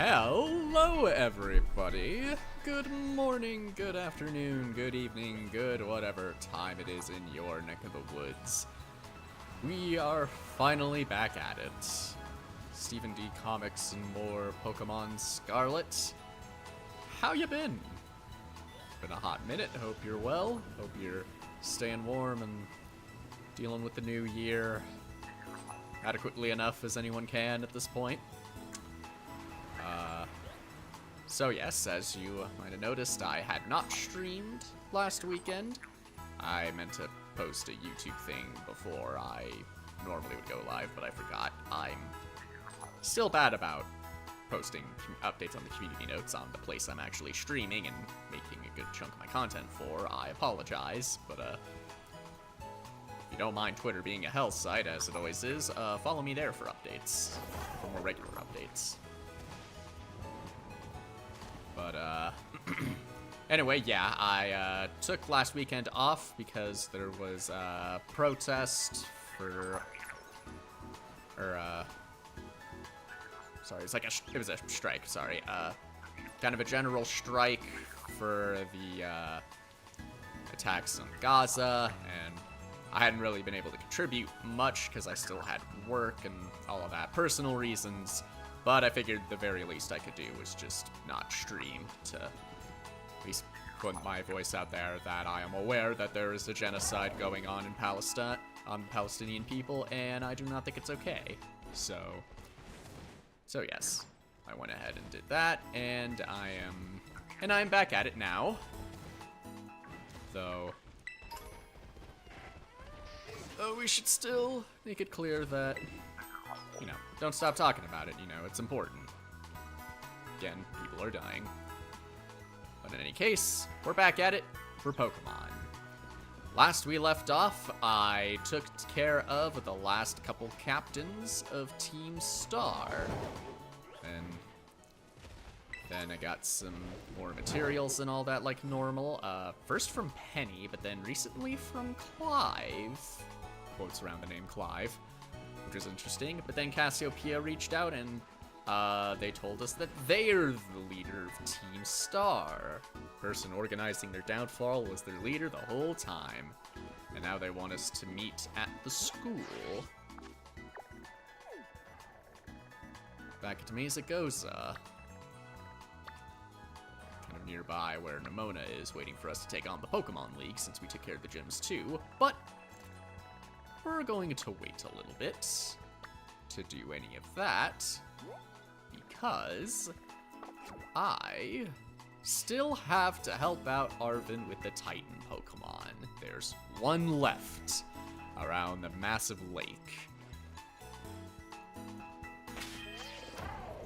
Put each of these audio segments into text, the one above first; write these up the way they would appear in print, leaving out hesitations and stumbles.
Hello, everybody. Good morning, good afternoon, good evening, good whatever time it is in your neck of the woods. We are finally back at it. Stephen D. Comics and more Pokemon Scarlet. How you been? Been a hot minute. Hope you're well. Hope you're staying warm and dealing with the new year adequately enough as anyone can at this point. So yes, as you might have noticed, I had not streamed last weekend. I meant to post a YouTube thing before I normally would go live, but I forgot. I'm still bad about posting updates on the community notes on the place I'm actually streaming and making a good chunk of my content for. I apologize, but if you don't mind Twitter being a hell site, as it always is, follow me there for updates, for more regular updates. But, anyway, yeah, I, took last weekend off because there was a protest for, sorry, it was a strike, sorry, kind of a general strike for the, attacks on Gaza, and I hadn't really been able to contribute much because I still had work and all of that, personal reasons. But I figured the very least I could do was just not stream to at least put my voice out there that I am aware that there is a genocide going on in Palestine, on Palestinian people, and I do not think it's okay. So yes, I went ahead and did that, and I'm back at it now. Though, we should still make it clear that, you know, don't stop talking about it, you know, it's important. Again, people are dying. But in any case, we're back at it for Pokemon. Last we left off, I took care of the last couple captains of Team Star. And then I got some more materials and all that like normal. First from Penny, but then recently from Clive. Quotes around the name Clive, which is interesting. But then Cassiopeia reached out and they told us that they're the leader of Team Star. The person organizing their downfall was their leader the whole time. And now they want us to meet at the school. Back to Mesagoza. Kind of nearby where Nimona is, waiting for us to take on the Pokemon League since we took care of the gyms too. But we're going to wait a little bit to do any of that because I still have to help out Arven with the Titan Pokemon. There's one left around the massive lake.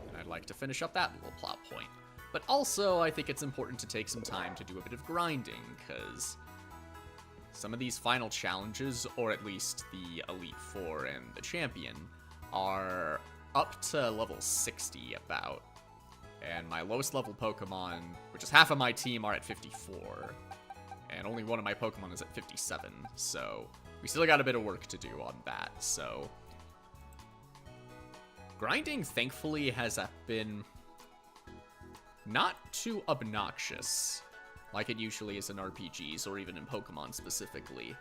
And I'd like to finish up that little plot point. But also, I think it's important to take some time to do a bit of grinding, because some of these final challenges, or at least the Elite Four and the Champion, are up to level 60 about. And my lowest level Pokemon, which is half of my team, are at 54. And only one of my Pokemon is at 57. So we still got a bit of work to do on that. So grinding, thankfully, has been not too obnoxious like it usually is in RPGs, or even in Pokemon specifically.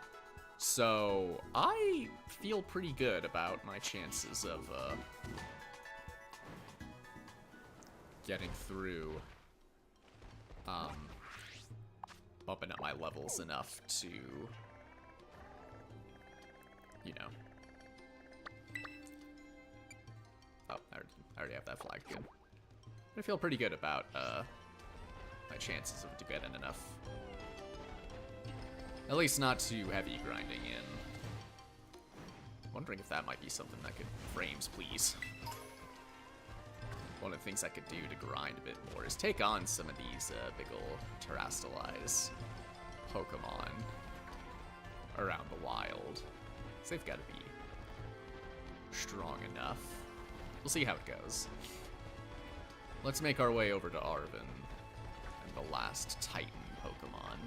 So, I feel pretty good about my chances of, getting through, bumping up my levels enough to, you know. Oh, I already have that flag, good. I feel pretty good about, my chances of getting enough. At least not too heavy grinding in. Wondering if that might be something that could... Frames, please. One of the things I could do to grind a bit more is take on some of these big ol' terrestrialized Pokemon around the wild. So they've got to be strong enough. We'll see how it goes. Let's make our way over to Arven. The last Titan Pokemon.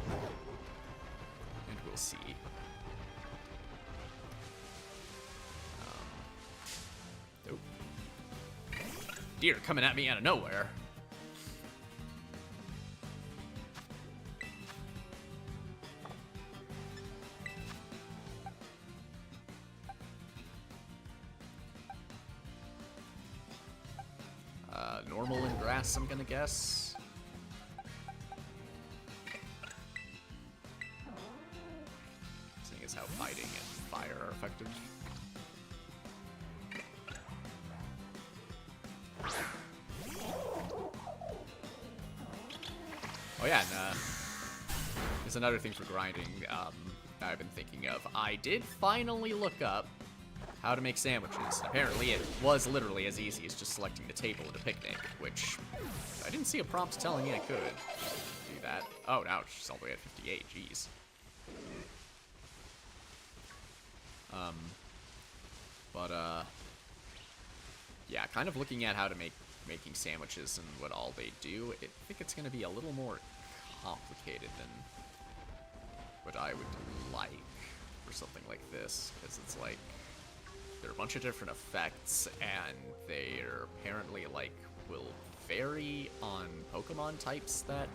And we'll see. Nope. deer coming at me out of nowhere. Normal in grass, I'm gonna guess. Seeing as how fighting and fire are effective. Oh yeah, and there's another thing for grinding that I've been thinking of. I did finally look up how to make sandwiches. Apparently it was literally as easy as just selecting the table at a picnic, which I didn't see a prompt telling me I could do that. Oh, now it's just all the way at 58, jeez. Yeah, kind of looking at how to making sandwiches and what all they do, I think it's going to be a little more complicated than what I would like for something like this, because it's like there are a bunch of different effects, and they're apparently, like, will vary on Pokemon types that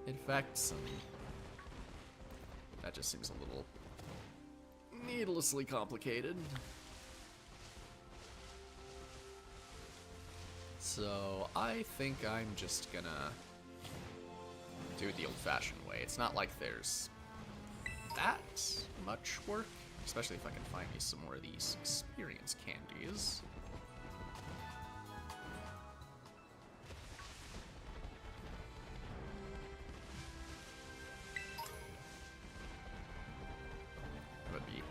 it affects, and that just seems a little needlessly complicated. So I think I'm just gonna do it the old-fashioned way. It's not like there's that much work. Especially if I can find me some more of these experience candies. That would be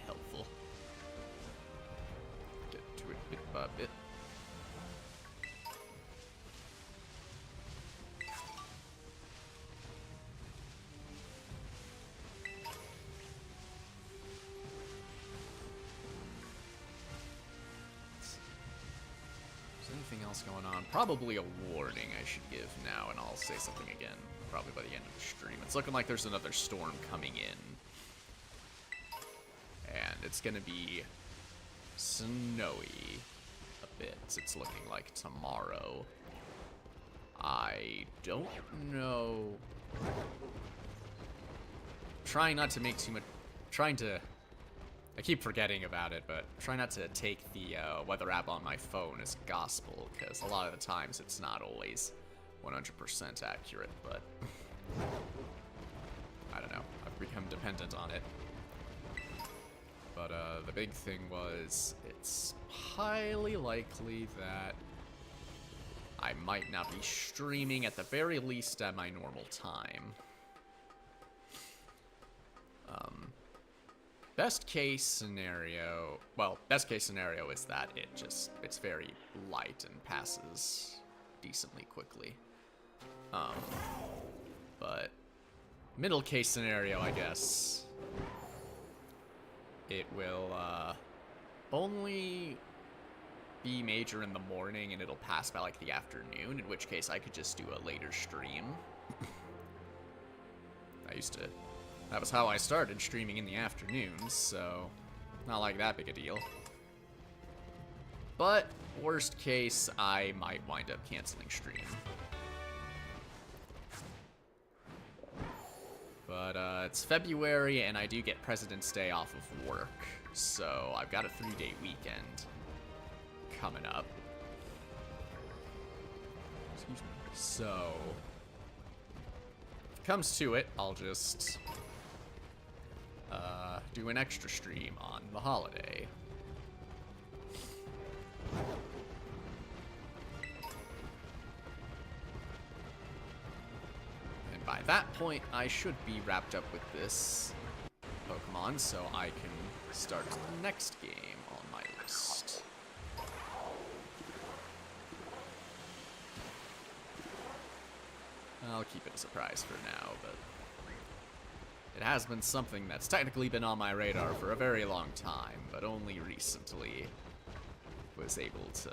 helpful. Get to it bit by bit. Anything else going on? Probably a warning I should give now, and I'll say something again probably by the end of the stream. It's looking like there's another storm coming in, and it's gonna be snowy a bit. It's looking like tomorrow. I don't know. Trying not to make too much. I keep forgetting about it, but try not to take the weather app on my phone as gospel, because a lot of the times it's not always 100% accurate, but I don't know. I've become dependent on it. But the big thing was, it's highly likely that I might not be streaming at the very least at my normal time. Best case scenario is that it's very light and passes decently quickly. But middle case scenario, I guess, it will only be major in the morning and it'll pass by like the afternoon, in which case I could just do a later stream. That was how I started streaming in the afternoons, so not like that big a deal. But worst case, I might wind up canceling stream. But it's February and I do get President's Day off of work, so I've got a 3-day weekend coming up. Excuse me. So if it comes to it, I'll just do an extra stream on the holiday. And by that point, I should be wrapped up with this Pokemon, so I can start the next game on my list. I'll keep it a surprise for now, but it has been something that's technically been on my radar for a very long time, but only recently was able to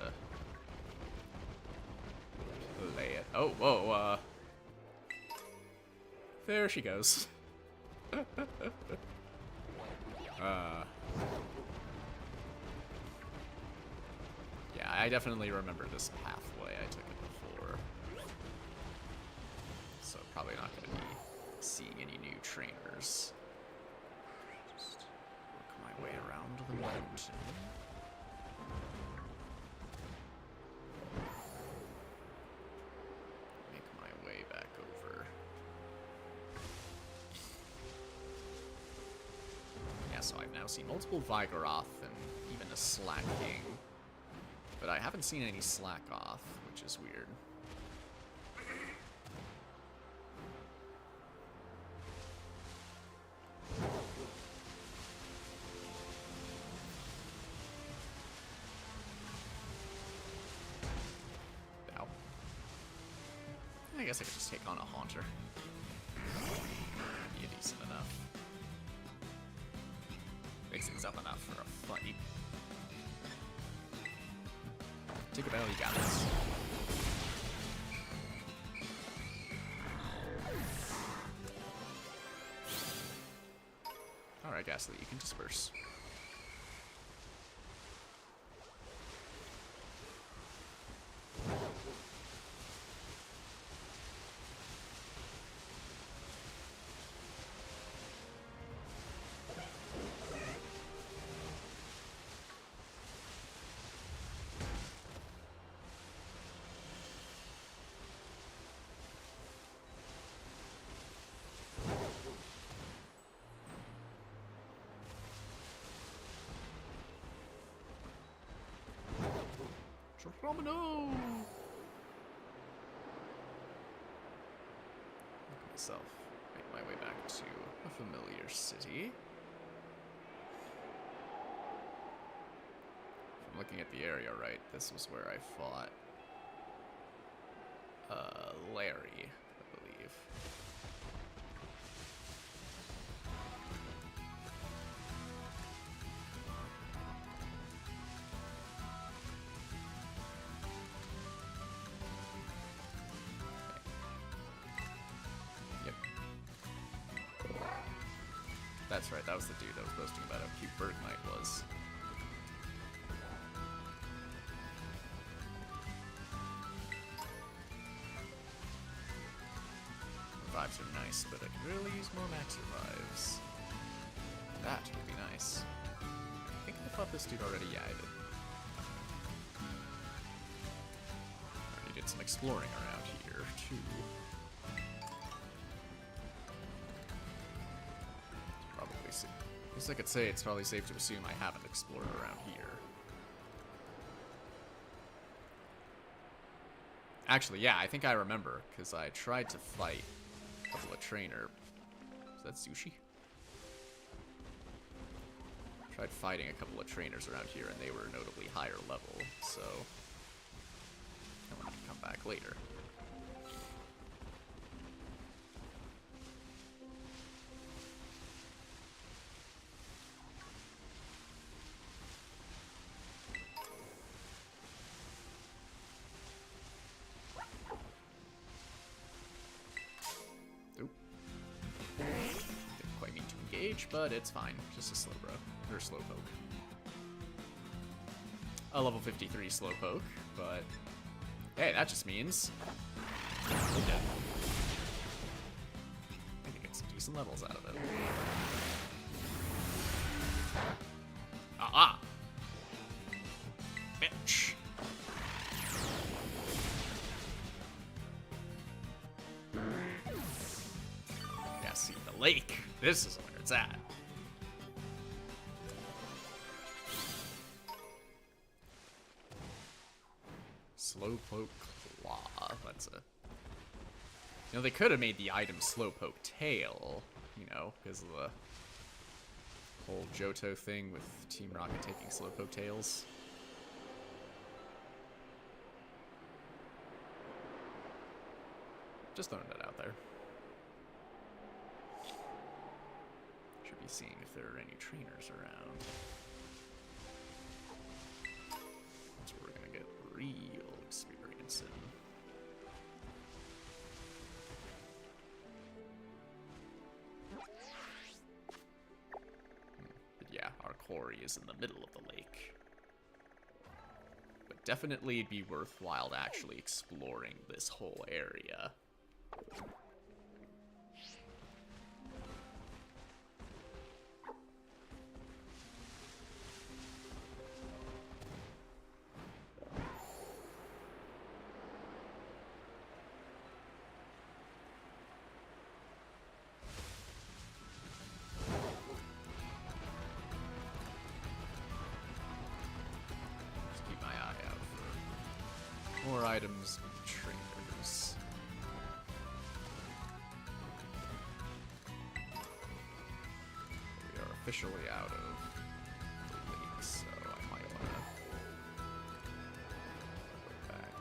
lay it. Oh, whoa, there she goes. Yeah, I definitely remember this pathway. I took it before. So probably not going to be seeing any new trainers. Just work my way around the mountain. Make my way back over. Yeah, so I've now seen multiple Vigoroth and even a Slacking. But I haven't seen any Slackoth, which is weird. Ow. I guess I could just take on a Haunter. Be decent enough. Makes things up enough for a fight. Tinkerbell, you got this. Alright, Ghastly, you can disperse. Romano! Look at myself. Make my way back to a familiar city. If I'm looking at the area right, this was where I fought Larry, I believe. That's right, that was the dude that was boasting about how cute Bergmite was. Revives are nice, but I could really use more max revives. That would be nice. I think I fought this dude already, yeah I did. Already did some exploring around here, too. I guess I could say it's probably safe to assume I haven't explored around here. Actually, yeah, I think I remember, because I tried to fight a couple of trainer... Is that Sushi? Tried fighting a couple of trainers around here, and they were notably higher level, so... I wanted to come back later. But it's fine. Just a Slowbro. Or Slowpoke. A level 53 Slowpoke, but... Hey, that just means... we're dead. I can get some decent levels out of it. Ah! Bitch! Yeah, see, the lake. This is where it's at. Slowpoke Claw. That's a... You know, they could have made the item Slowpoke Tail, you know, because of the whole Johto thing with Team Rocket taking Slowpoke Tails. Just throwing that out there. Should be seeing if there are any trainers around. That's where we're gonna get real experience in. But yeah, our quarry is in the middle of the lake. But definitely it'd be worthwhile actually exploring this whole area. More items, trainers. We are officially out of the league, so I might wanna go back.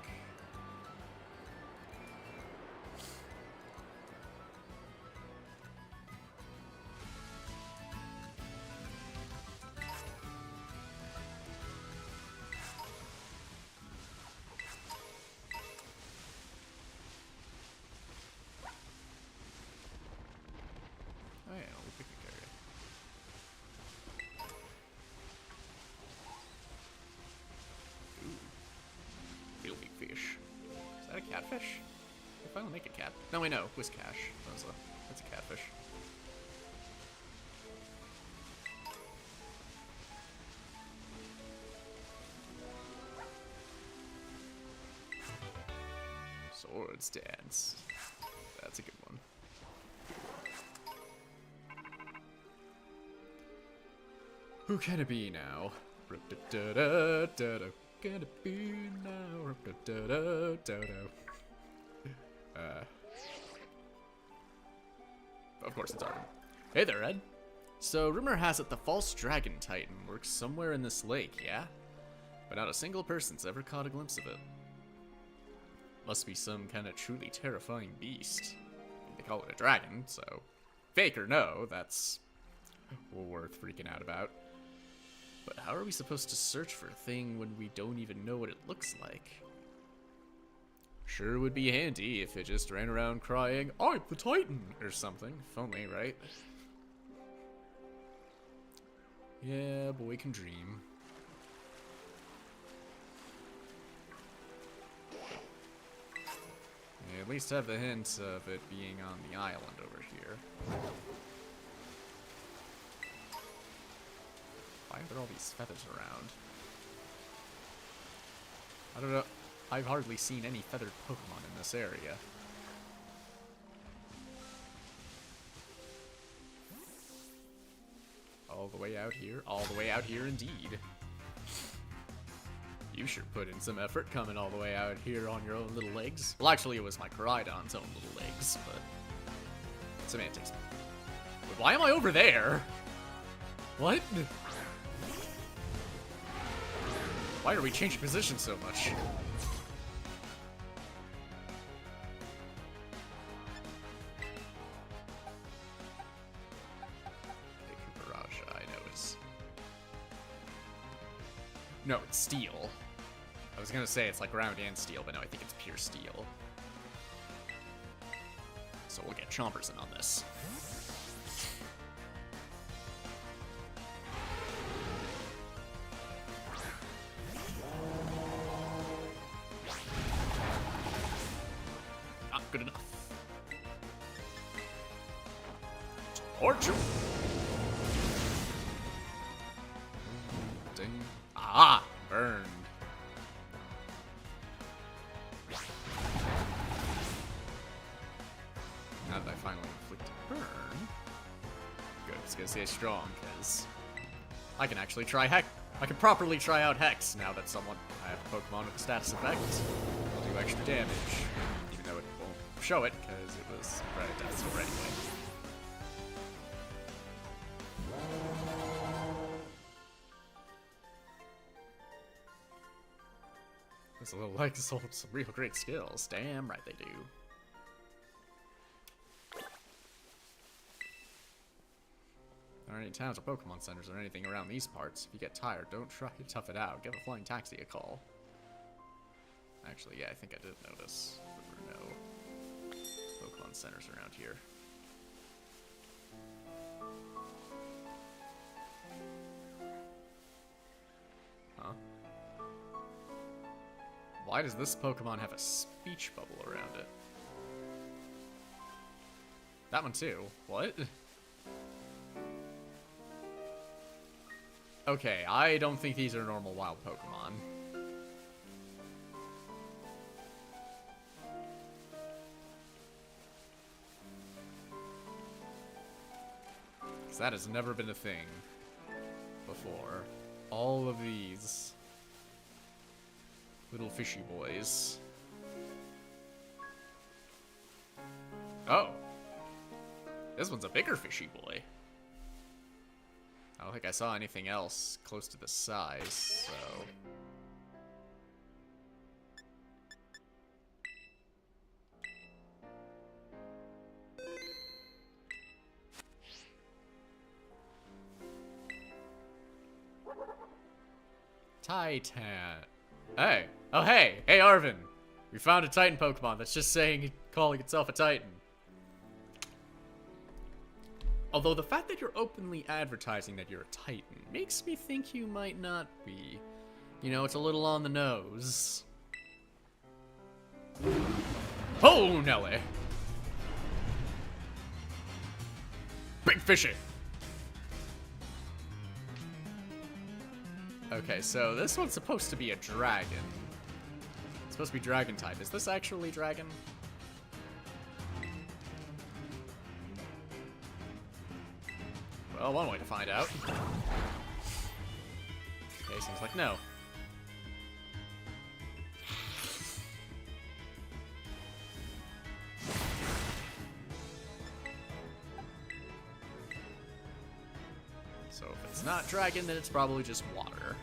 Oh yeah, we'll picnic area. Ooh. Real big fish. Is that a catfish? Did I finally make a cat? No, wait, no. Whiskash. That's a catfish. Swords dance. That's a good one. Who can it be now? Can it be now? Of course it's Arven. Hey there, Ed. So, rumor has it the false dragon titan works somewhere in this lake, yeah? But not a single person's ever caught a glimpse of it. Must be some kind of truly terrifying beast. They call it a dragon, so fake or no, that's worth freaking out about. But how are we supposed to search for a thing when we don't even know what it looks like? Sure would be handy if it just ran around crying, "I'm the Titan!" or something. If only, right? Yeah, boy can dream. Yeah, at least have the hint of it being on the island over here. Why are there all these feathers around? I don't know. I've hardly seen any feathered Pokemon in this area. All the way out here? All the way out here indeed. You sure put in some effort coming all the way out here on your own little legs. Well, actually, it was my Koraidon's own little legs, but semantics. But why am I over there? What? Why are we changing positions so much? I know it's... No, it's steel. I was gonna say it's like ground and steel, but no, I think it's pure steel. So we'll get chompers in on this. Not good enough. Torture. Ding. Ah, burned. Now that I finally inflicted burn. Good, it's gonna stay strong, because I can actually try Hex. I can properly try out Hex now that I have a Pokemon with a status effect. I'll do extra damage, even though it won't show it, because it was right at death score anyway. Those little legs hold some real great skills. Damn right they do. There aren't any towns or Pokemon centers or anything around these parts. If you get tired, don't try to tough it out. Give a flying taxi a call. Actually, yeah, I think I did notice there were no Pokemon centers around here. Huh? Why does this Pokemon have a speech bubble around it? That one too. What? Okay, I don't think these are normal wild Pokemon. Because that has never been a thing before. All of these little fishy boys. Oh. This one's a bigger fishy boy. I don't think I saw anything else close to the size, so... Titan. Hey. Oh, hey. Hey, Arven. We found a Titan Pokemon that's just calling itself a Titan. Although the fact that you're openly advertising that you're a Titan makes me think you might not be. You know, it's a little on the nose. Oh, Nelly! Big fishy! Okay, so this one's supposed to be a dragon. It's supposed to be dragon type. Is this actually dragon? Well, one way to find out. Okay, seems like no. So if it's not dragon, then it's probably just water.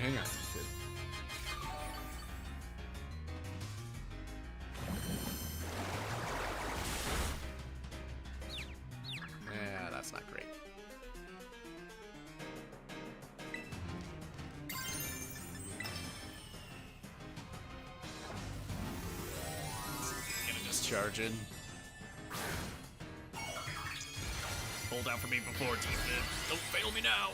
Hang on. Good. Yeah, that's not great. Gonna discharge in. Hold out for me before, Team Bib. Don't fail me now.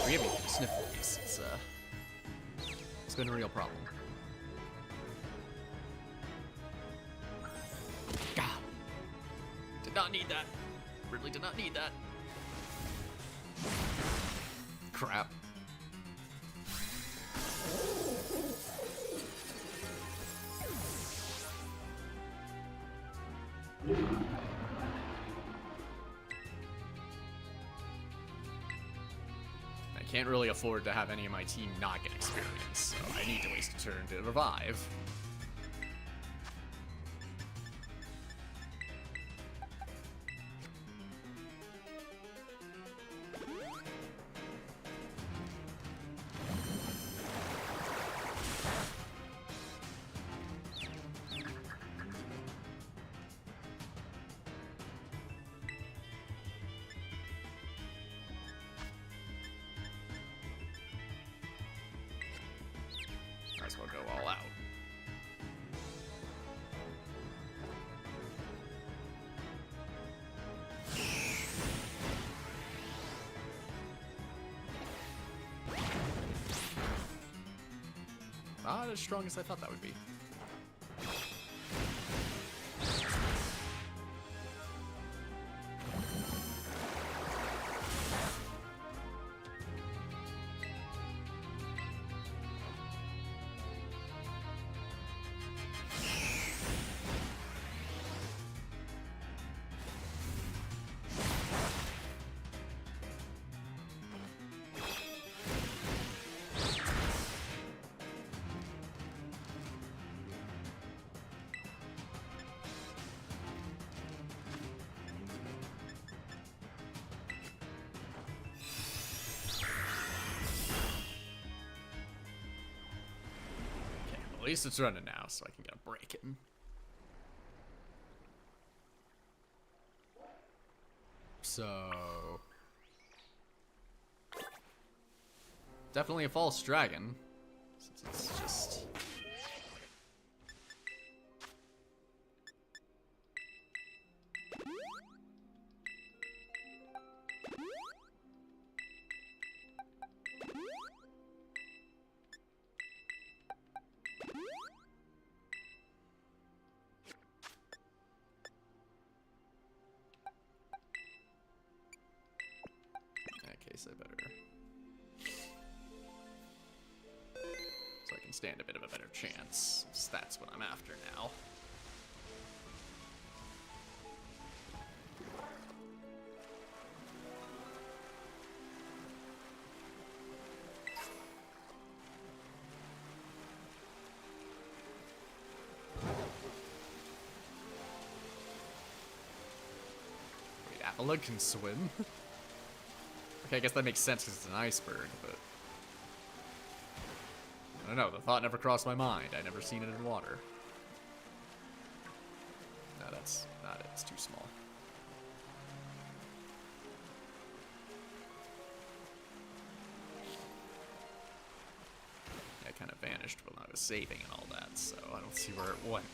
Forgive me for the sniffles. It's been a real problem. God. Did not need that. Really did not need that. Crap. I can't really afford to have any of my team not get experience, so I need to waste a turn to revive. Might as well go all out. Not as strong as I thought that would be. At least it's running now, so I can get a break in. So... definitely a false dragon. Since it's just... in that case, I better... so I can stand a bit of a better chance. So that's what I'm after now. Wait, Apollo can swim? Okay, I guess that makes sense because it's an iceberg, but... I don't know, the thought never crossed my mind. I never seen it in water. No, that's not it. It's too small. Yeah, it kind of vanished when I was saving and all that, so I don't see where it went.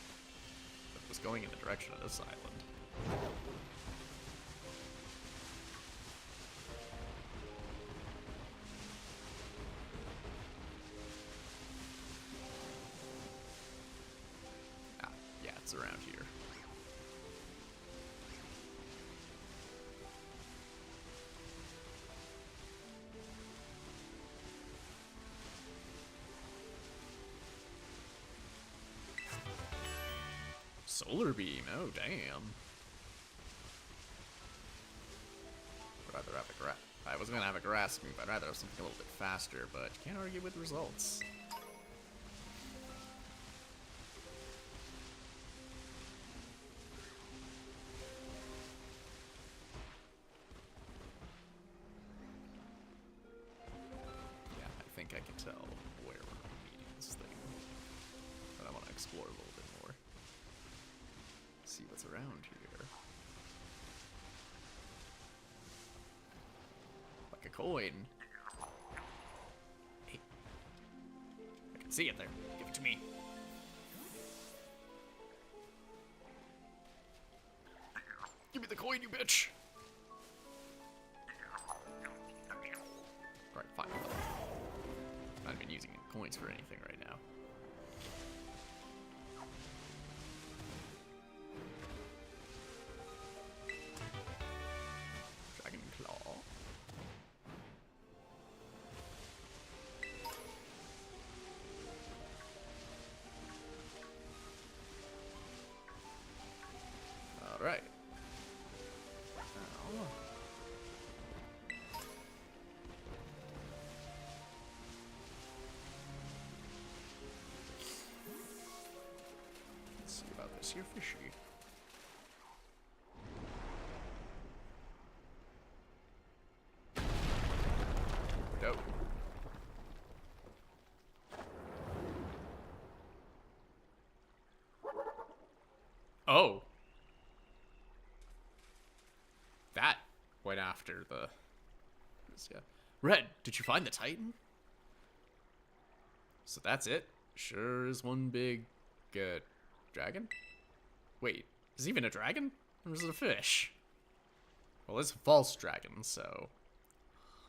But it was going in the direction of this island. It's around here. Solar beam, oh damn. I'd rather have a grass. I was gonna have a grass move, I'd rather have something a little bit faster, but you can't argue with results. I can tell where we're meeting this thing, but I want to explore a little bit more. See what's around here. Like a coin. Hey, I can see it there. Give it to me. Give me the coin, you bitch. Right, fine. I'm not even using coins for anything right now. Dragon Claw. Alright. Oh. This here fishy. Dope. Oh. That went after the... yeah. Red, did you find the Titan? So that's it? Sure is one big... dragon? Wait, is it even a dragon? Or is it a fish? Well, it's a false dragon, so...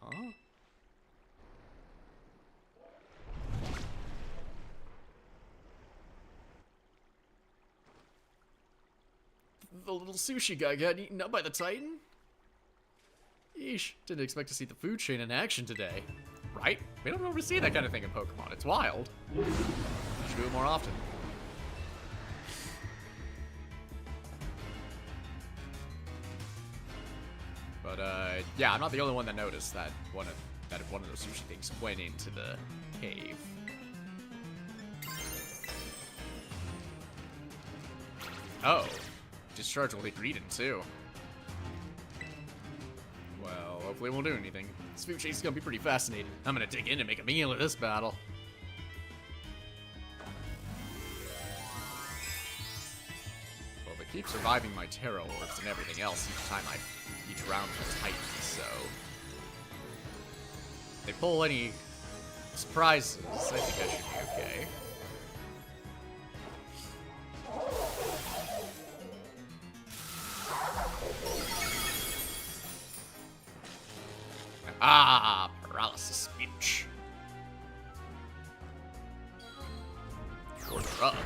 Huh? The little sushi guy got eaten up by the Titan? Yeesh, didn't expect to see the food chain in action today. Right? We don't ever see that kind of thing in Pokemon. It's wild. We should do it more often. But, yeah, I'm not the only one that noticed that one of those sushi things went into the cave. Oh. Discharge will hit Reedon, too. Well, hopefully it won't do anything. This food chase is gonna be pretty fascinating. I'm gonna dig in and make a meal of this battle. Well, the keep surviving my Terra Orbs and everything else each round with Titans, so... If they pull any surprises, I think I should be okay. Ah, paralysis speech. Or drug.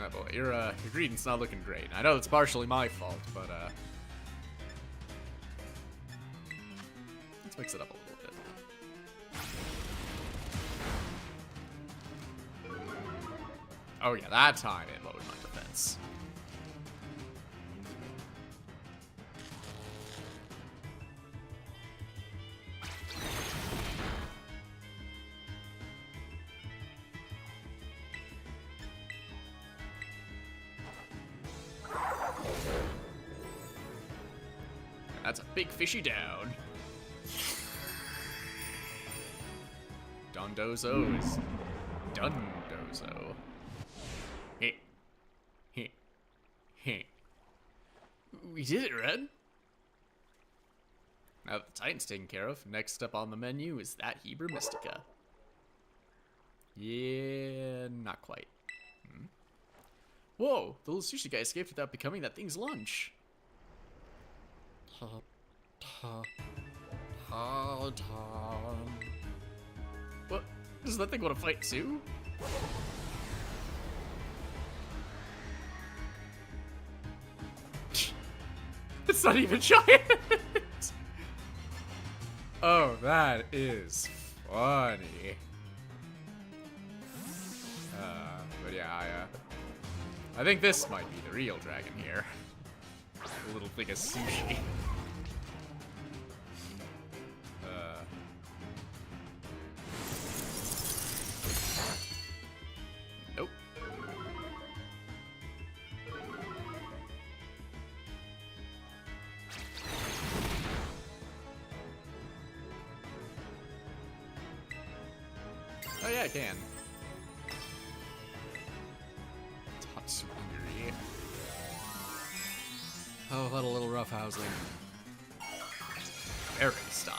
Oh boy, your greeting's not looking great. I know it's partially my fault, but let's mix it up a little bit. Oh yeah, that time it lowered my defense. That's a big fishy down. Dondozo is Dundozo. Hey. Hey. Hey. We did it, Red. Now that the Titan's taken care of, next up on the menu is that Hebra Mystica. Yeah, not quite. Whoa, the little sushi guy escaped without becoming that thing's lunch. What? Does that thing want to fight too? It's not even giant! Oh, that is funny. But yeah, I think this might be the real dragon here. A little thing of sushi. Nope. Oh yeah, I can. Tatsugiri. Oh, a little roughhousing. Very style.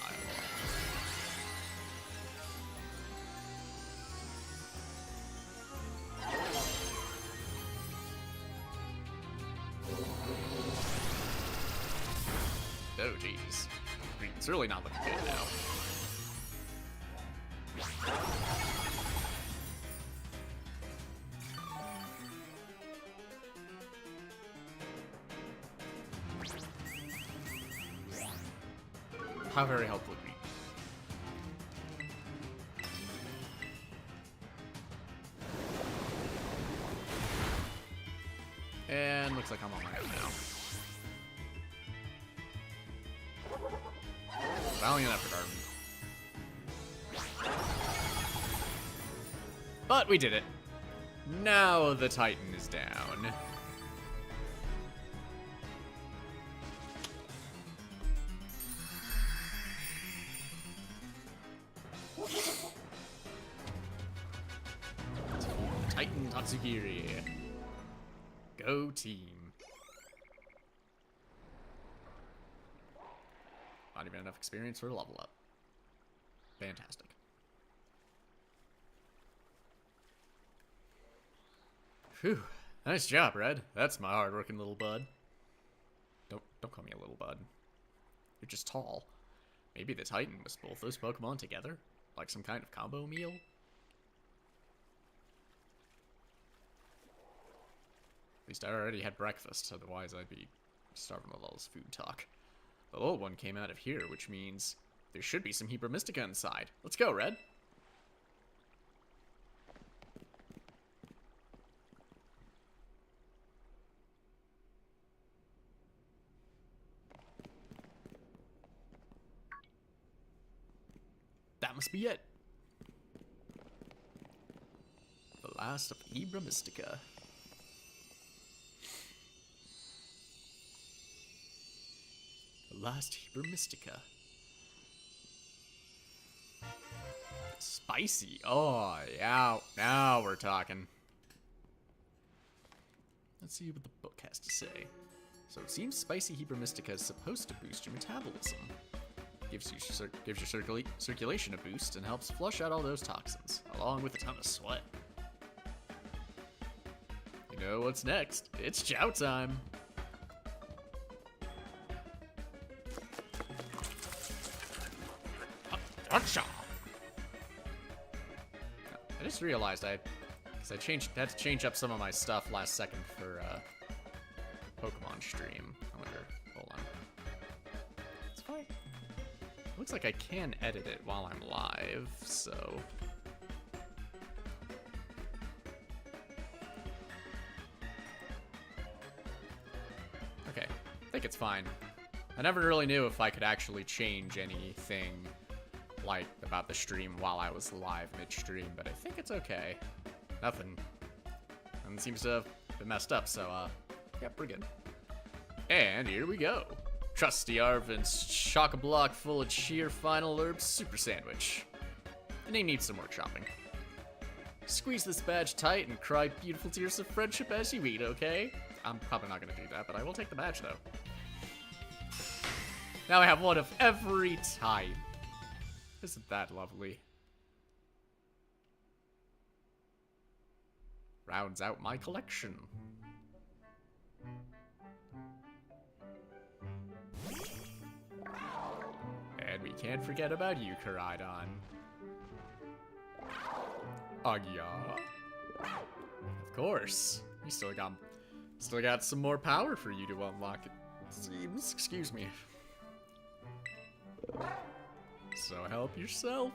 Oh, jeez. It's really not looking good now. How very helpful would be. And looks like I'm on my own now. Valiant effort, Arven. But we did it. Now the Titan is down. Titan Tatsugiri. Go team. Not even enough experience for a level up. Fantastic. Phew. Nice job, Red. That's my hard-working little bud. Don't call me a little bud. You're just tall. Maybe the Titan was both those Pokemon together? Like some kind of combo meal? At least I already had breakfast, otherwise I'd be starving with all this food talk. The little one came out of here, which means there should be some Hebra Mystica inside. Let's go, Red. That must be it. The last of Hebra Mystica. The last Hebra Mystica. Spicy. Oh, yeah. Now we're talking. Let's see what the book has to say. So it seems spicy Hebra Mystica is supposed to boost your metabolism. Gives your circulation a boost and helps flush out all those toxins, along with a ton of sweat. You know what's next? It's chow time. Gotcha. I just realized had to change up some of my stuff last second for Pokemon stream. I wonder, hold on. It's fine. Looks like I can edit it while I'm live, so. Okay, I think it's fine. I never really knew if I could actually change anything like about the stream while I was live midstream, but I think it's okay. Nothing seems to have been messed up, so yeah, we're good. And here we go. Trusty Arven's chock-a-block full of sheer final herb super sandwich. The name needs some workshopping. Squeeze this badge tight and cry beautiful tears of friendship as you eat, okay? I'm probably not gonna do that, but I will take the badge though. Now I have one of every type. Isn't that lovely? Rounds out my collection. And we can't forget about you, Koraidon. Agya. Of course. You still got some more power for you to unlock, it seems. Excuse me. So help yourself.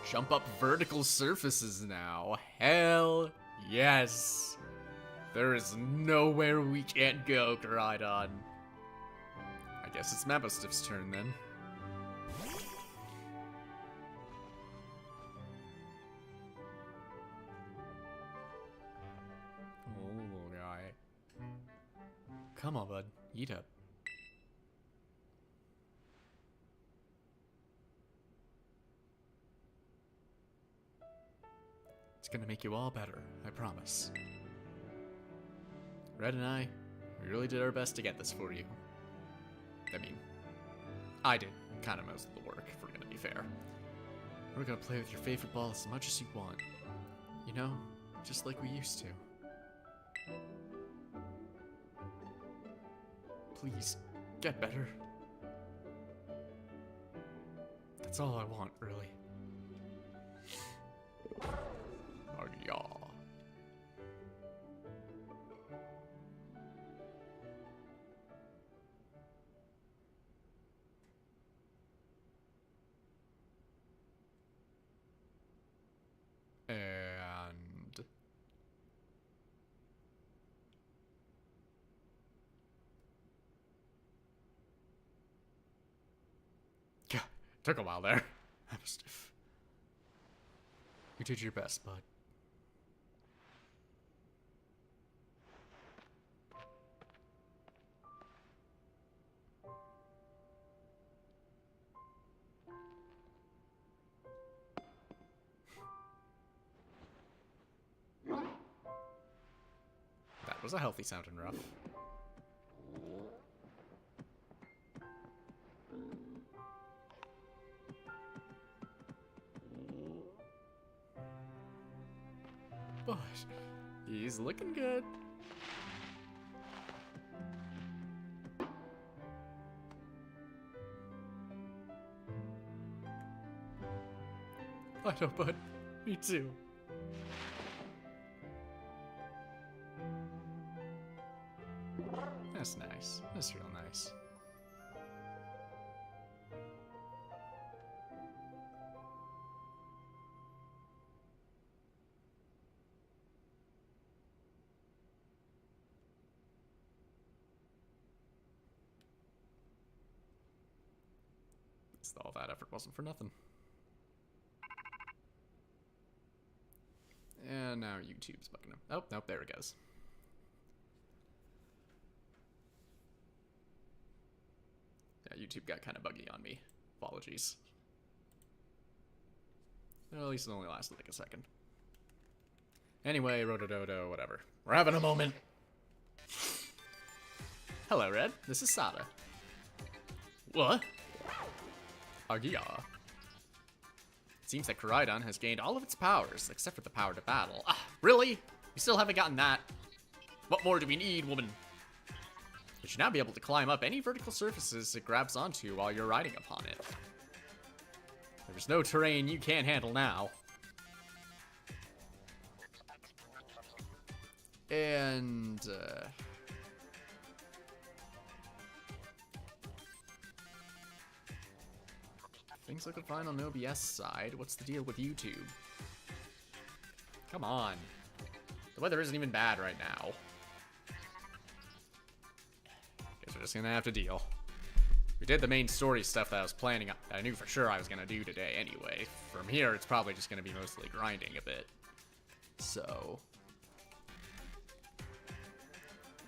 Jump up vertical surfaces now. Hell yes. There is nowhere we can't go, Koraidon. I guess it's Mabostiff's turn then. Oh, guy. Come on, bud. Eat up. It's gonna make you all better, I promise. Red and I, we really did our best to get this for you. I mean, I did kind of most of the work, if we're gonna be fair. We're gonna play with your favorite ball as much as you want. You know, just like we used to. Please, get better. That's all I want, really. Oh, yeah. And yeah, took a while there. I was stiff. You did your best, bud. That was a healthy sounding rough. But he's looking good. I know, bud. Me too. That's nice. That's real nice. All that effort wasn't for nothing. And now YouTube's bugging him. Oh, nope, there it goes. YouTube got kind of buggy on me. Apologies. Well, at least it only lasted like a second. Anyway, Rotododo, whatever. We're having a moment. Hello, Red. This is Sada. What? Agia. It seems that Koraidon has gained all of its powers, except for the power to battle. Ah, really? You still haven't gotten that? What more do we need, woman? You should now be able to climb up any vertical surfaces it grabs onto while you're riding upon it. There's no terrain you can't handle now. And, things looking fine on the OBS side. What's the deal with YouTube? Come on. The weather isn't even bad right now. Guess we're just gonna have to deal. We did the main story stuff that I was planning on, that I knew for sure I was gonna do today anyway. From here, it's probably just gonna be mostly grinding a bit. So...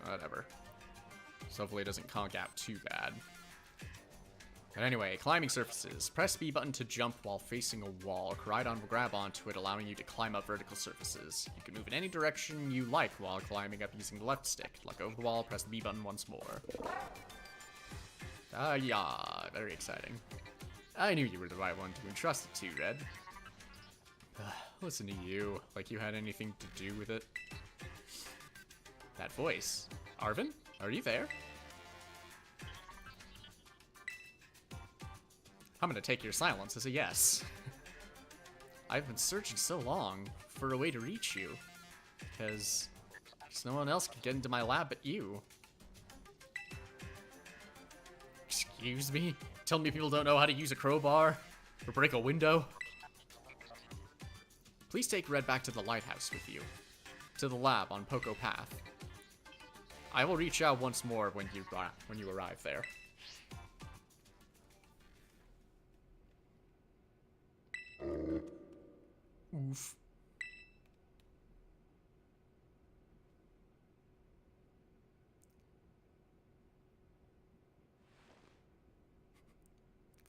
whatever. So hopefully it doesn't conk out too bad. But anyway, climbing surfaces. Press B button to jump while facing a wall. Koraidon will grab onto it, allowing you to climb up vertical surfaces. You can move in any direction you like while climbing up using the left stick. Let go of the wall, press the B button once more. Yeah, very exciting. I knew you were the right one to entrust it to, Red. Listen to you, like you had anything to do with it. That voice. Arven, are you there? I'm gonna take your silence as a yes. I've been searching so long for a way to reach you, because no one else can get into my lab but you. Excuse me? Tell me people don't know how to use a crowbar? Or break a window? Please take Red back to the lighthouse with you. To the lab on Poco Path. I will reach out once more when you arrive there. Oof.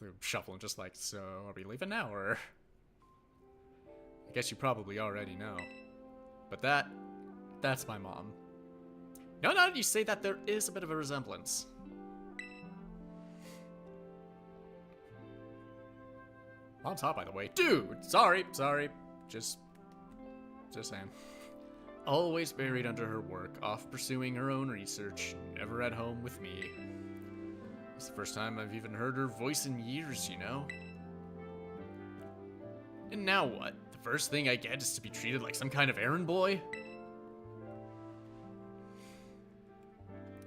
They're shuffling just like, so are we leaving now, or? I guess you probably already know. But that's my mom. No, you say that there is a bit of a resemblance. Mom's hot, by the way. Dude, sorry. Just saying. Always buried under her work, off pursuing her own research, never at home with me. It's the first time I've even heard her voice in years, you know? And now what? The first thing I get is to be treated like some kind of errand boy?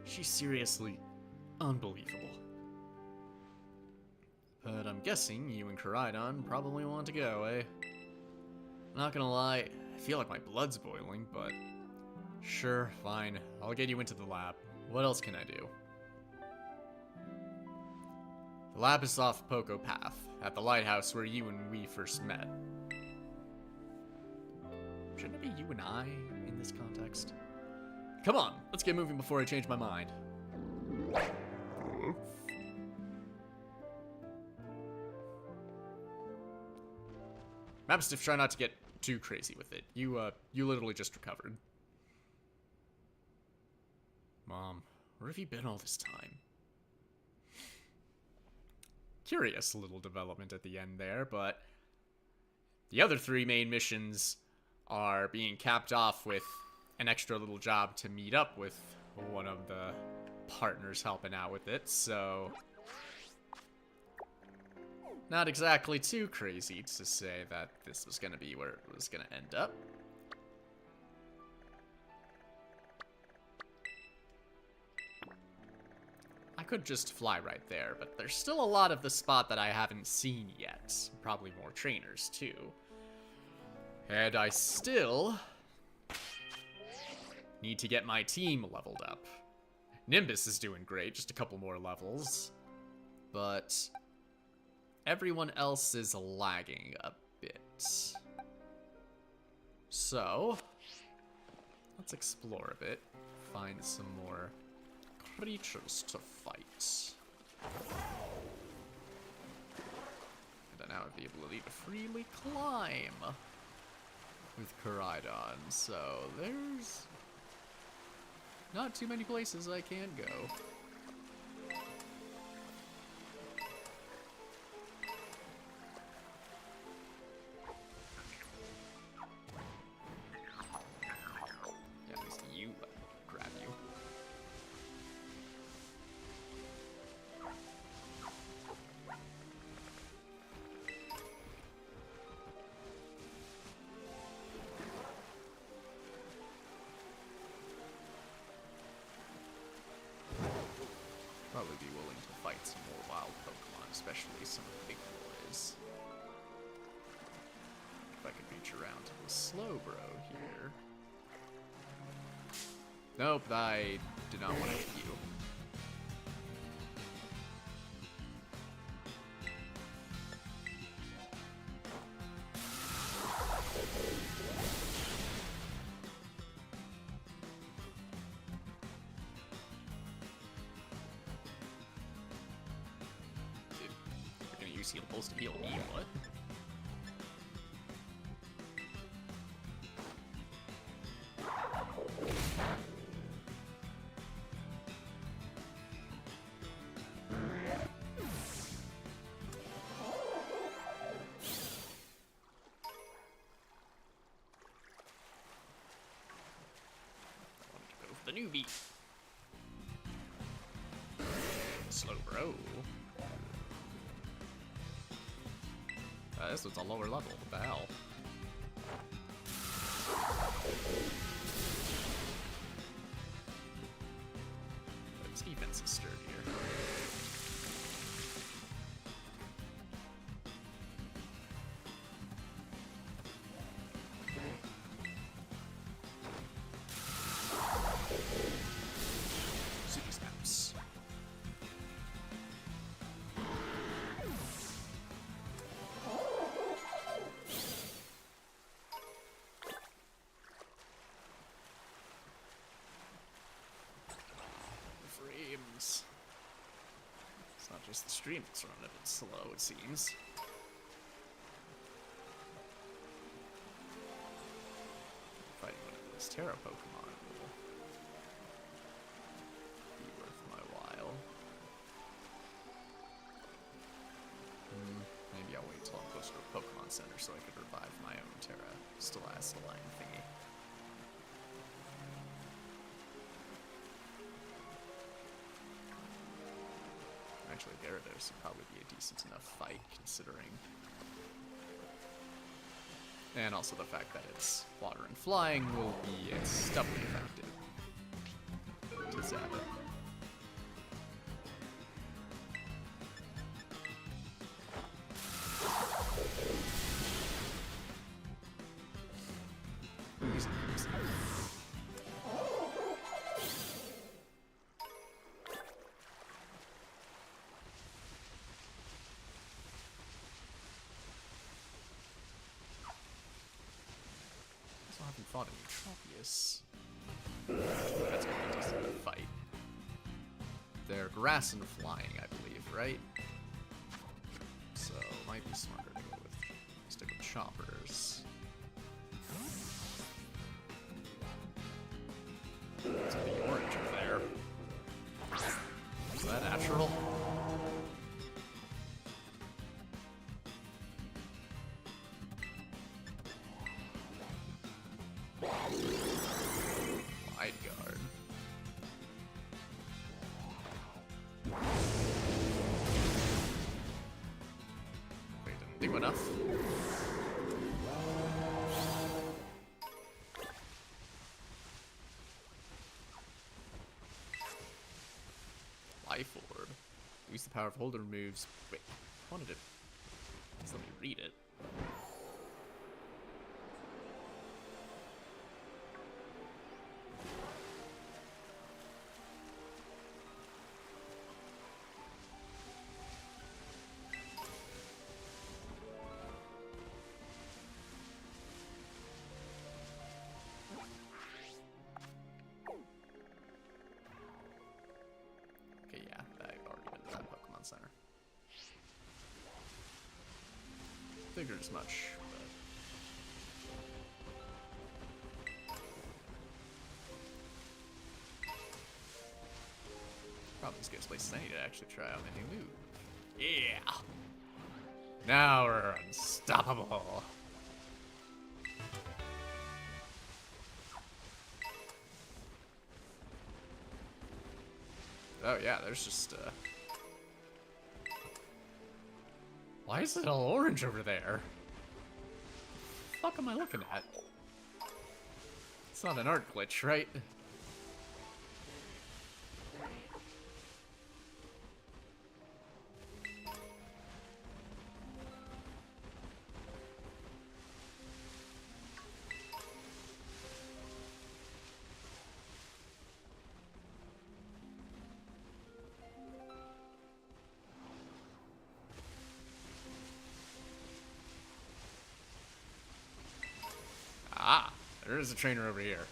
She's seriously unbelievable. But I'm guessing you and Koraidon probably want to go, eh? Not gonna lie, I feel like my blood's boiling, but... sure, fine. I'll get you into the lab. What else can I do? The lab is off Poco Path, at the lighthouse where you and we first met. Shouldn't it be you and I in this context? Come on, let's get moving before I change my mind. Mapstiff, try not to get too crazy with it. You literally just recovered. Mom, where have you been all this time? Curious little development at the end there, but the other three main missions are being capped off with an extra little job to meet up with one of the partners helping out with it, so... not exactly too crazy to say that this was gonna be where it was gonna end up. I could just fly right there, but there's still a lot of the spot that I haven't seen yet. Probably more trainers, too. And I still need to get my team leveled up. Nimbus is doing great, just a couple more levels. But everyone else is lagging a bit. So, let's explore a bit. Find some more creatures to fight. now have the ability to freely climb with Koraidon, so there's not too many places I can go. Yeah, at least you let me grab you. Probably be willing to fight some more wild Pokemon, especially some of the big boys. If I could reach around to the Slowbro here. Nope, I did not want to hit you. Heal pulse to heal me, what? I wanted to go for the newbie. Slowbro. This one's a lower level. What the hell? Its defense is sturdier. City snaps. Frames. It's not just the stream that's running a bit slow, it seems. Fighting one of those Terra Pokemon will be worth my while. Maybe I'll wait till I'm closer to a Pokemon Center so I could revive my own Terra Stellaline thingy. Actually, Gyarados would probably be a decent enough fight, considering. And also the fact that it's water and flying will be its doubly effective to zap it. Easy, easy. I haven't fought any Tropius. That's gonna be a decent fight. They're grass and flying, I believe, right? So might be smarter to go with stick with choppers. There's a big orange over there. Is that natural? Wide guard. Wait, didn't do enough. Life Orb. Use the power of holder moves. Wait, I wanted to. Just let me read it. Okay, yeah, I've already been to that Pokemon Center. Figured as much. Probably as good a place as any to actually try out a new move. Yeah! Now we're unstoppable! Oh yeah, there's just why is it all orange over there? The fuck am I looking at? It's not an art glitch, right? Ah, there is a trainer over here.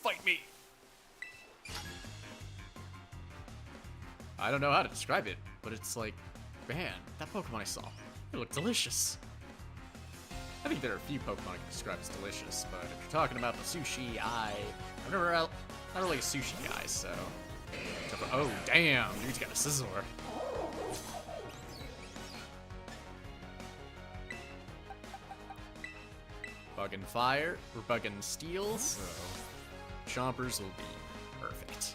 Fight me! I don't know how to describe it, but it's like, man, that Pokemon I saw, it looked delicious. I think there are a few Pokemon I can describe as delicious, but if you're talking about the sushi, I'm not really a sushi guy, so. Oh, damn, dude's got a Scizor. Buggin' Fire, or Buggin' Steel, so Chompers will be perfect.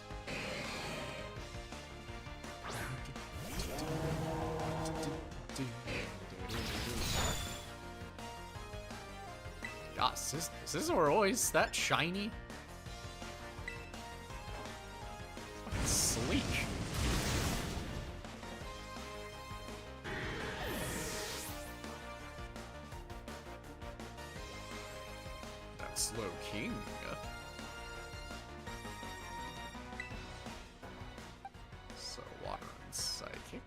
God, Scizor always that shiny? Fucking sleek. Slow King. So water and psychic.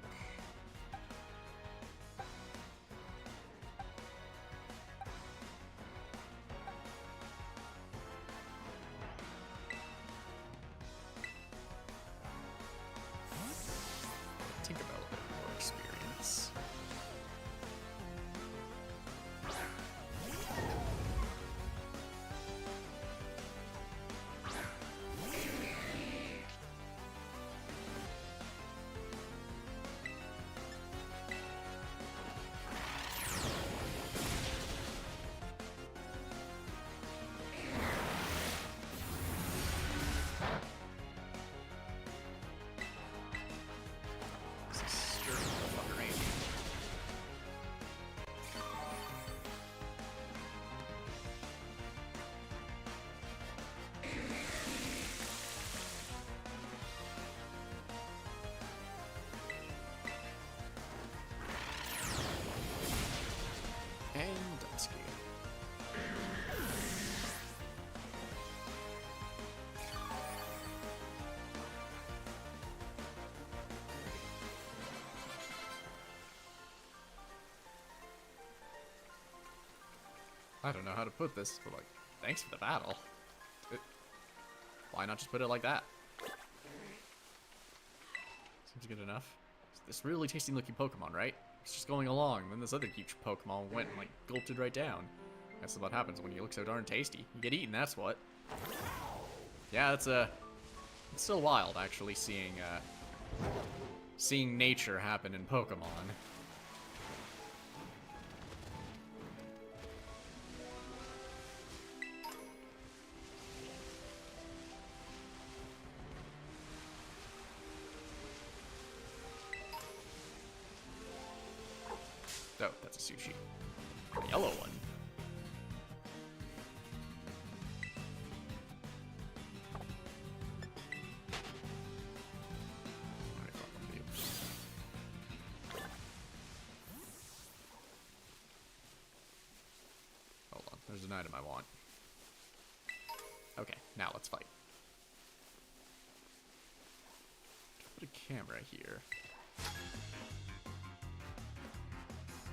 Tinkerbell a bit more experience. I don't know how to put this, but like, thanks for the battle. Why not just put it like that? Seems good enough. This really tasty looking Pokemon, right? It's just going along, then this other huge Pokemon went and like gulped it right down. That's what happens when you look so darn tasty. You get eaten, that's what. Yeah, it's still wild actually seeing nature happen in Pokemon. Oh, that's a sushi. A yellow one. Hold on, there's an item I want. Okay, now let's fight. Put a camera here.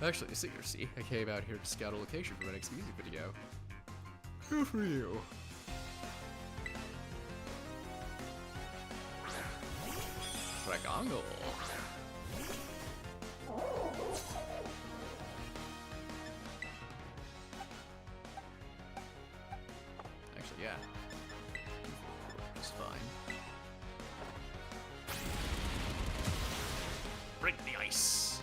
Actually, see, I came out here to scout a location for my next music video. Good for you. Dragongle. Nice.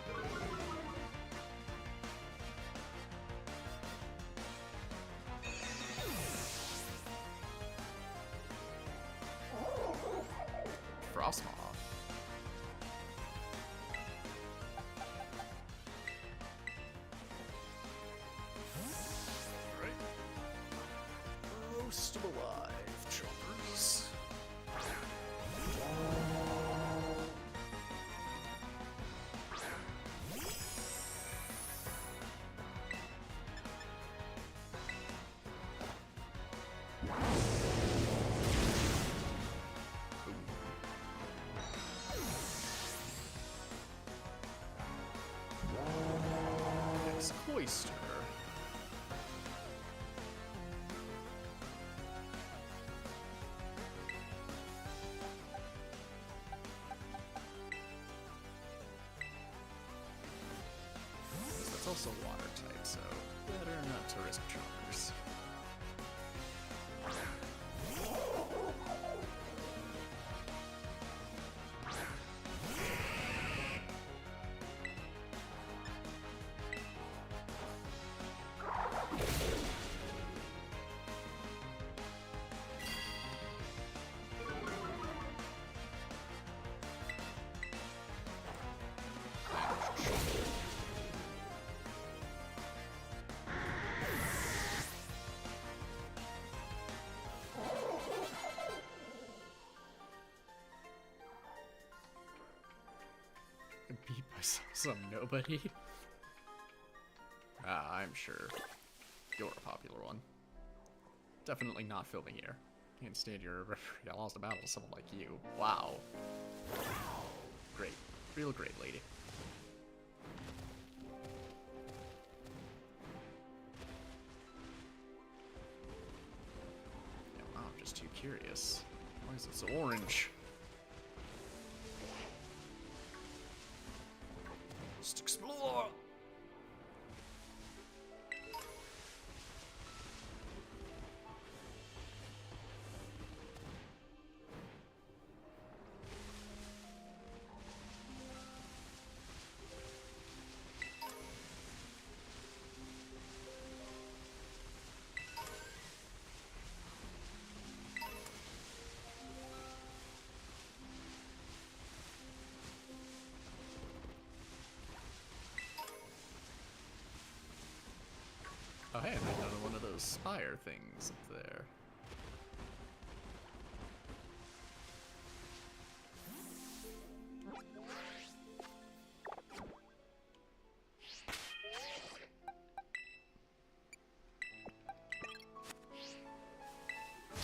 Frostmoth. Alright. Roast 'em alive, choppers. Cloister. That's also water type, so better not to risk choppers. Beat by some nobody. I'm sure you're a popular one. Definitely not filming here. Can't stand your referee. I lost a battle to someone like you. Wow. Great. Real great lady. Yeah, wow, I'm just too curious. Why is it so orange? Just explore! Oh hey, another one of those spire things up there.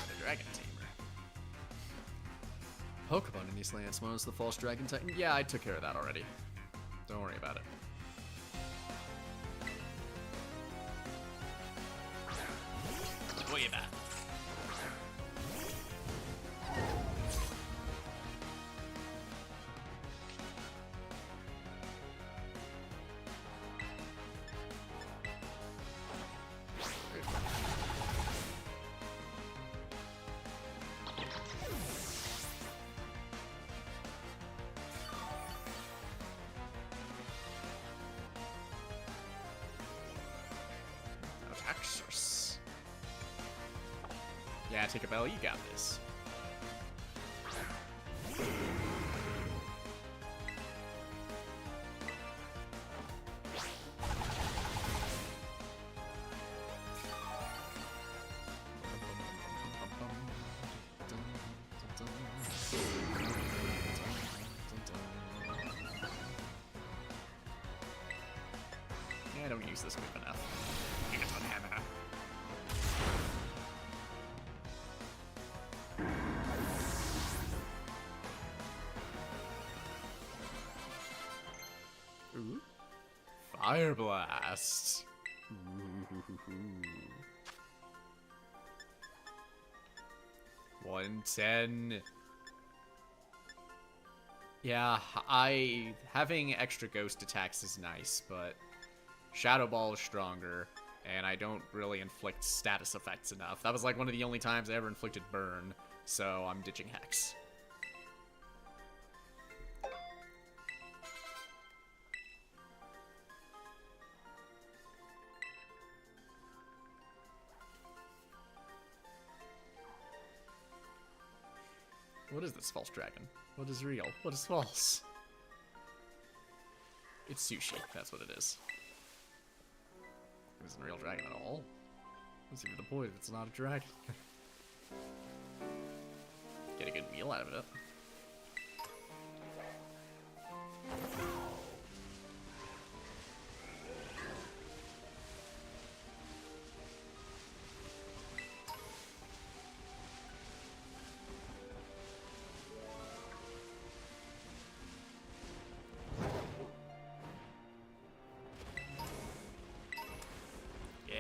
The Dragon Tamer. Pokemon in these lands known as the False Dragon Titan. Yeah, I took care of that already. Don't worry about it. Way back. Axis. Yeah, take a bell, you got this. Yeah, I don't use this move enough. Gigaton Hammer. Ooh. Fire Blast. Ooh. 110. Yeah, having extra ghost attacks is nice, but Shadow Ball is stronger, and I don't really inflict status effects enough. That was like one of the only times I ever inflicted burn, so I'm ditching Hex. What is this false dragon? What is real? What is false? It's sushi. That's what it is. It isn't a real dragon at all. What's even the point? It's not a dragon. Get a good meal out of it.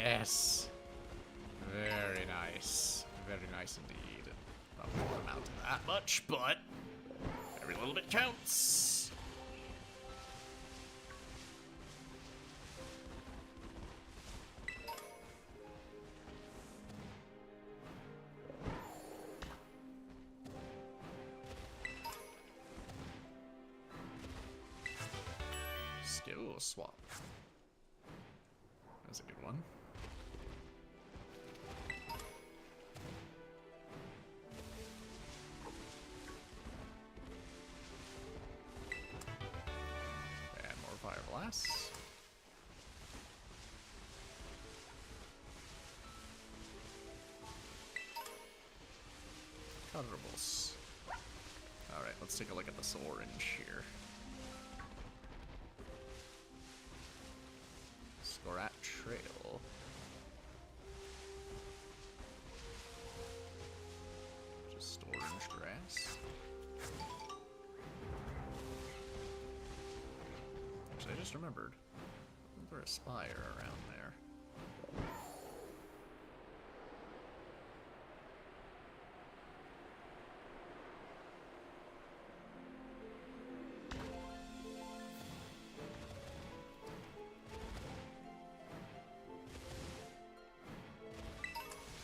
Yes. Very nice. Very nice indeed. Probably won't amount to that much, but every little bit counts. Skill swap. That's a good one. Add more fire blasts. Coverables. Alright, let's take a look at this orange here. Scorat Trail. Just orange grass. Actually, I just remembered. Isn't there a spire around there?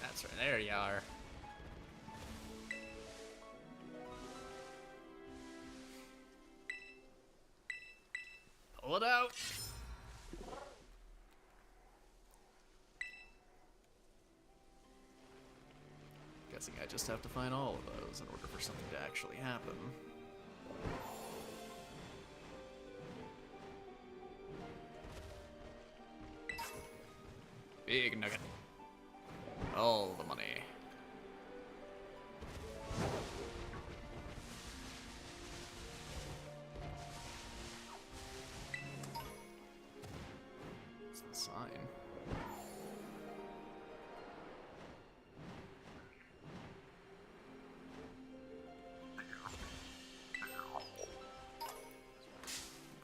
That's right, there you are. Pull it out. Guessing I just have to find all of those in order for something to actually happen. Big nugget. All the money. What's the sign?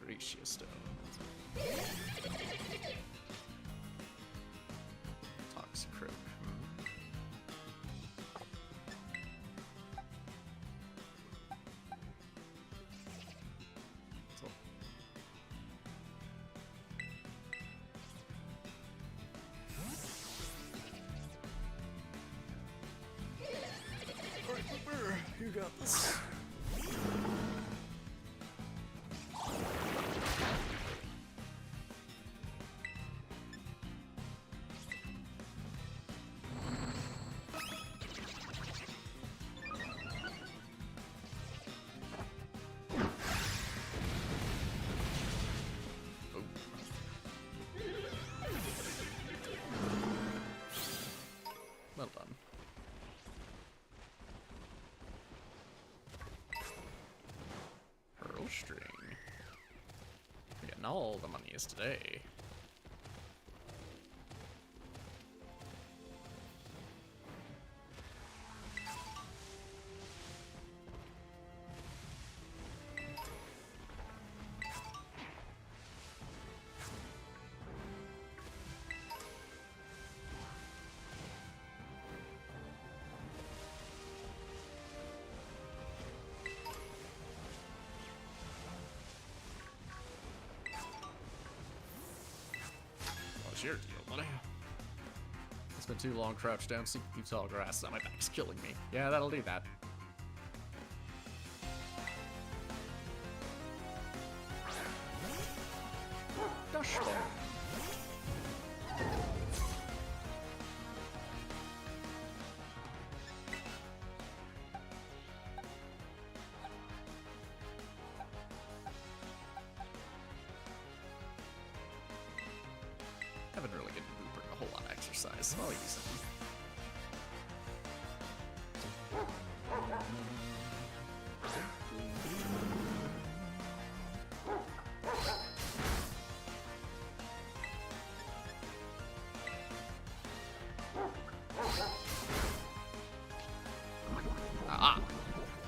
Gracia stone. Toxicroak. Alright, Webber, you got this. Well done. Pearl string. We're getting all the monies today. What's your deal, buddy? It's been too long crouched down, seeking through tall grass. Now my back's killing me. Yeah, that'll do that. Gosh, there. size, so I'll use them.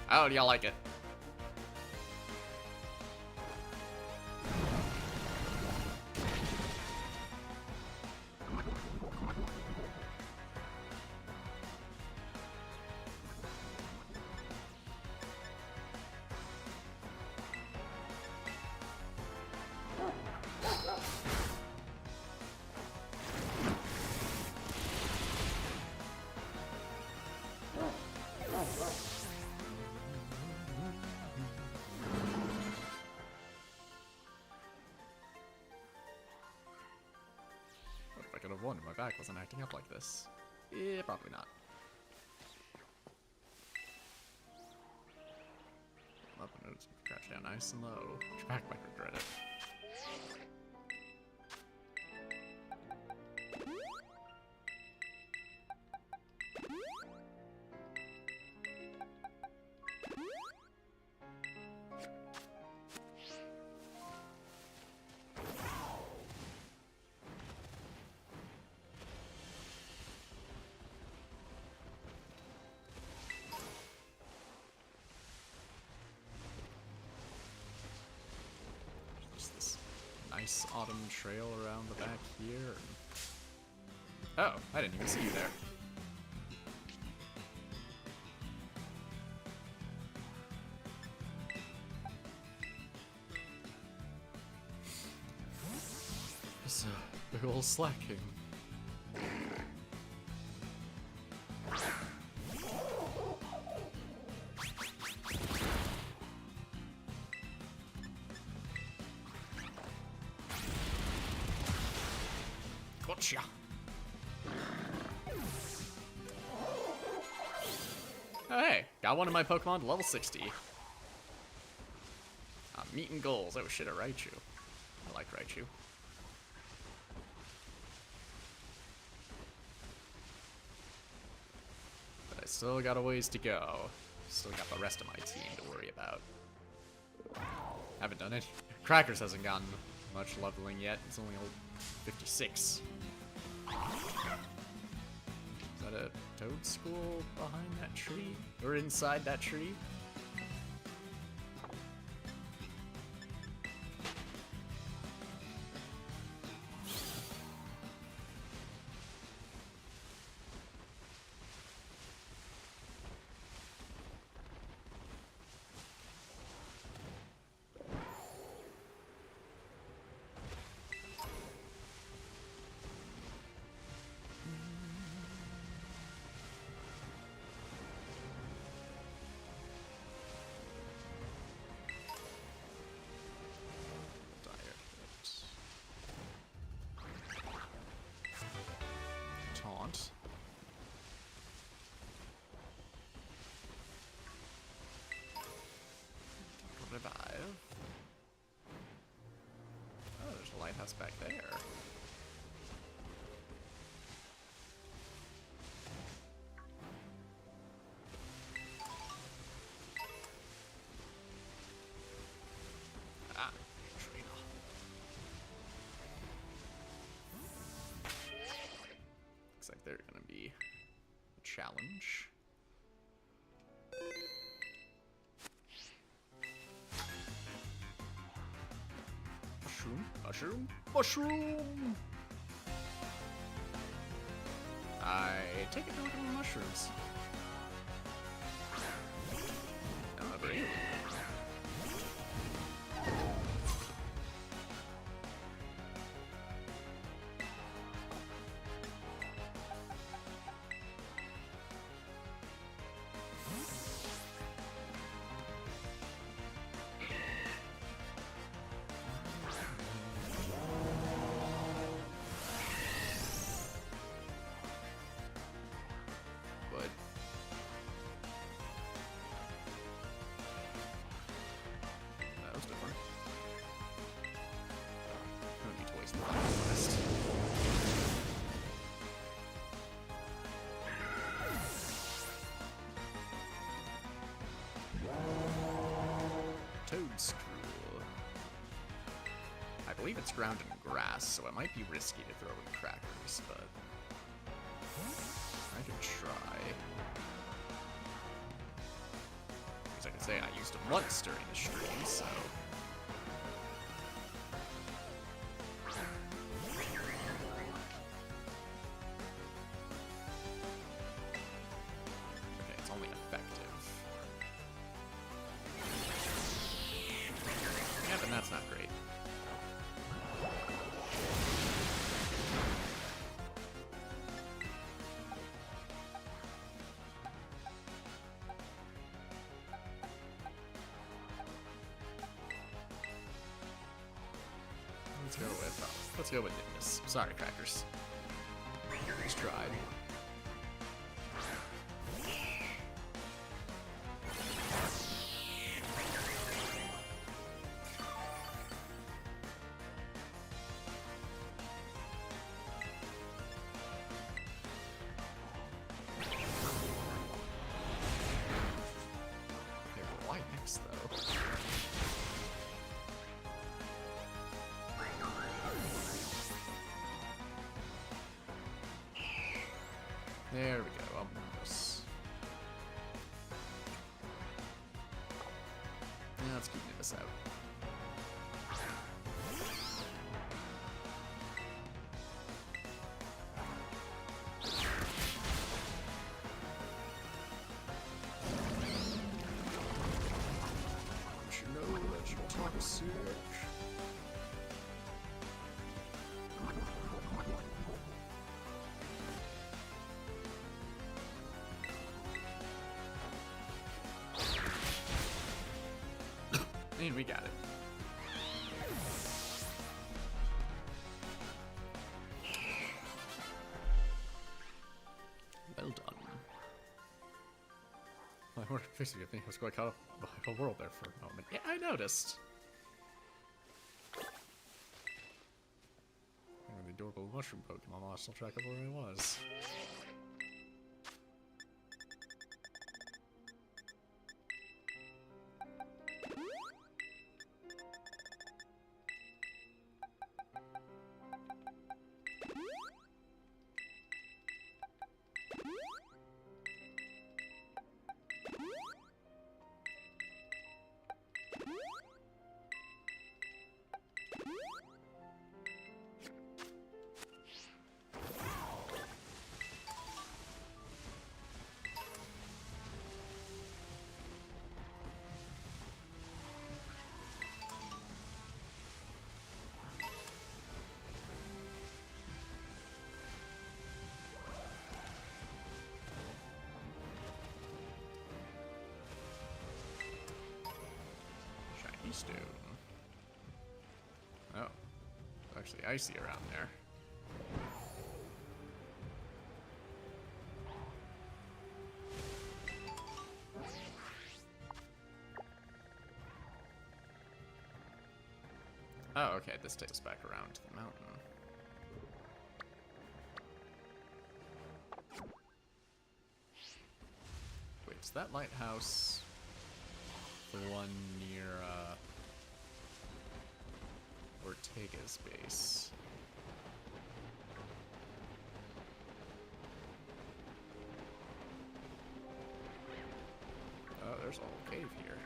How do y'all like it? I could have won if my back wasn't acting up like this. Yeah, probably not. Up and notice crouch down nice and low. Your back might regret it. Nice autumn trail around the back here. Oh, I didn't even see you there. It's a big ol' slacking. Gotcha. Oh, hey, got one of my Pokemon to level 60. I'm meeting goals. Oh shit, a Raichu. I like Raichu. But I still got a ways to go. Still got the rest of my team to worry about. Haven't done it. Crackers hasn't gotten much leveling yet. It's only 56. Is that a toad school behind that tree? Or inside that tree? Taunt. Revive. Oh, there's a lighthouse back there. Ah, trainer. Looks like they're gonna be a challenge. Mushroom, mushroom, mushroom! I take it to look at the mushrooms. Oh, great. Screw. I believe it's grounded in grass, so it might be risky to throw in crackers, but I can try. As I can say, I used them once during the stream, so. Okay, it's only effective. Yeah, but that's not great. Let's go with this. Sorry, crackers. Just tried. Okay, but why next though? There we go, almost. Now let's keep this out. Don't you know that you're toxic? And we got it. Well done. I was quite caught up by the whole world there for a moment. Yeah, I noticed. The adorable mushroom Pokemon lost track of where I was. Stone. Oh, actually icy around there. Oh, okay, this takes us back around to the mountain. Wait, is that lighthouse the one near, Ortega's base? Oh, there's a whole cave here.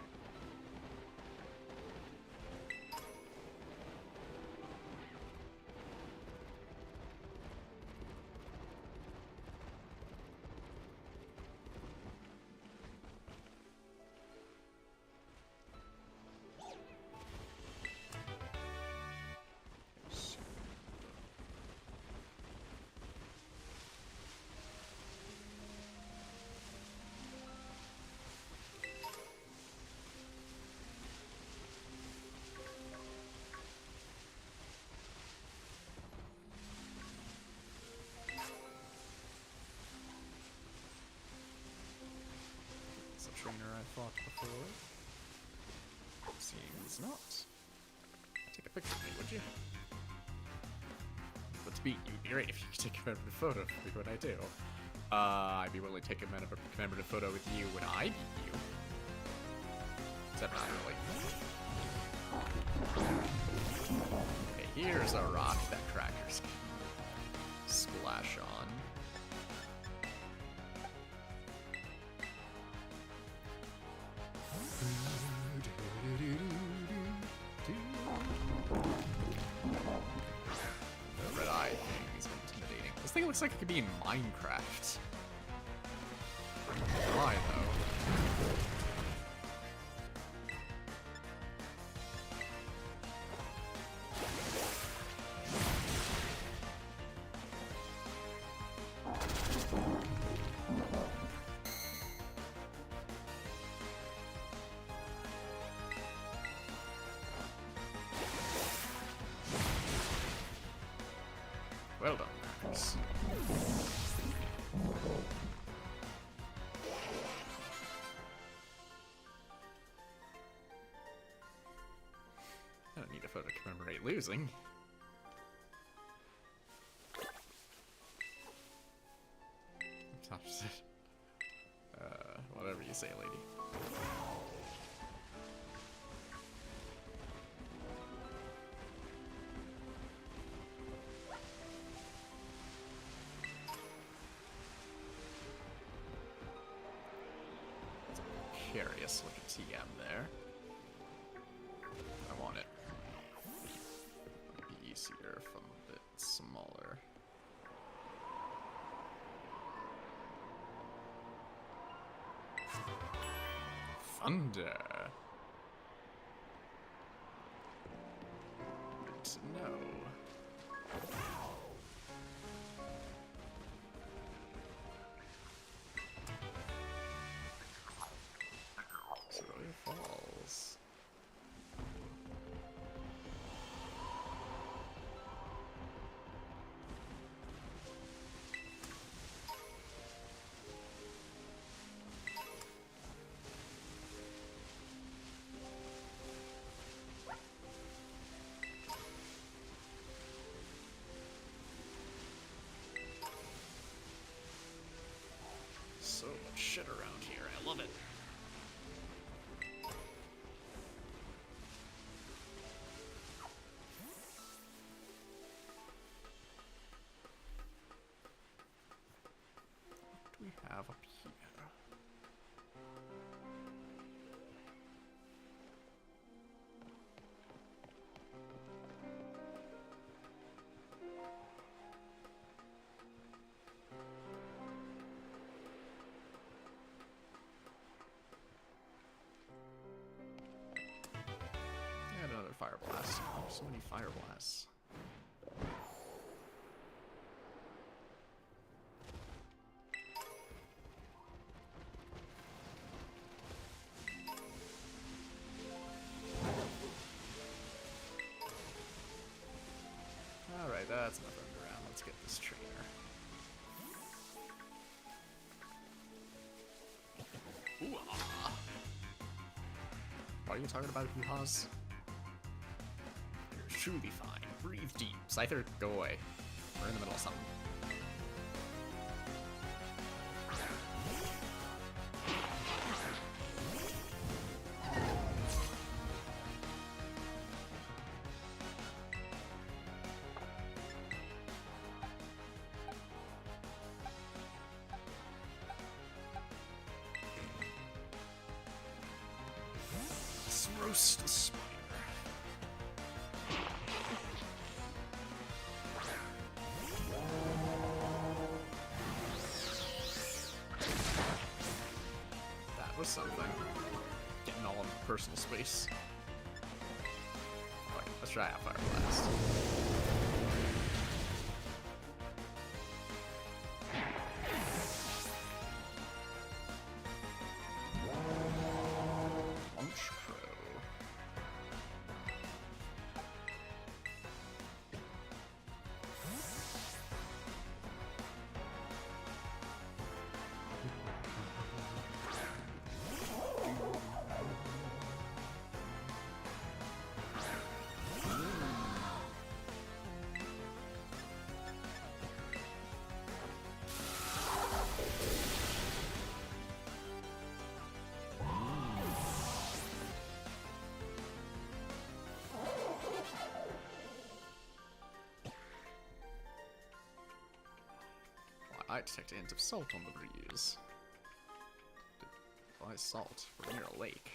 Trainer I fought before. Seems not. Take a picture of me, would you? Let's be. You'd be great if you could take a commemorative photo of me when I do. I'd be willing to take a commemorative photo with you when I beat you. Except not really. Okay, here's a rock that crackers can splash on. The red eye thing is intimidating. This thing looks like it could be in Minecraft. Why though? Well done, Max. I don't need a photo to commemorate losing. Whatever you say, lady. Curious looking TM there. I want it. It'd be easier if I'm a bit smaller. Thunder. Good to know. Falls. So much shit around here. I love it. We have up here. And another fire blast. Oh, so many fire blasts. Alright, that's enough underground. Let's get this trainer. Ooh-ah. Why are you talking about hoo-haws? You're truly fine. Breathe deep. Scyther, go away. We're in the middle of something. Roast the spider. That was something. Getting all in personal space. Alright, let's try out Fire Blast. I detect a hint of salt on the breeze. Why salt? We're near a lake.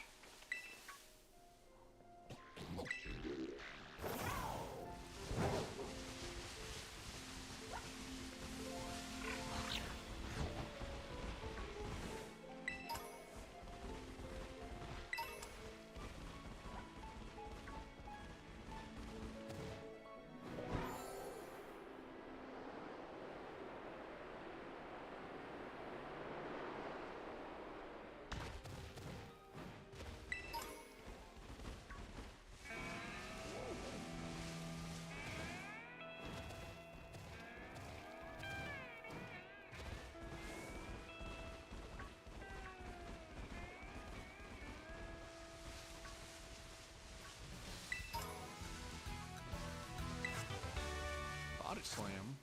Body slam.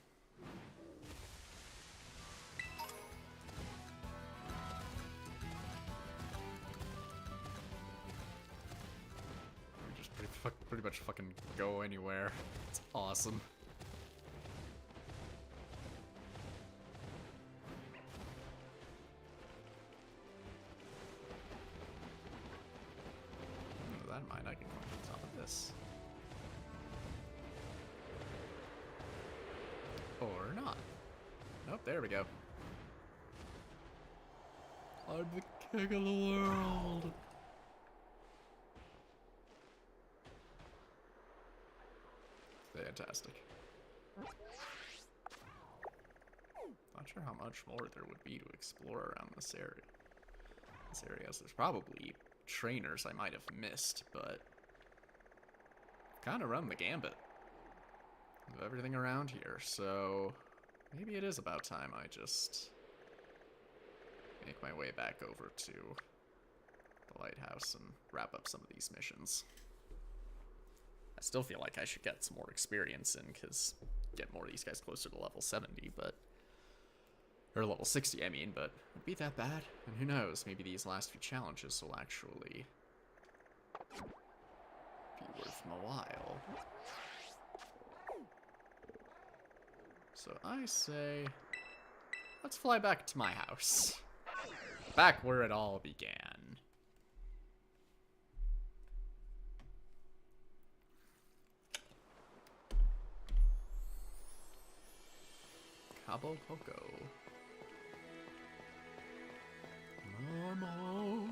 We just pretty much fucking go anywhere. It's awesome. With that in mind, I can climb on top of this. Or not. Nope, there we go. I'm the king of the world. Fantastic. Not sure how much more there would be to explore around this area. So there's probably trainers I might have missed, but kind of run the gambit of everything around here, so maybe it is about time I just make my way back over to the lighthouse and wrap up some of these missions. I still feel like I should get some more experience in, because get more of these guys closer to level 70, but... or level 60, I mean, but it would be that bad? And who knows, maybe these last few challenges will actually be worth my while. So I say, let's fly back to my house. Back where it all began. Cabo Coco. Mama,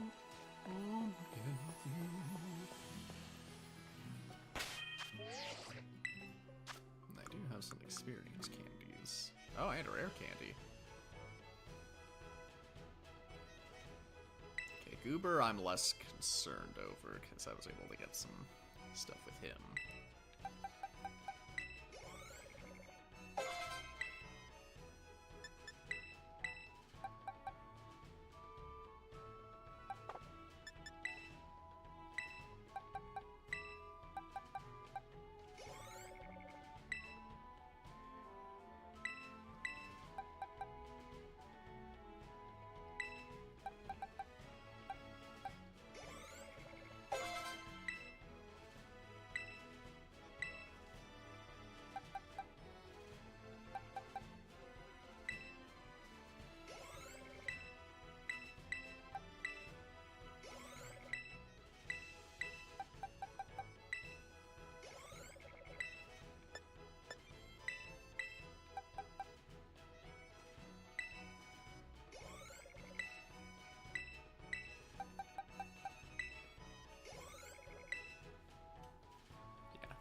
I do have some experience candies. Oh, and a rare candy. Okay, Goober I'm less concerned over, because I was able to get some stuff with him.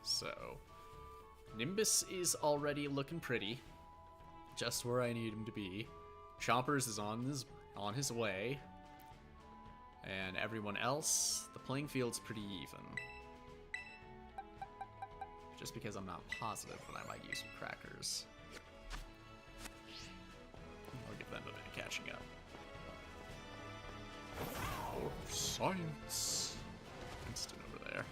So, Nimbus is already looking pretty, just where I need him to be. Chompers is on his way, and everyone else, the playing field's pretty even. Just because I'm not positive when I might use some crackers. I'll give them a bit of catching up. For science. Instant over there.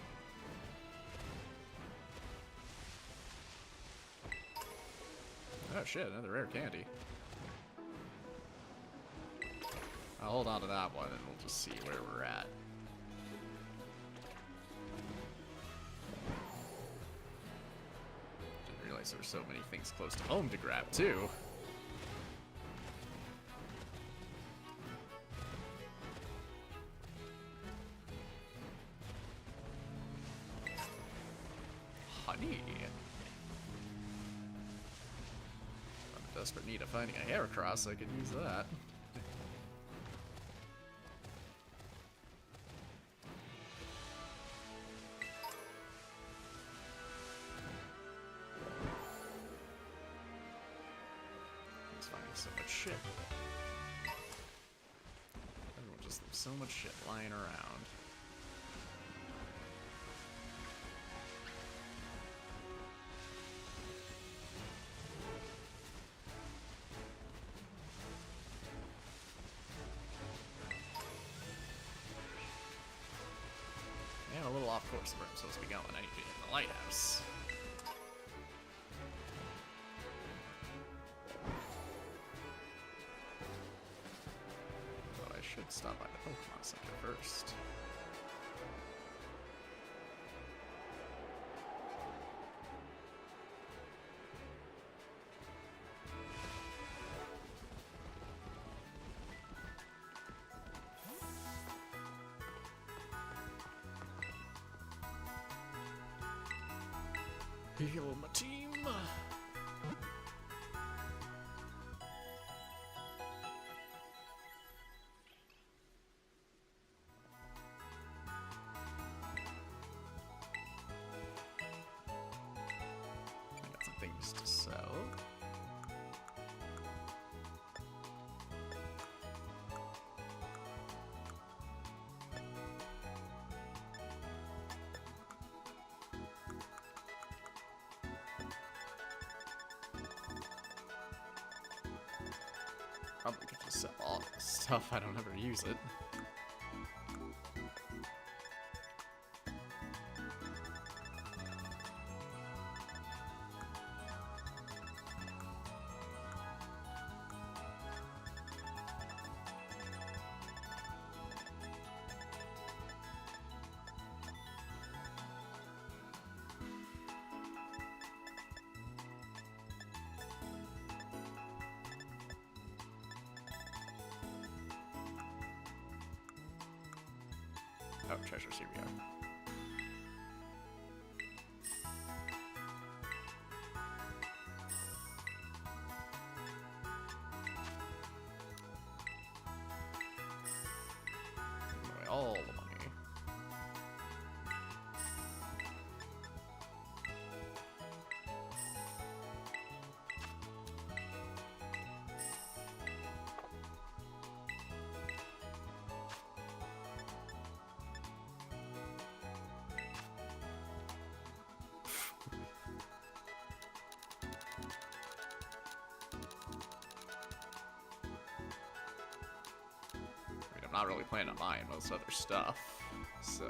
Oh shit, another rare candy. I'll hold on to that one and we'll just see where we're at. Didn't realize there were so many things close to home to grab too. neat. I'm in desperate need of finding a Heracross, I could use that. He's finding so much shit. Everyone just leaves so much shit lying around. And a little off course of where I'm supposed to be going. I need to be in the lighthouse. But I should stop by the Pokemon Center first. Heal my team. I got some things to sell. Probably could just sell all this stuff, I don't ever use it. Oh, treasures, here we are. Give away all the money. I'm not really planning on buying most other stuff, so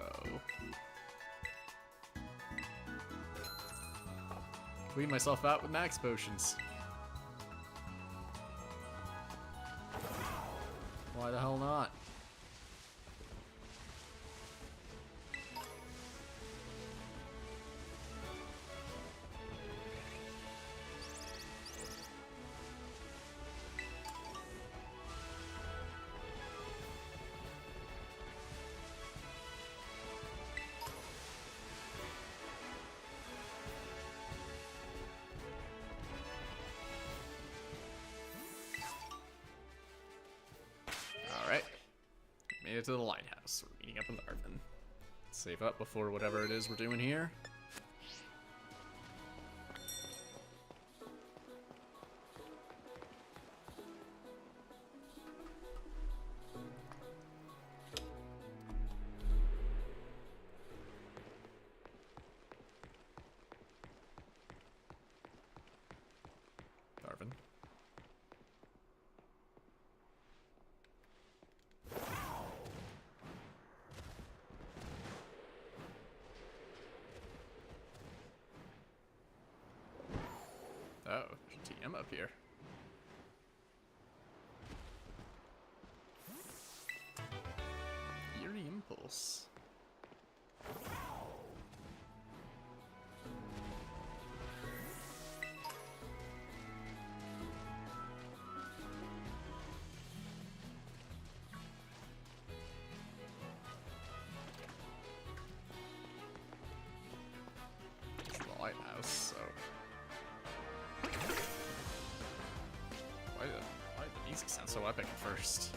clean myself out with max potions. Why the hell not? Alright. Made it to the lighthouse. We're meeting up with Arven. Save up before whatever it is we're doing here. Arven. Oh, there's a TM up here. Eerie Impulse. It's the lighthouse. sound so epic at first.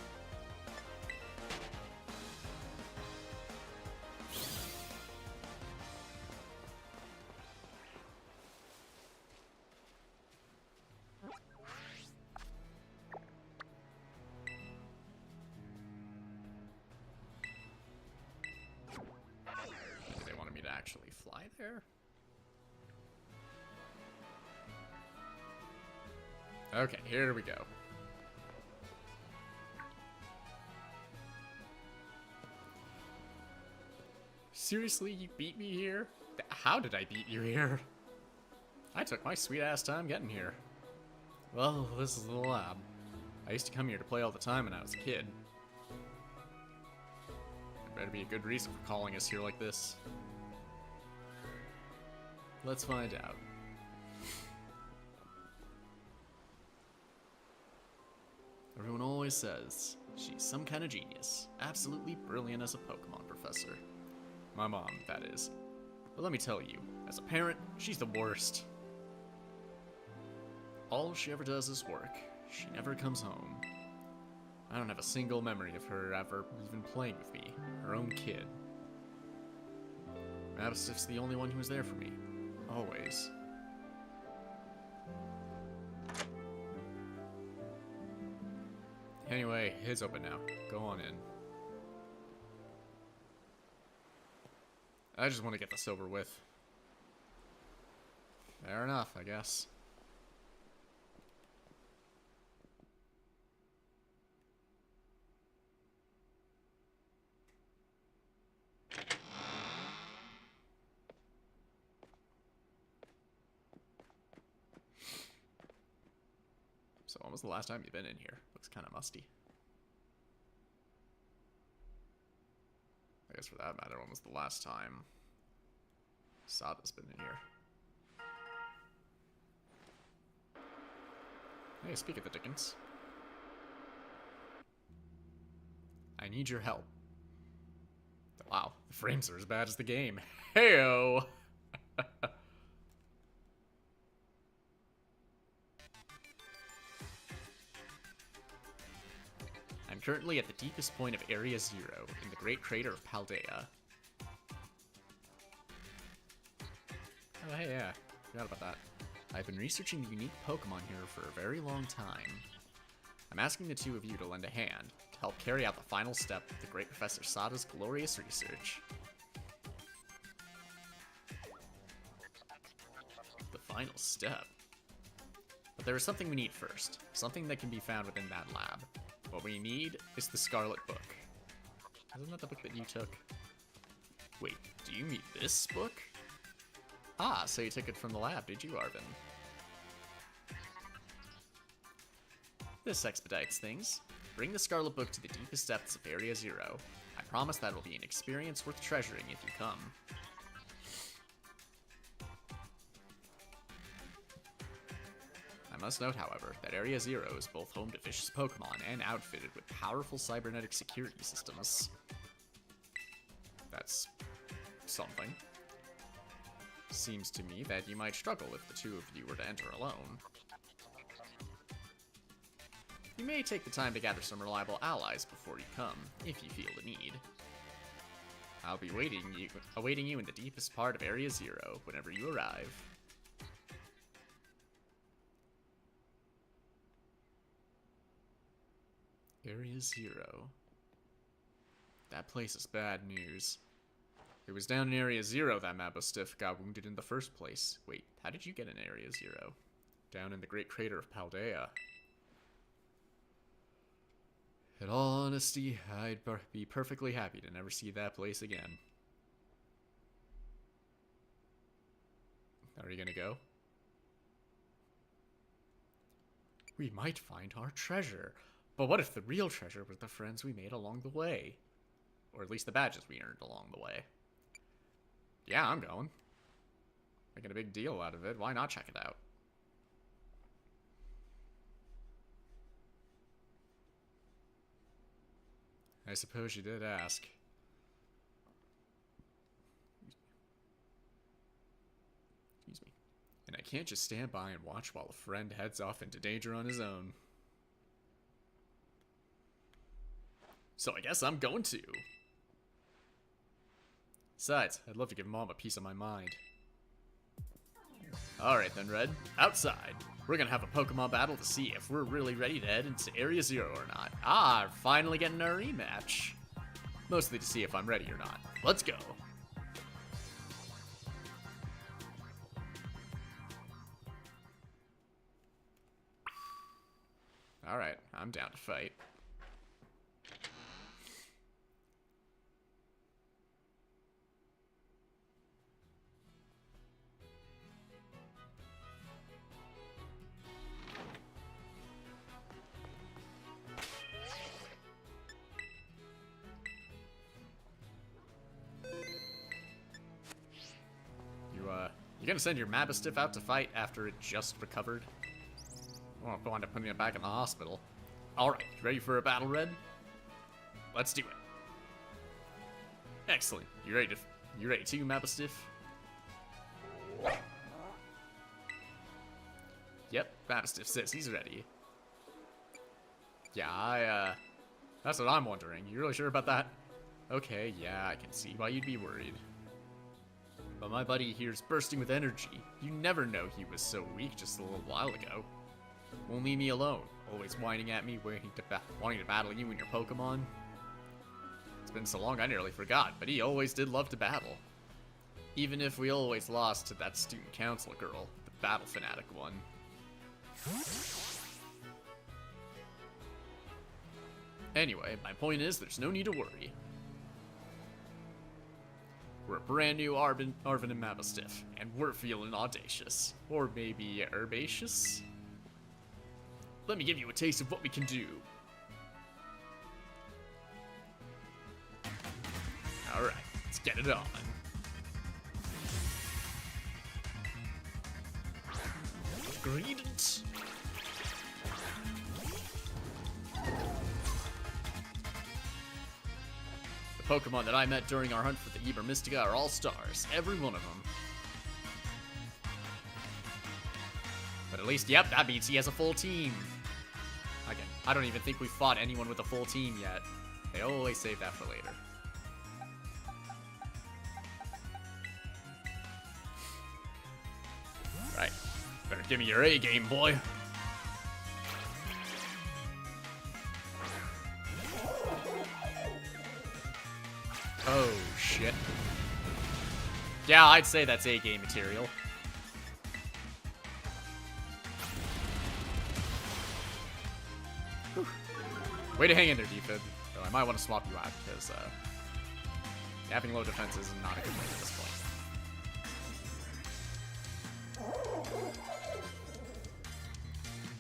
They wanted me to actually fly there? Okay, here we go. Seriously, you beat me here? How did I beat you here? I took my sweet ass time getting here. Well, this is the lab. I used to come here to play all the time when I was a kid. There better be a good reason for calling us here like this. Let's find out. Everyone always says she's some kind of genius, absolutely brilliant as a Pokemon professor. My mom, that is. But let me tell you, as a parent, she's the worst. All she ever does is work. She never comes home. I don't have a single memory of her ever even playing with me, her own kid. Mabstiff's the only one who was there for me. Always. Anyway, it's open now. Go on in. I just want to get this over with. Fair enough, I guess. So when was the last time you've been in here? Looks kind of musty. I guess for that matter, when was the last time Sada's been in here? Hey, speak of the Dickens. I need your help. Wow, the frames are as bad as the game. Heyo! I'm currently at the deepest point of Area 0, in the Great Crater of Paldea. Oh, hey, yeah. Forgot about that. I've been researching the unique Pokemon here for a very long time. I'm asking the two of you to lend a hand, to help carry out the final step of the Great Professor Sada's glorious research. The final step? But there is something we need first, something that can be found within that lab. What we need is the Scarlet Book. Isn't that the book that you took? Wait, do you mean this book? Ah, so you took it from the lab, did you, Arven? This expedites things. Bring the Scarlet Book to the deepest depths of Area 0. I promise that will be an experience worth treasuring if you come. I must note, however, that Area 0 is both home to vicious Pokemon and outfitted with powerful cybernetic security systems. That's something. Seems to me that you might struggle if the two of you were to enter alone. You may take the time to gather some reliable allies before you come, if you feel the need. I'll be awaiting you in the deepest part of Area 0 whenever you arrive. Area 0. That place is bad news. It was down in Area 0 that Mabstiff got wounded in the first place. Wait, how did you get in Area 0? Down in the Great Crater of Paldea. In all honesty, I'd be perfectly happy to never see that place again. Are you gonna go? We might find our treasure. But what if the real treasure was the friends we made along the way? Or at least the badges we earned along the way. Yeah, I'm going. Making a big deal out of it. Why not check it out? I suppose you did ask. Excuse me. And I can't just stand by and watch while a friend heads off into danger on his own. So I guess I'm going to. Besides, I'd love to give Mom a piece of my mind. Alright then, Red. Outside. We're gonna have a Pokemon battle to see if we're really ready to head into Area 0 or not. Ah, finally getting our rematch. Mostly to see if I'm ready or not. Let's go. Alright, I'm down to fight. You gonna send your Mabastiff out to fight after it just recovered? I won't wind up putting it back in the hospital. Alright, ready for a battle, Red? Let's do it. Excellent. You ready too, Mabastiff? Yep, Mabastiff says he's ready. Yeah, that's what I'm wondering. You really sure about that? Okay, yeah, I can see why you'd be worried. But my buddy here's bursting with energy. You never know he was so weak just a little while ago. Won't leave me alone, always whining at me, wanting to battle you and your Pokemon. It's been so long I nearly forgot, but he always did love to battle. Even if we always lost to that student council girl, the battle fanatic one. Anyway, my point is there's no need to worry. We're a brand new Arven and Mabastiff, and we're feeling audacious. Or maybe herbaceous? Let me give you a taste of what we can do. Alright, let's get it on. Gradient. The Pokemon that I met during our hunt for the Hebra Mystica are all stars, every one of them. But at least, yep, that means he has a full team. Again, I don't even think we've fought anyone with a full team yet. They always save that for later. Right, better give me your A game, boy. Oh, shit. Yeah, I'd say that's A-game material. Whew. Way to hang in there, Defib. Though I might want to swap you out, because having low defenses is not a good way at this point.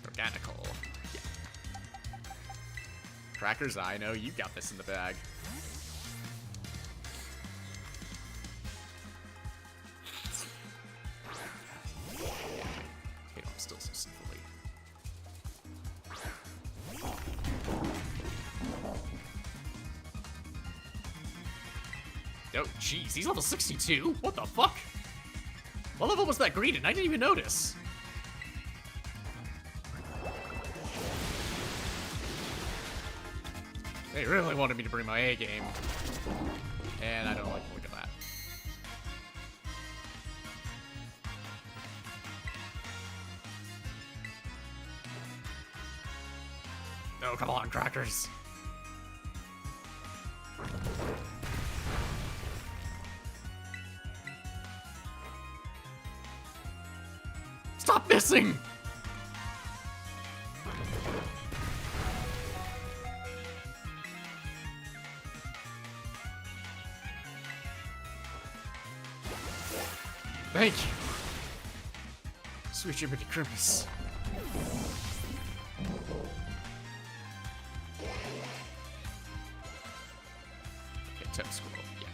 Organical. Yeah. Crackers, I know you got this in the bag. Oh, jeez, he's level 62? What the fuck? What level was that Greedent? I didn't even notice. They really wanted me to bring my A game. And I don't like the look of that. No, come on, Crackers. Stop missing! Thank you. Sweet Jiminy Christmas. Okay, Tip Squirrel, yeah.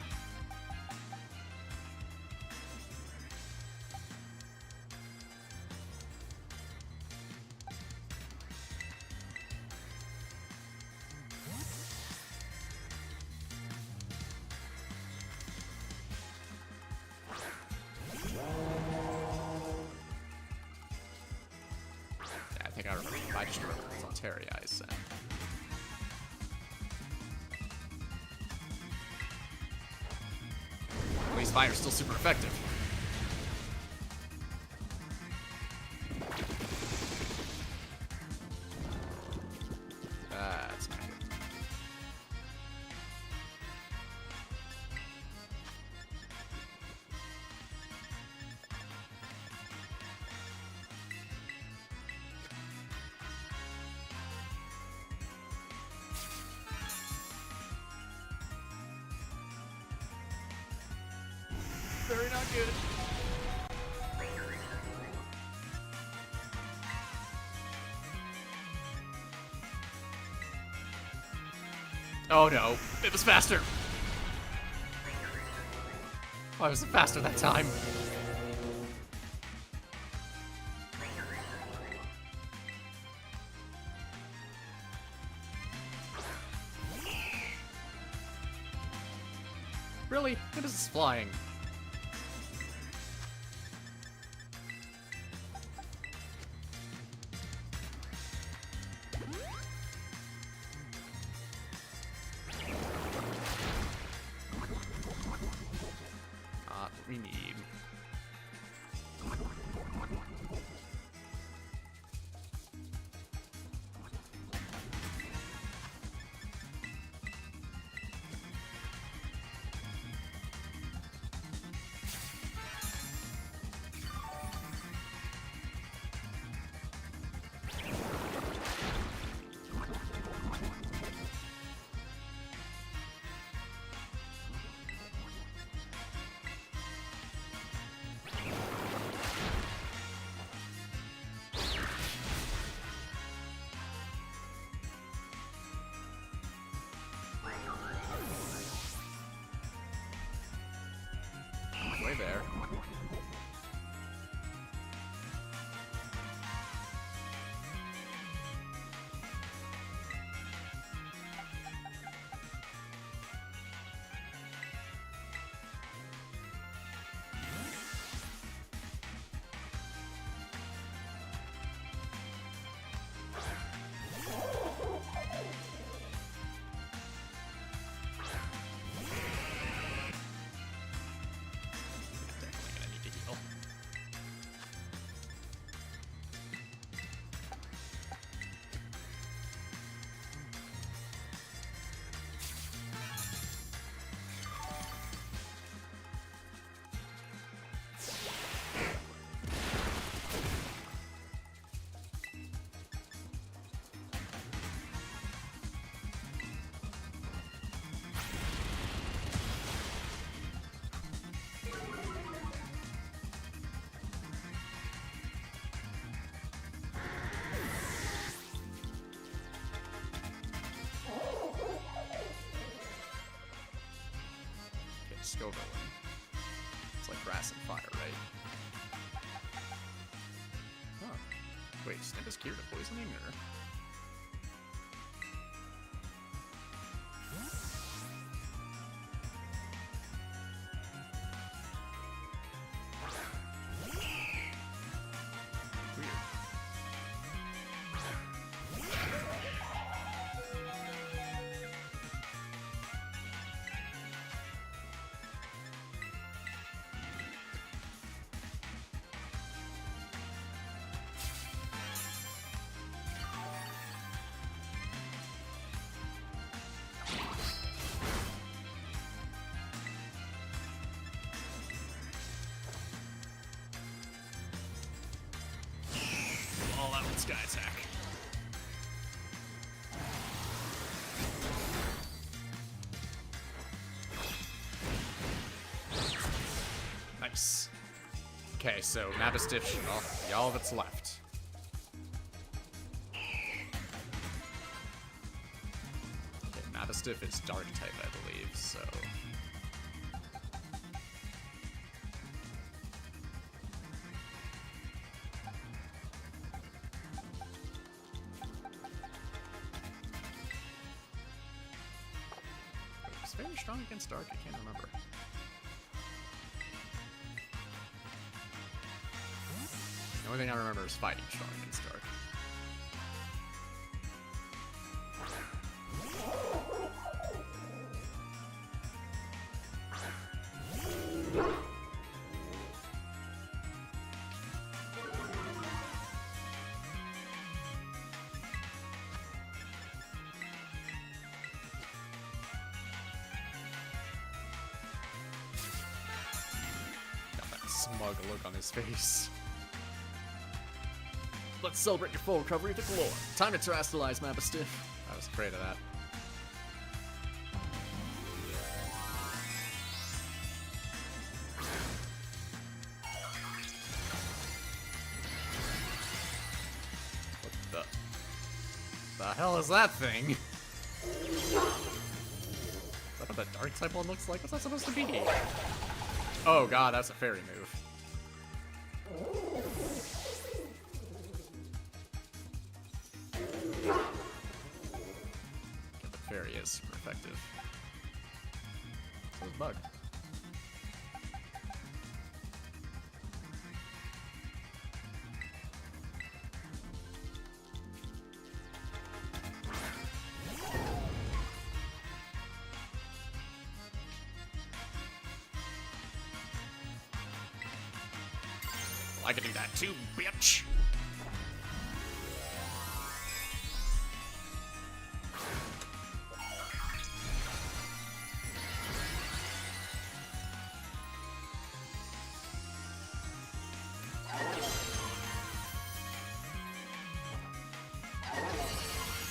I think I remember. I just remember it's on Terry Eyes. fire's still super effective. That's not good. Very not good. Oh no, it was faster. Why was it faster that time? Really? What is this flying? We need. Way there. Go villain. It's like grass and fire, right? Huh. Wait, Snip is cured of poisoning, or? Sky attack. Nice. Okay, so Mastiff, all that's left. Okay, Mastiff is dark type, I believe, so. Very strong against dark, I can't remember. The only thing I remember is fighting strong against dark. smug look on his face. Let's celebrate your full recovery of the galore. Time to terrestrialize, Mastiff. I was afraid of that. What the hell is that thing? Is that what the dark type one looks like? What's that supposed to be? Oh god, that's a fairy move. The fairy is super effective. So is Bug. I can do that too, bitch!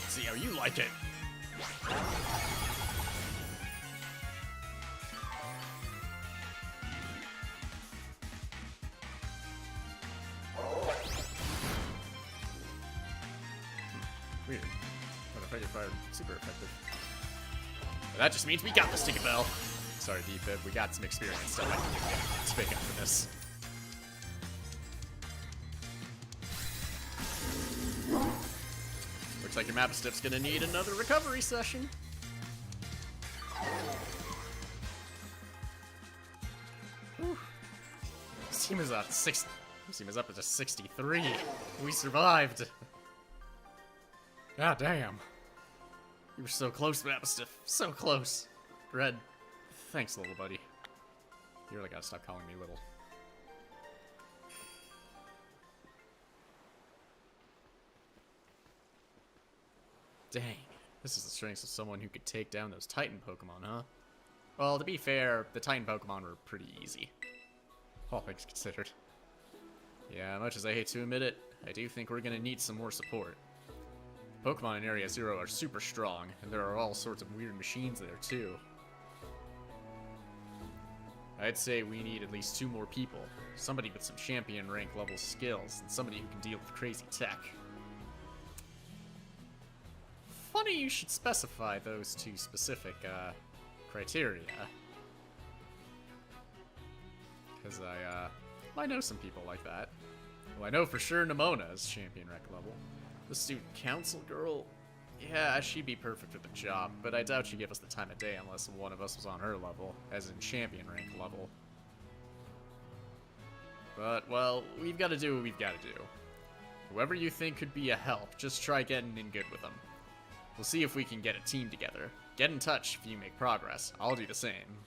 See how you like it. Weird. But effective fire, super effective. But that just means we got the Sticky Bell. Sorry, D-Fib, we got some experience stuff I can give you. Speak up for this. Looks like your Mastiff's gonna need another recovery session. Whew. This team is up to 63. We survived. God damn. You were so close, Mastiff. So close. Red, thanks, little buddy. You really gotta stop calling me little. Dang. This is the strength of someone who could take down those Titan Pokemon, huh? Well, to be fair, the Titan Pokemon were pretty easy. All things considered. Yeah, much as I hate to admit it, I do think we're gonna need some more support. Pokemon in Area Zero are super strong, and there are all sorts of weird machines there too. I'd say we need at least 2 more people. Somebody with some champion rank level skills, and somebody who can deal with crazy tech. Funny you should specify those 2 specific, criteria. Because I know some people like that. Well, I know for sure Nimona is champion rank level. The student council girl, yeah, she'd be perfect for the job, but I doubt she'd give us the time of day unless one of us was on her level, as in champion rank level. But, well, we've got to do what we've got to do. Whoever you think could be a help, just try getting in good with them. We'll see if we can get a team together. Get in touch if you make progress. I'll do the same.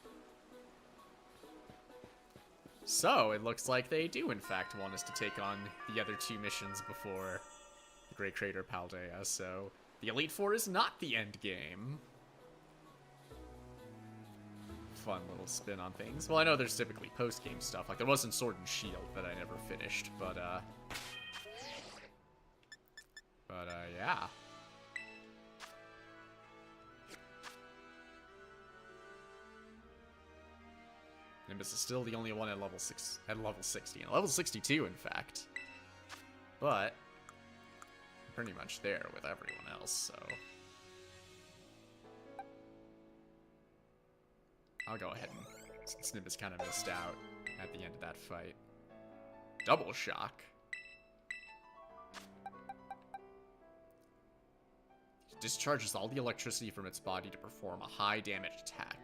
So, it looks like they do in fact want us to take on the other 2 missions before the Great Crater Paldea, so the Elite Four is not the end game. Fun little spin on things. Well, I know there's typically post-game stuff, like there was in Sword and Shield that I never finished, but yeah. Nimbus is still the only one at level 60, and level 62 in fact. But I'm pretty much there with everyone else, so I'll go ahead and, since Nimbus kind of missed out at the end of that fight. Double Shock. Discharges all the electricity from its body to perform a high damage attack.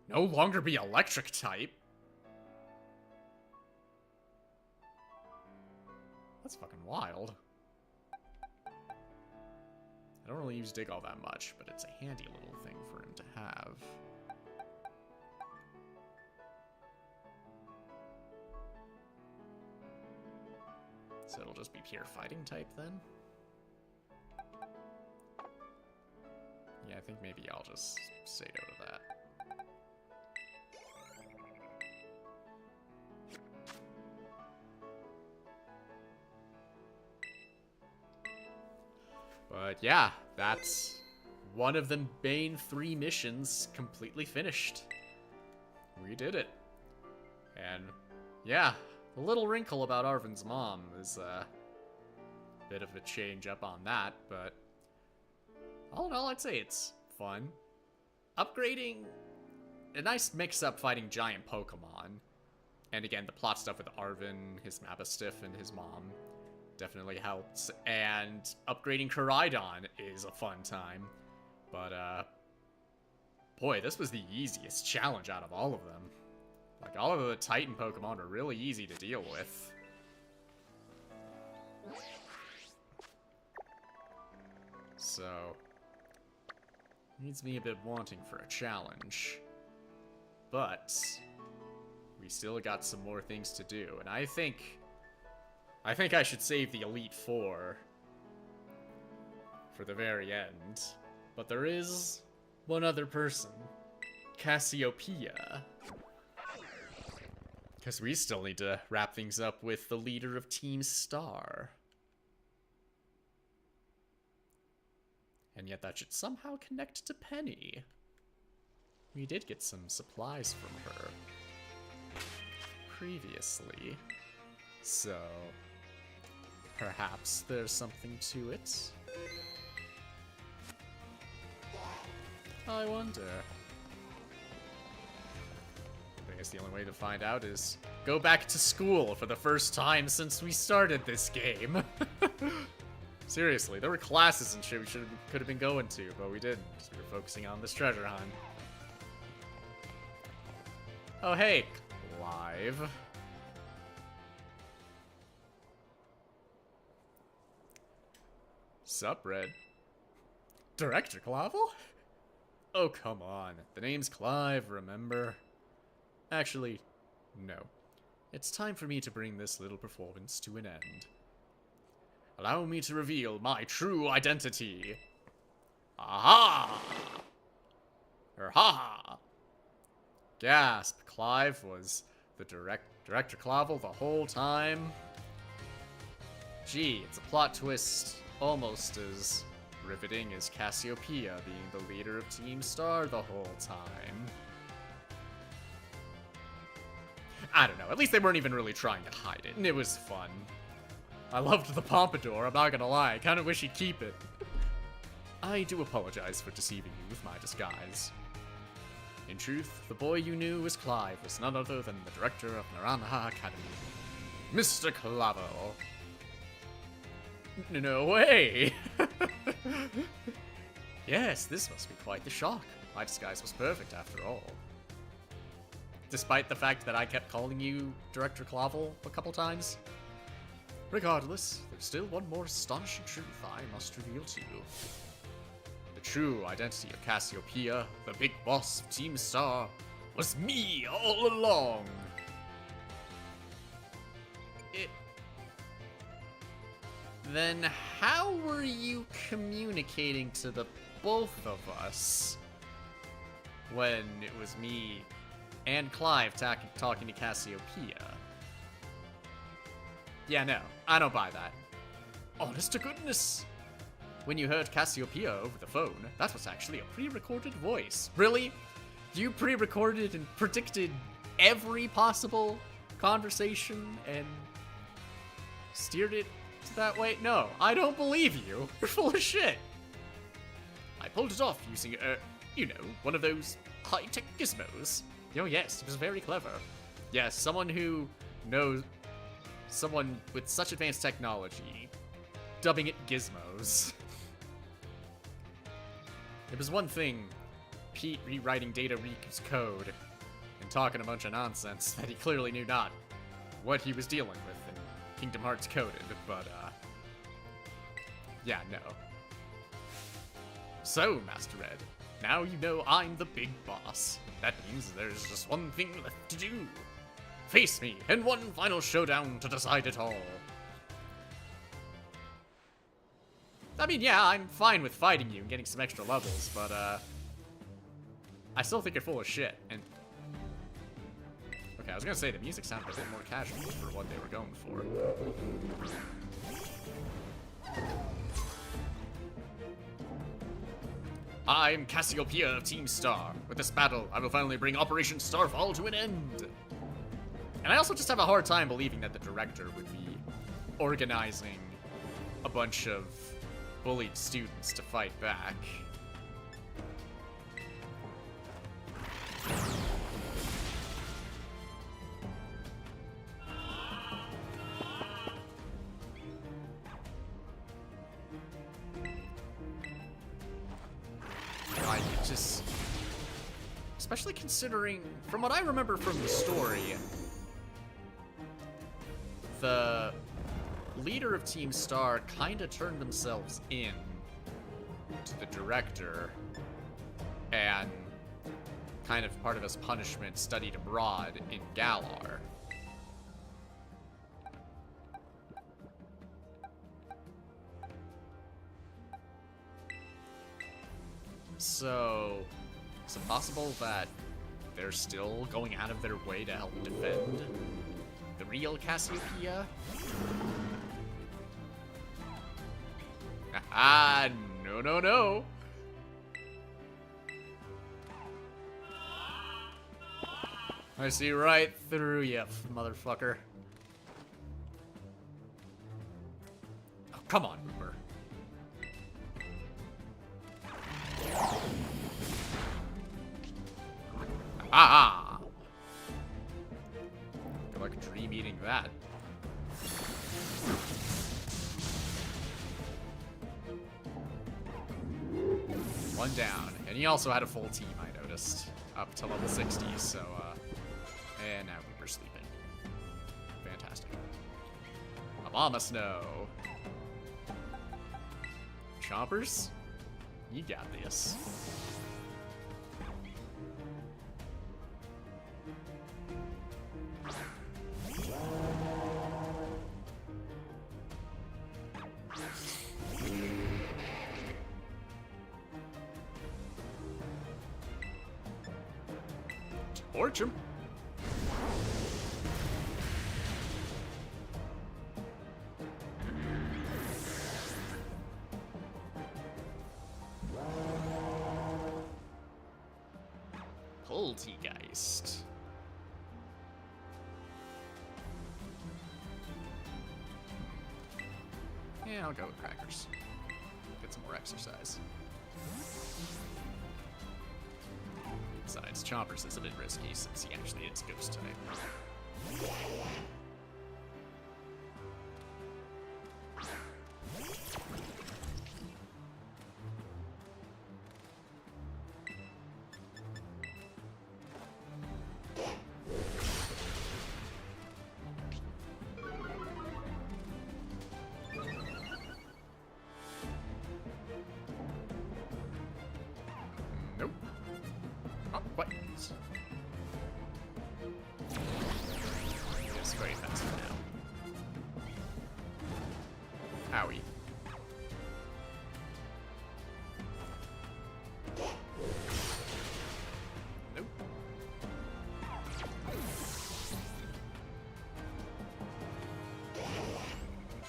No longer be electric type? That's fucking wild. I don't really use Dig all that much, but it's a handy little thing for him to have. So it'll just be pure fighting type then? Yeah, I think maybe I'll just say no to that. But yeah, that's one of the main 3 missions completely finished. We did it. And yeah, the little wrinkle about Arven's mom is a bit of a change up on that, but all in all, I'd say it's fun. Upgrading, a nice mix-up fighting giant Pokemon. And again, the plot stuff with Arven, his Mastiff, and his mom definitely helps. And upgrading Koraidon is a fun time. But, boy, this was the easiest challenge out of all of them. Like, all of the Titan Pokemon are really easy to deal with. So, leaves me a bit wanting for a challenge. But we still got some more things to do, and I think I should save the Elite Four for the very end. But there is one other person, Cassiopeia. Because we still need to wrap things up with the leader of Team Star. And yet that should somehow connect to Penny. We did get some supplies from her previously, so perhaps there's something to it. I wonder. I guess the only way to find out is go back to school for the first time since we started this game. Seriously, there were classes and shit we could have been going to, but we didn't. We were focusing on this treasure hunt. Oh hey, Clive. Sup, Red? Director Clavel? Oh, come on. The name's Clive, remember? Actually, no. It's time for me to bring this little performance to an end. Allow me to reveal my true identity. Aha! Ha! Gasp, Clive was the Director Clavel the whole time? Gee, it's a plot twist almost as riveting as Cassiopeia being the leader of Team Star the whole time. I don't know, at least they weren't even really trying to hide it, and it was fun. I loved the pompadour, I'm not gonna lie, I kinda wish he'd keep it. I do apologize for deceiving you with my disguise. In truth, the boy you knew as Clive was none other than the director of Naranja Academy, Mr. Clavel. No way! Yes, this must be quite the shock. My disguise was perfect after all. Despite the fact that I kept calling you Director Clavel a couple times. Regardless, there's still one more astonishing truth I must reveal to you. The true identity of Cassiopeia, the big boss of Team Star, was me all along. Then how were you communicating to the both of us when it was me and Clive talking to Cassiopeia? Yeah, no, I don't buy that. Honest to goodness. When you heard Cassiopeia over the phone, that was actually a pre-recorded voice. Really? You pre-recorded and predicted every possible conversation and steered it that way? No, I don't believe you. You're full of shit. I pulled it off using, you know, one of those high-tech gizmos. Oh yes, it was very clever. Yes, someone who knows, someone with such advanced technology, dubbing it gizmos. It was one thing, Pete rewriting Data Riku's code and talking a bunch of nonsense that he clearly knew not what he was dealing with in Kingdom Hearts Coded, but, yeah, no. So, Master Red, now you know I'm the big boss. That means there's just one thing left to do. Face me in one final showdown to decide it all. I mean, yeah, I'm fine with fighting you and getting some extra levels, but, I still think you're full of shit, and... Okay, I was gonna say, the music sounded a bit more casual for what they were going for. I'm Cassiopeia of Team Star. With this battle, I will finally bring Operation Starfall to an end. And I also just have a hard time believing that the director would be organizing a bunch of bullied students to fight back. Just, especially considering, from what I remember from the story, the leader of Team Star kind of turned themselves in to the director and kind of part of his punishment studied abroad in Galar. So, is it possible that they're still going out of their way to help defend the real Cassiopeia? Ah, no, no, no. I see right through you, motherfucker. Oh, come on, Boomer. Ah! Good luck dream eating that. One down. And he also had a full team, I noticed. Up to level 60, so, and now we're sleeping. Fantastic. Mama Snow. Chompers? You got this. Torch him. Poltergeist. Yeah, I'll go with crackers. Get some more exercise. Besides, Chompers is a bit risky since he actually is ghost type. Nope. Oh, what? It's very fast now. Howie. Nope.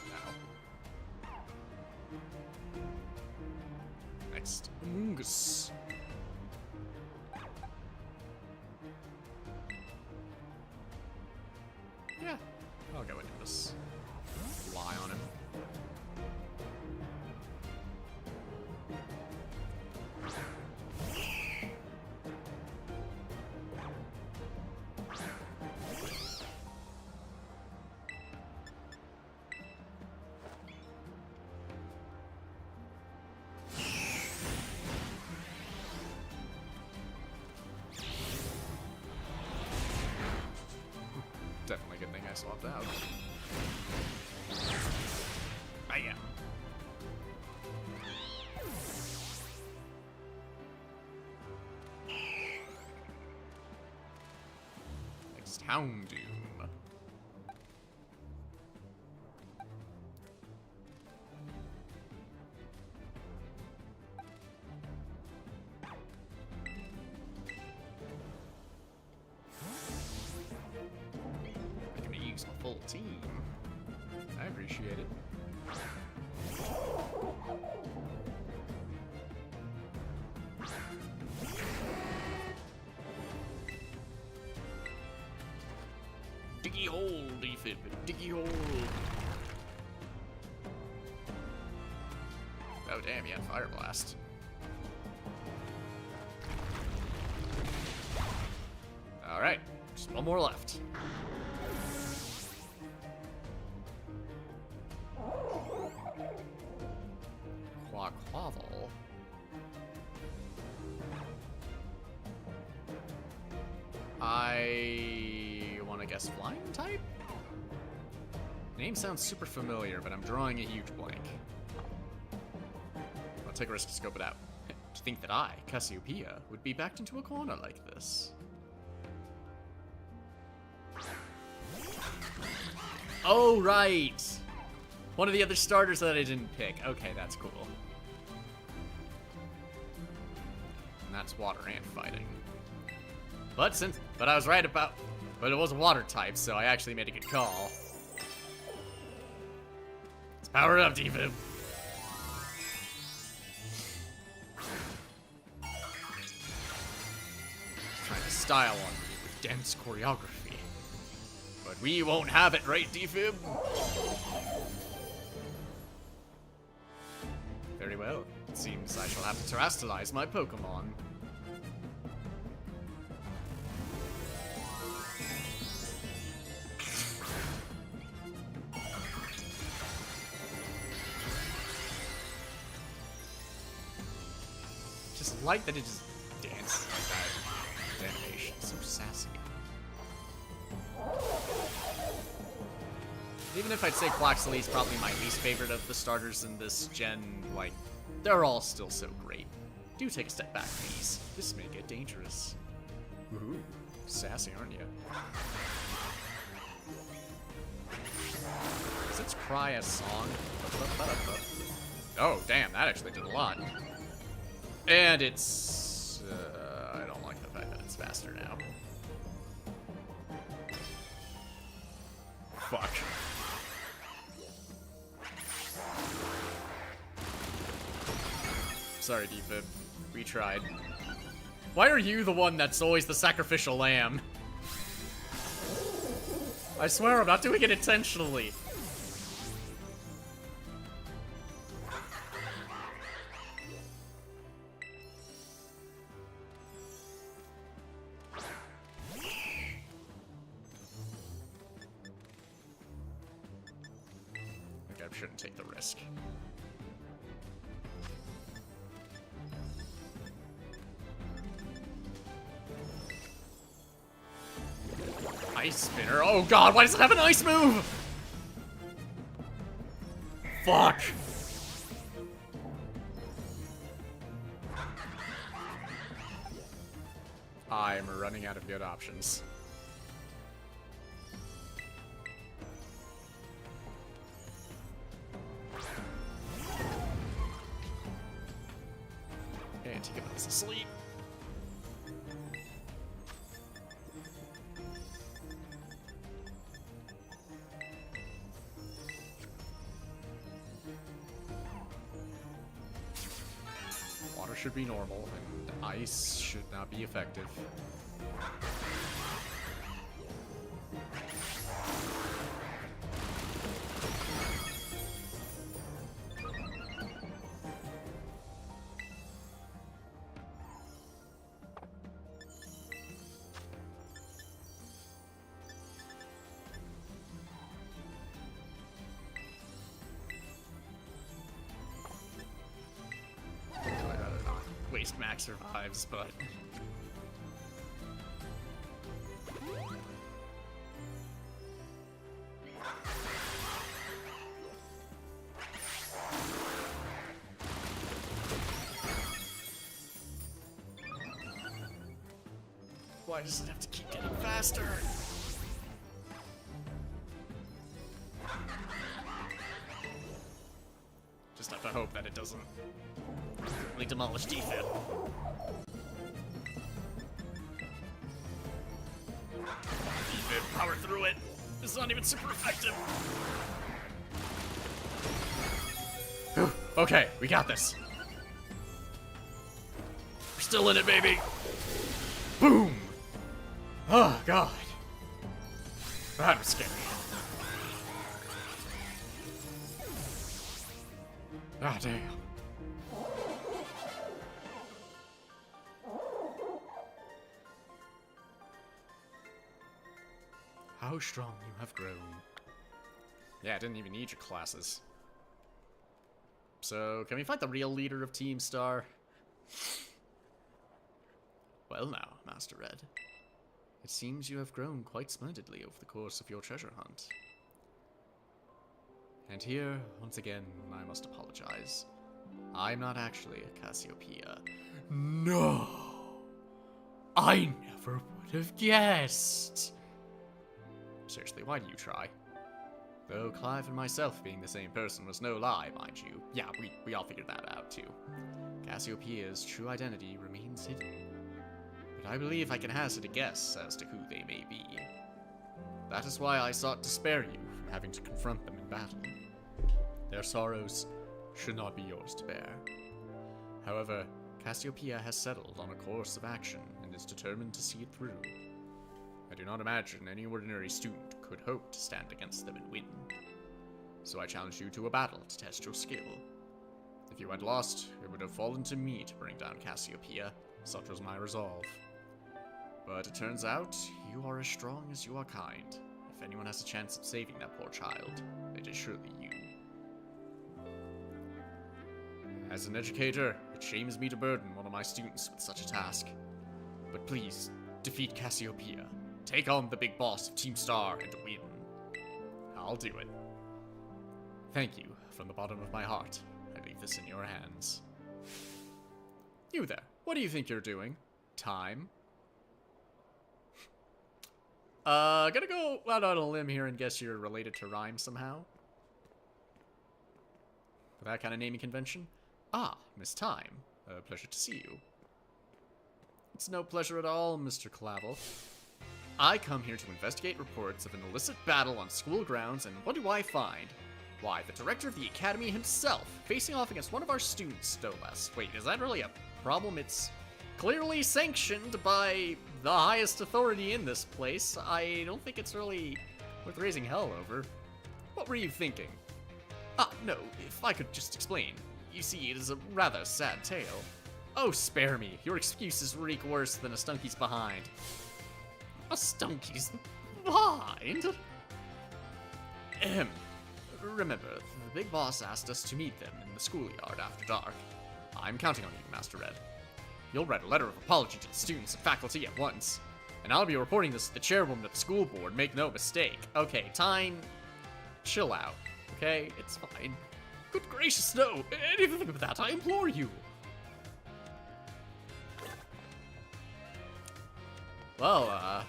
No. Next. Mungus. Yeah, I'll go into this. Fly on him. Definitely a good thing I swapped out. Bam! Next, Houndoom. Use a full team. I appreciate it. Diggy hole, Defib. Diggy hole. Oh, damn, he had Fire Blast. Alright, just one more left. Quaquaval. I want to guess flying type? Name sounds super familiar, but I'm drawing a huge blank. I'll take a risk to scope it out. To think that I, Cassiopeia, would be backed into a corner like this. Oh, right! One of the other starters that I didn't pick. Okay, that's cool. And that's water and fighting. But I was right about, but it was a water type, so I actually made a good call. Let's power it up, Defib. Trying to style on me with dense choreography. But we won't have it, right, Defib? Very well. It seems I shall have to terrestrialize my Pokemon. Just like that it just dances like that. Animation, so sassy. Even if I'd say Quaxly's probably my least favorite of the starters in this gen, like, they're all still so great. Do take a step back, please. This may get dangerous. Ooh, sassy, aren't you? Does its cry a song? Oh, damn, that actually did a lot. And it's... I don't like the fact that it's faster now. Fuck. Sorry, Defib. We tried. Why are you the one that's always the sacrificial lamb? I swear I'm not doing it intentionally. Okay, I shouldn't take the risk. Ice Spinner. Oh god, why does it have an ice move? Fuck. I'm running out of good options. Antigone's asleep. Water should be normal, and ice should not be effective. Waste Max survives, but... Why does it have to keep getting faster? Just have to hope that it doesn't really demolish Defib. Defib, power through it. This is not even super effective. Okay, we got this. We're still in it, baby. Boom. Oh, God. That was scary. Ah, damn. How strong you have grown. Yeah, I didn't even need your classes. So, can we find the real leader of Team Star? Well now, Master Red. It seems you have grown quite splendidly over the course of your treasure hunt. And here, once again, I must apologize. I'm not actually a Cassiopeia. No! I never would have guessed! Seriously, why do you try? Though Clive and myself being the same person was no lie, mind you. Yeah, we all figured that out, too. Cassiopeia's true identity remains hidden. But I believe I can hazard a guess as to who they may be. That is why I sought to spare you from having to confront them in battle. Their sorrows should not be yours to bear. However, Cassiopeia has settled on a course of action and is determined to see it through. I do not imagine any ordinary student could hope to stand against them and win. So I challenge you to a battle to test your skill. If you had lost, it would have fallen to me to bring down Cassiopeia. Such was my resolve. But it turns out, you are as strong as you are kind. If anyone has a chance of saving that poor child, it is surely you. As an educator, it shames me to burden one of my students with such a task. But please, defeat Cassiopeia. Take on the big boss of Team Star and win. I'll do it. Thank you, from the bottom of my heart. I leave this in your hands. You there, what do you think you're doing? Time? Gonna go out on a limb here and guess you're related to Rhyme somehow. With that kind of naming convention? Ah, Miss Time. Pleasure to see you. It's no pleasure at all, Mr. Clavel. I come here to investigate reports of an illicit battle on school grounds, and what do I find? Why, the director of the academy himself, facing off against one of our students, no less. Wait, is that really a problem? It's clearly sanctioned by the highest authority in this place. I don't think it's really worth raising hell over. What were you thinking? Ah, no, if I could just explain. You see, it is a rather sad tale. Oh, spare me. Your excuses reek worse than a stunky's behind. A stunky's behind? Ahem. Remember, the big boss asked us to meet them in the schoolyard after dark. I'm counting on you, Master Red. You'll write a letter of apology to the students and faculty at once. And I'll be reporting this to the chairwoman of the school board, make no mistake. Okay, Time, chill out, okay? It's fine. Good gracious, no! Anything of that, I implore you! Well,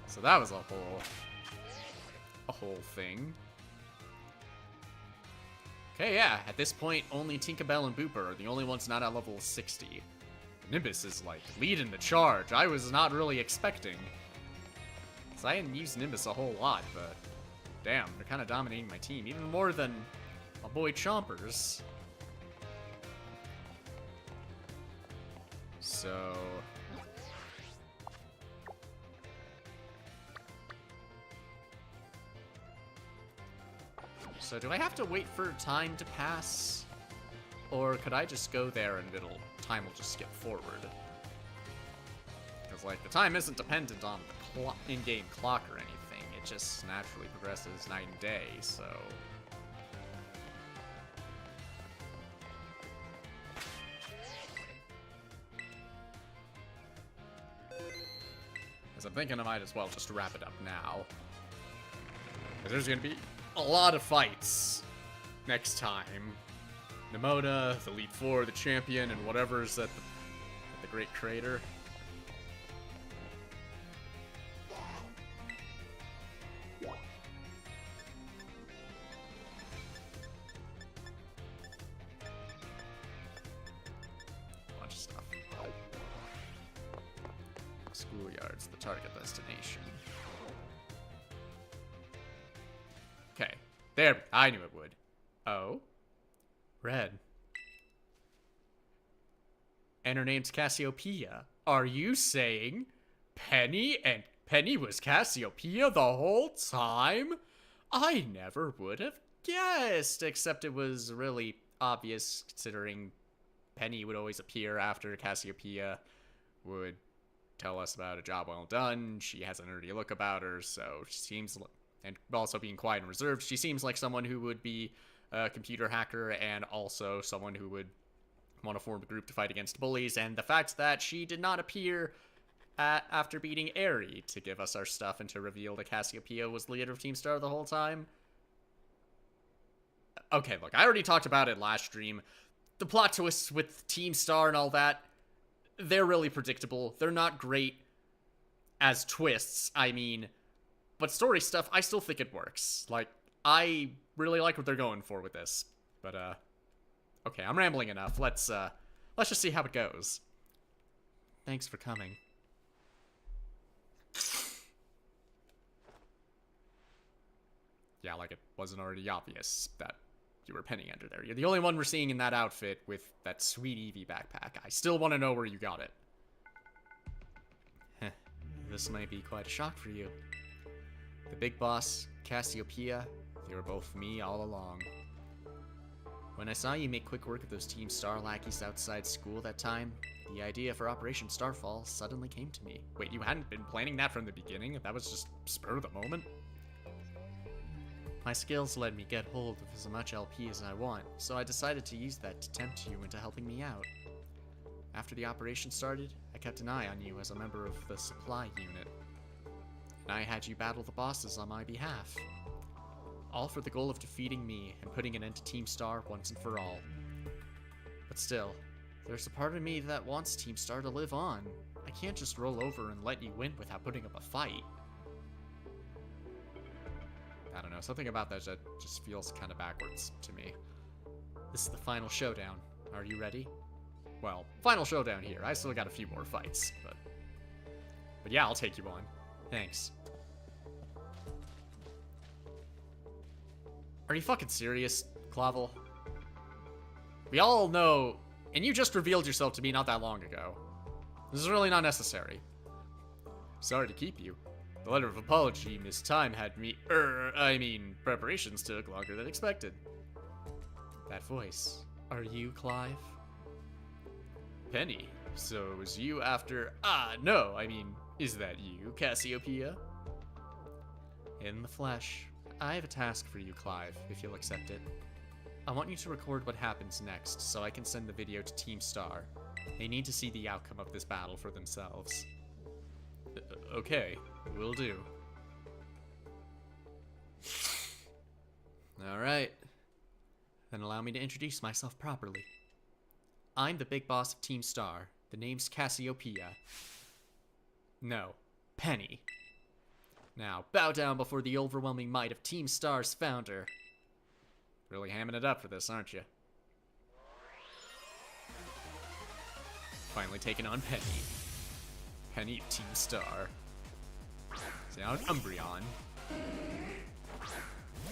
so that was a whole thing. Okay, yeah, at this point, only Tinkerbell and Booper are the only ones not at level 60. Nimbus is, like, leading the charge. I was not really expecting. Because I didn't use Nimbus a whole lot, but damn, they're kind of dominating my team, even more than my boy Chompers. So do I have to wait for time to pass? Or could I just go there and time will just skip forward? Because, like, the time isn't dependent on the in-game clock or anything. It just naturally progresses night and day, so I'm thinking I might as well just wrap it up now. Because there's going to be a lot of fights next time. Nemona, the Elite Four, the Champion, and whatever's at the Great Crater. Bunch of stuff. Schoolyard's the target destination. Okay. There. I knew it would. Oh. Red. and her name's Cassiopeia. Are you saying Penny was Cassiopeia the whole time? I never would have guessed, except it was really obvious considering Penny would always appear after Cassiopeia would tell us about a job well done. She has an nerdy look about her, so she seems, and also being quiet and reserved, she seems like someone who would be a computer hacker and also someone who would want to form a group to fight against bullies. And the fact that she did not appear after beating Aerie to give us our stuff and to reveal that Cassiopeia was the leader of Team Star the whole time. Okay, look, I already talked about it last stream. The plot twists with Team Star and all that, they're really predictable. They're not great as twists, I mean, but story stuff, I still think it works. Like, I really like what they're going for with this. But, okay, I'm rambling enough. Let's just see how it goes. Thanks for coming. Yeah, like it wasn't already obvious that you were Penny under there. You're the only one we're seeing in that outfit with that sweet Eevee backpack. I still want to know where you got it. Heh, this might be quite a shock for you. The big boss, Cassiopeia, they were both me all along. When I saw you make quick work of those Team Star lackeys outside school that time, the idea for Operation Starfall suddenly came to me. Wait, you hadn't been planning that from the beginning? That was just spur of the moment? My skills let me get hold of as much LP as I want, so I decided to use that to tempt you into helping me out. After the operation started, I kept an eye on you as a member of the supply unit, and I had you battle the bosses on my behalf. All for the goal of defeating me and putting an end to Team Star once and for all. But still, there's a part of me that wants Team Star to live on. I can't just roll over and let you win without putting up a fight. I don't know, something about that just feels kind of backwards to me. This is the final showdown. Are you ready? Well, final showdown here. I still got a few more fights, but yeah, I'll take you on. Thanks. Are you fucking serious, Clavel? We all know, and you just revealed yourself to me not that long ago. This is really not necessary. Sorry to keep you. The letter of apology Miss Time had me, preparations took longer than expected. That voice, are you Clive? Penny, so it was you after, no, is that you, Cassiopeia? In the flesh. I have a task for you, Clive, if you'll accept it. I want you to record what happens next, so I can send the video to Team Star. They need to see the outcome of this battle for themselves. Okay, will do. Alright. Then allow me to introduce myself properly. I'm the big boss of Team Star. The name's Cassiopeia. No, Penny. Now, bow down before the overwhelming might of Team Star's founder. Really hamming it up for this, aren't you? Finally taking on Penny. Penny of Team Star. So now Umbreon.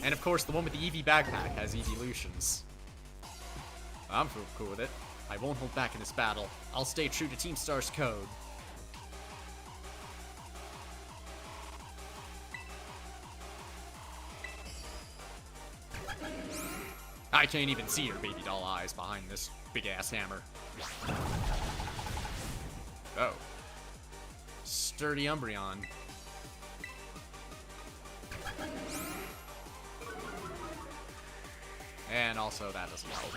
And of course, the one with the Eevee backpack has evolutions. I'm cool with it. I won't hold back in this battle. I'll stay true to Team Star's code. I can't even see her baby doll eyes behind this big-ass hammer. Oh. Sturdy Umbreon. And also, that doesn't help.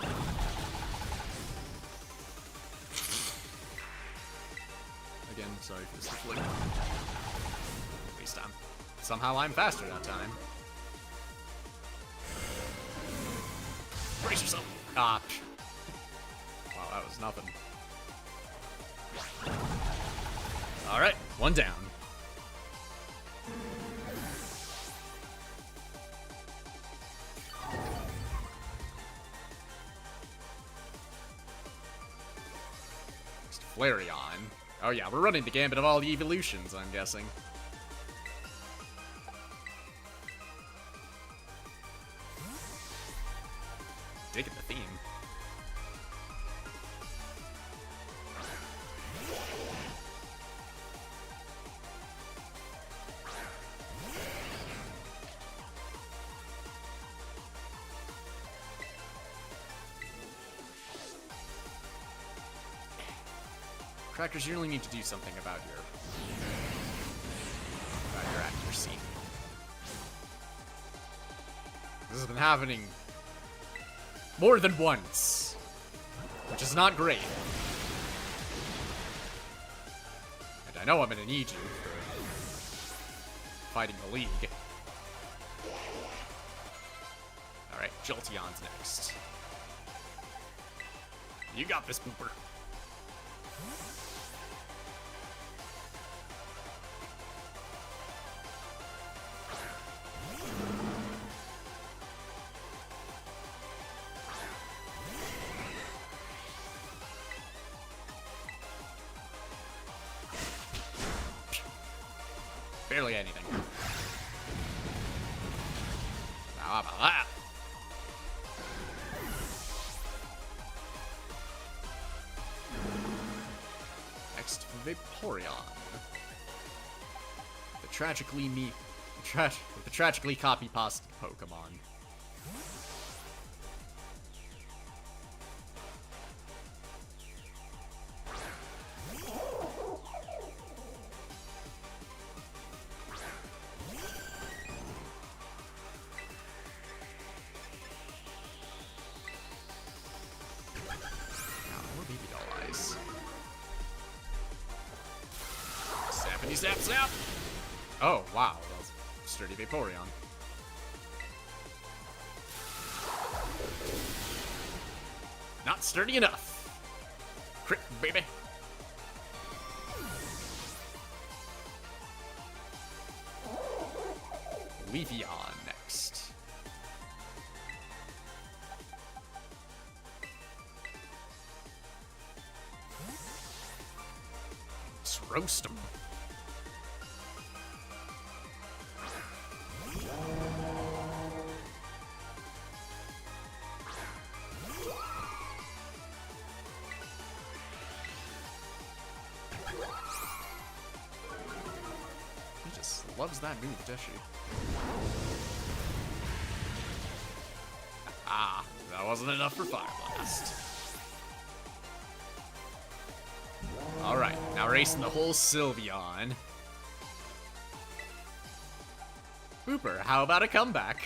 Again, sorry for this flick. At least somehow I'm faster that time. Brace yourself! Ah. Wow, that was nothing. Alright, one down. Next, Flareon. Oh yeah, we're running the gambit of all the evolutions, I'm guessing. Digging the theme. Crackers, you really need to do something about your accuracy. This has been happening more than once, which is not great. And I know I'm gonna need you for fighting the League. Alright, Jolteon's next. You got this, Booper. Barely anything. Now, how about that? Next, Vaporeon. The tragically copy-pasted Pokemon. Zap! Oh, wow. That was a sturdy Vaporeon. Not sturdy enough. Crit, baby. Leafeon next. Let's roast him. Loves that move, does she? Ah, that wasn't enough for Fire Blast. Alright, now racing the whole Sylveon. Booper, how about a comeback?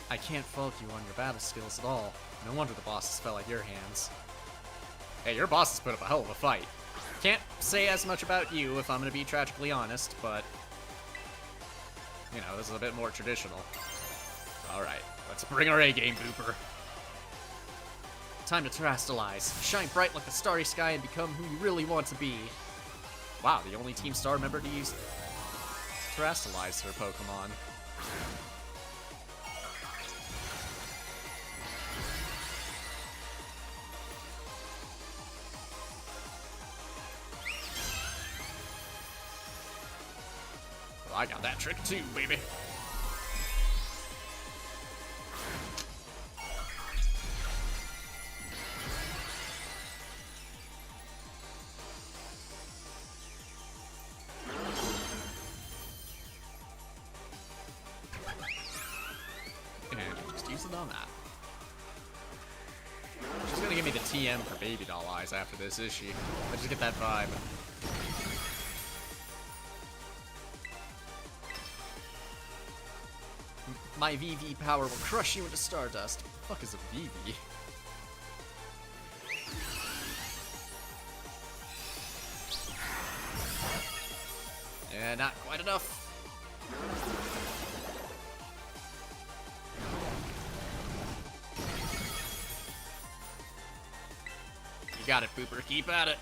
I can't fault you on your battle skills at all. No wonder the bosses fell at your hands. Hey, your bosses put up a hell of a fight. Can't say as much about you if I'm gonna be tragically honest, but you know, this is a bit more traditional. Alright, let's bring our A-game, Booper. Time to terrestrialize. Shine bright like the starry sky and become who you really want to be. Wow, the only Team Star member to use terrestrialize their Pokemon. Well, I got that trick too, baby. On that. She's gonna give me the TM for Baby Doll Eyes after this, is she? I just get that vibe. My VV power will crush you into stardust. What the fuck is a VV? Yeah, not quite enough. You got it, Booper. Keep at it.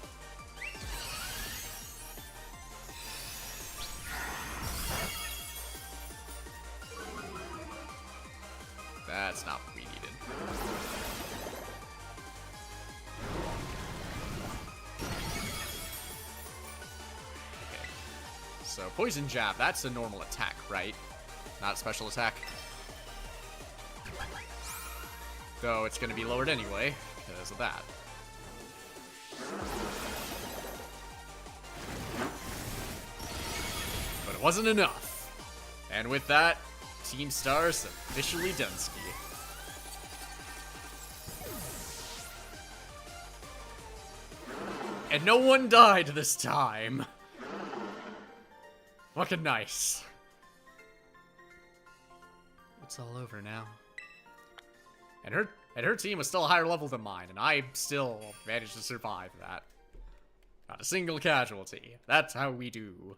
That's not what we needed. Okay. So, Poison Jab, that's a normal attack, right? Not a special attack. Though it's going to be lowered anyway, because of that. But it wasn't enough. And with that, Team Star's officially Dunsky. And no one died this time. Fucking nice. It's all over now. And her team was still a higher level than mine, and I still managed to survive that. Not a single casualty. That's how we do.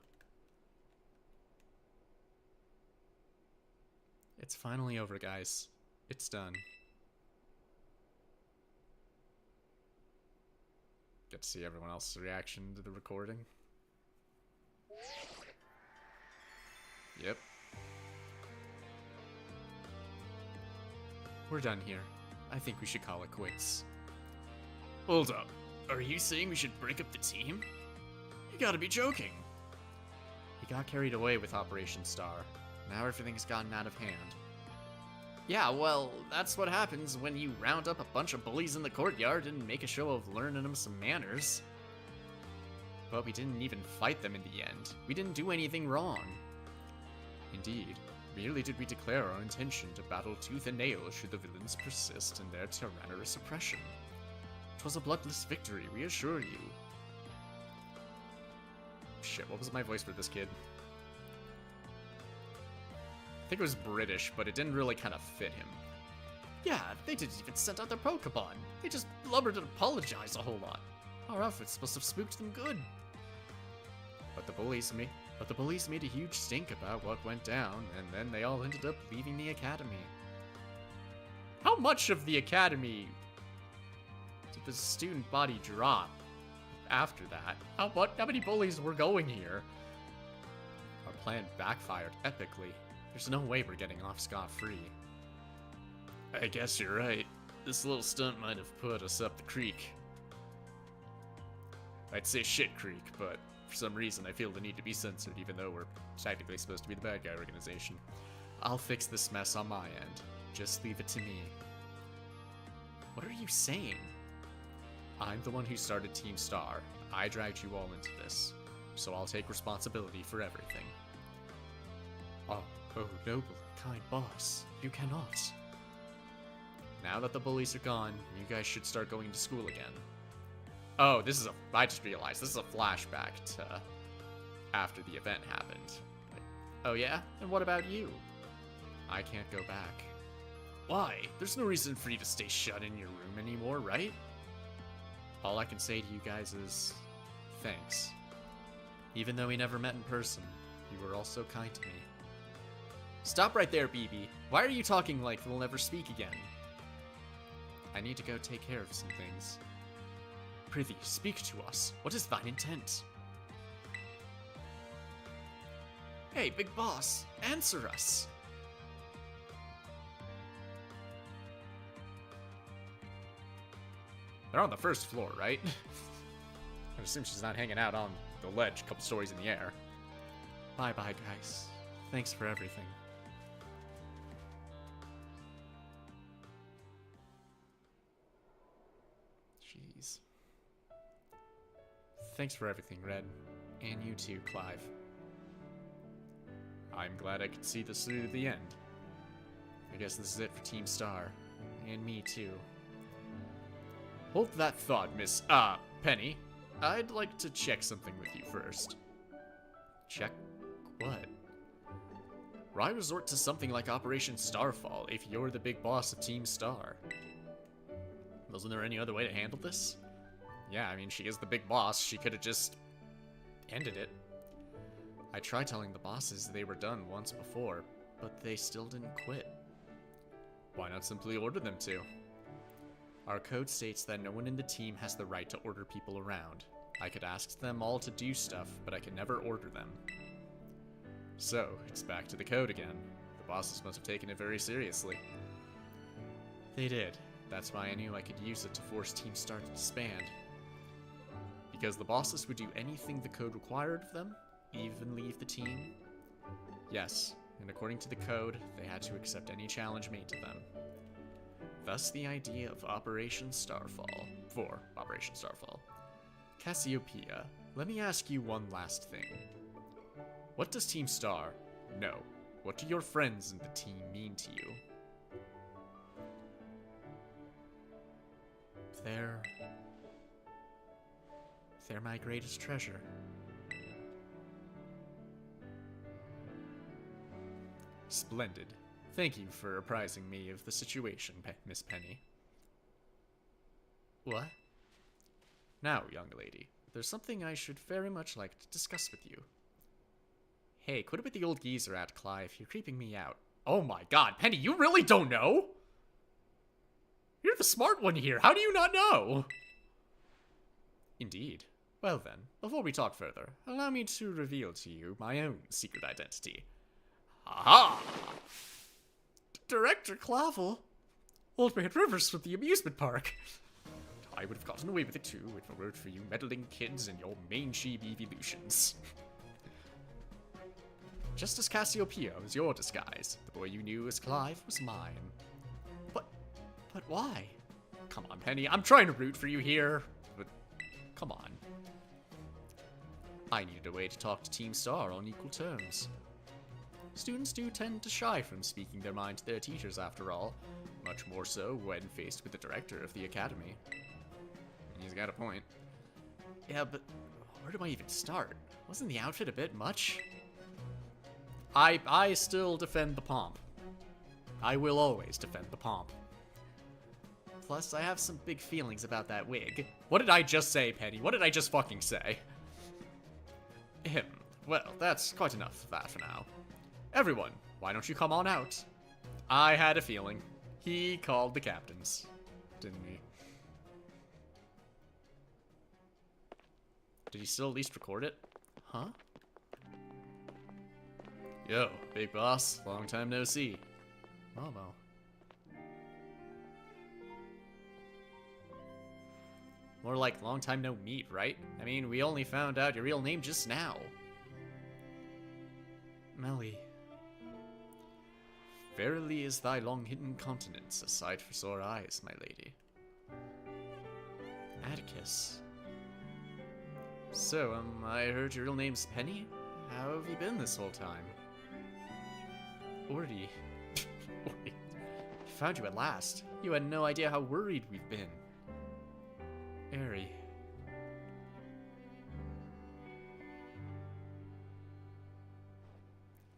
It's finally over, guys. It's done. Get to see everyone else's reaction to the recording. Yep. We're done here. I think we should call it quits. Hold up. Are you saying we should break up the team? You gotta be joking. We got carried away with Operation Star. Now everything's gotten out of hand. Yeah, well, that's what happens when you round up a bunch of bullies in the courtyard and make a show of learning them some manners. But we didn't even fight them in the end. We didn't do anything wrong. Indeed, merely did we declare our intention to battle tooth and nail should the villains persist in their tyrannical oppression. 'Twas a bloodless victory, we assure you. Shit, what was my voice for this kid? I think it was British, but it didn't really kind of fit him. Yeah, they didn't even send out their Pokemon. They just blubbered and apologized a whole lot. Our outfits must have spooked them good. But the bullies made a huge stink about what went down, and then they all ended up leaving the academy. How much of the academy did the student body drop after that? How many bullies were going here? Our plan backfired epically. There's no way we're getting off scot-free. I guess you're right. This little stunt might have put us up the creek. I'd say shit creek, but for some reason I feel the need to be censored even though we're technically supposed to be the bad guy organization. I'll fix this mess on my end. Just leave it to me. What are you saying? I'm the one who started Team Star. I dragged you all into this, so I'll take responsibility for everything. Oh, noble, kind boss, you cannot. Now that the bullies are gone, you guys should start going to school again. Oh, I just realized, this is a flashback to after the event happened. Oh yeah? And what about you? I can't go back. Why? There's no reason for you to stay shut in your room anymore, right? All I can say to you guys is, thanks. Even though we never met in person, you were all so kind to me. Stop right there, BB. Why are you talking like we'll never speak again? I need to go take care of some things. Prithee, speak to us. What is thine intent? Hey, big boss, answer us. They're on the first floor, right? I assume she's not hanging out on the ledge a couple stories in the air. Bye-bye, guys. Thanks for everything. Jeez. Thanks for everything, Red. And you too, Clive. I'm glad I could see this through to the end. I guess this is it for Team Star. And me too. Hold that thought, Miss, Penny. I'd like to check something with you first. Check what? Why resort to something like Operation Starfall if you're the big boss of Team Star? Wasn't there any other way to handle this? Yeah, I mean, she is the big boss. She could have just ended it. I tried telling the bosses they were done once before, but they still didn't quit. Why not simply order them to? Our code states that no one in the team has the right to order people around. I could ask them all to do stuff, but I could never order them. So, it's back to the code again. The bosses must have taken it very seriously. They did. That's why I knew I could use it to force Team Star to disband. Because the bosses would do anything the code required of them, even leave the team? Yes, and according to the code, they had to accept any challenge made to them. Thus the idea of Operation Starfall, for Operation Starfall. Cassiopeia, let me ask you one last thing. What does Team Star, no, What do your friends and the team mean to you? They're my greatest treasure. Splendid. Thank you for apprising me of the situation, Miss Penny. What? Now, young lady, there's something I should very much like to discuss with you. Hey, quit it with the old geezer at Clive. You're creeping me out. Oh my god, Penny, you really don't know? You're the smart one here. How do you not know? Indeed. Well then, before we talk further, allow me to reveal to you my own secret identity. Aha! Director Clavel? Old Man Rivers from the amusement park. I would have gotten away with it too if it weren't for you meddling kids and your mangy evolutions. Just as Cassiopeia was your disguise, the boy you knew as Clive was mine. But why? Come on, Penny, I'm trying to root for you here, but come on. I needed a way to talk to Team Star on equal terms. Students do tend to shy from speaking their mind to their teachers, after all. Much more so when faced with the director of the academy. He's got a point. Yeah, but where do I even start? Wasn't the outfit a bit much? I still defend the pomp. I will always defend the pomp. Plus, I have some big feelings about that wig. What did I just say, Penny? What did I just fucking say? Well, that's quite enough of that for now. Everyone, why don't you come on out? I had a feeling. He called the captains, didn't he? Did he still at least record it? Huh? Yo, big boss. Long time no see. Momo. More like long time no meet, right? I mean, we only found out your real name just now. Melly. Verily is thy long-hidden continence a sight for sore eyes, my lady. Atticus. So, I heard your real name's Penny? How have you been this whole time? Ordy. Ordy. Found you at last. You had no idea how worried we've been. Airy.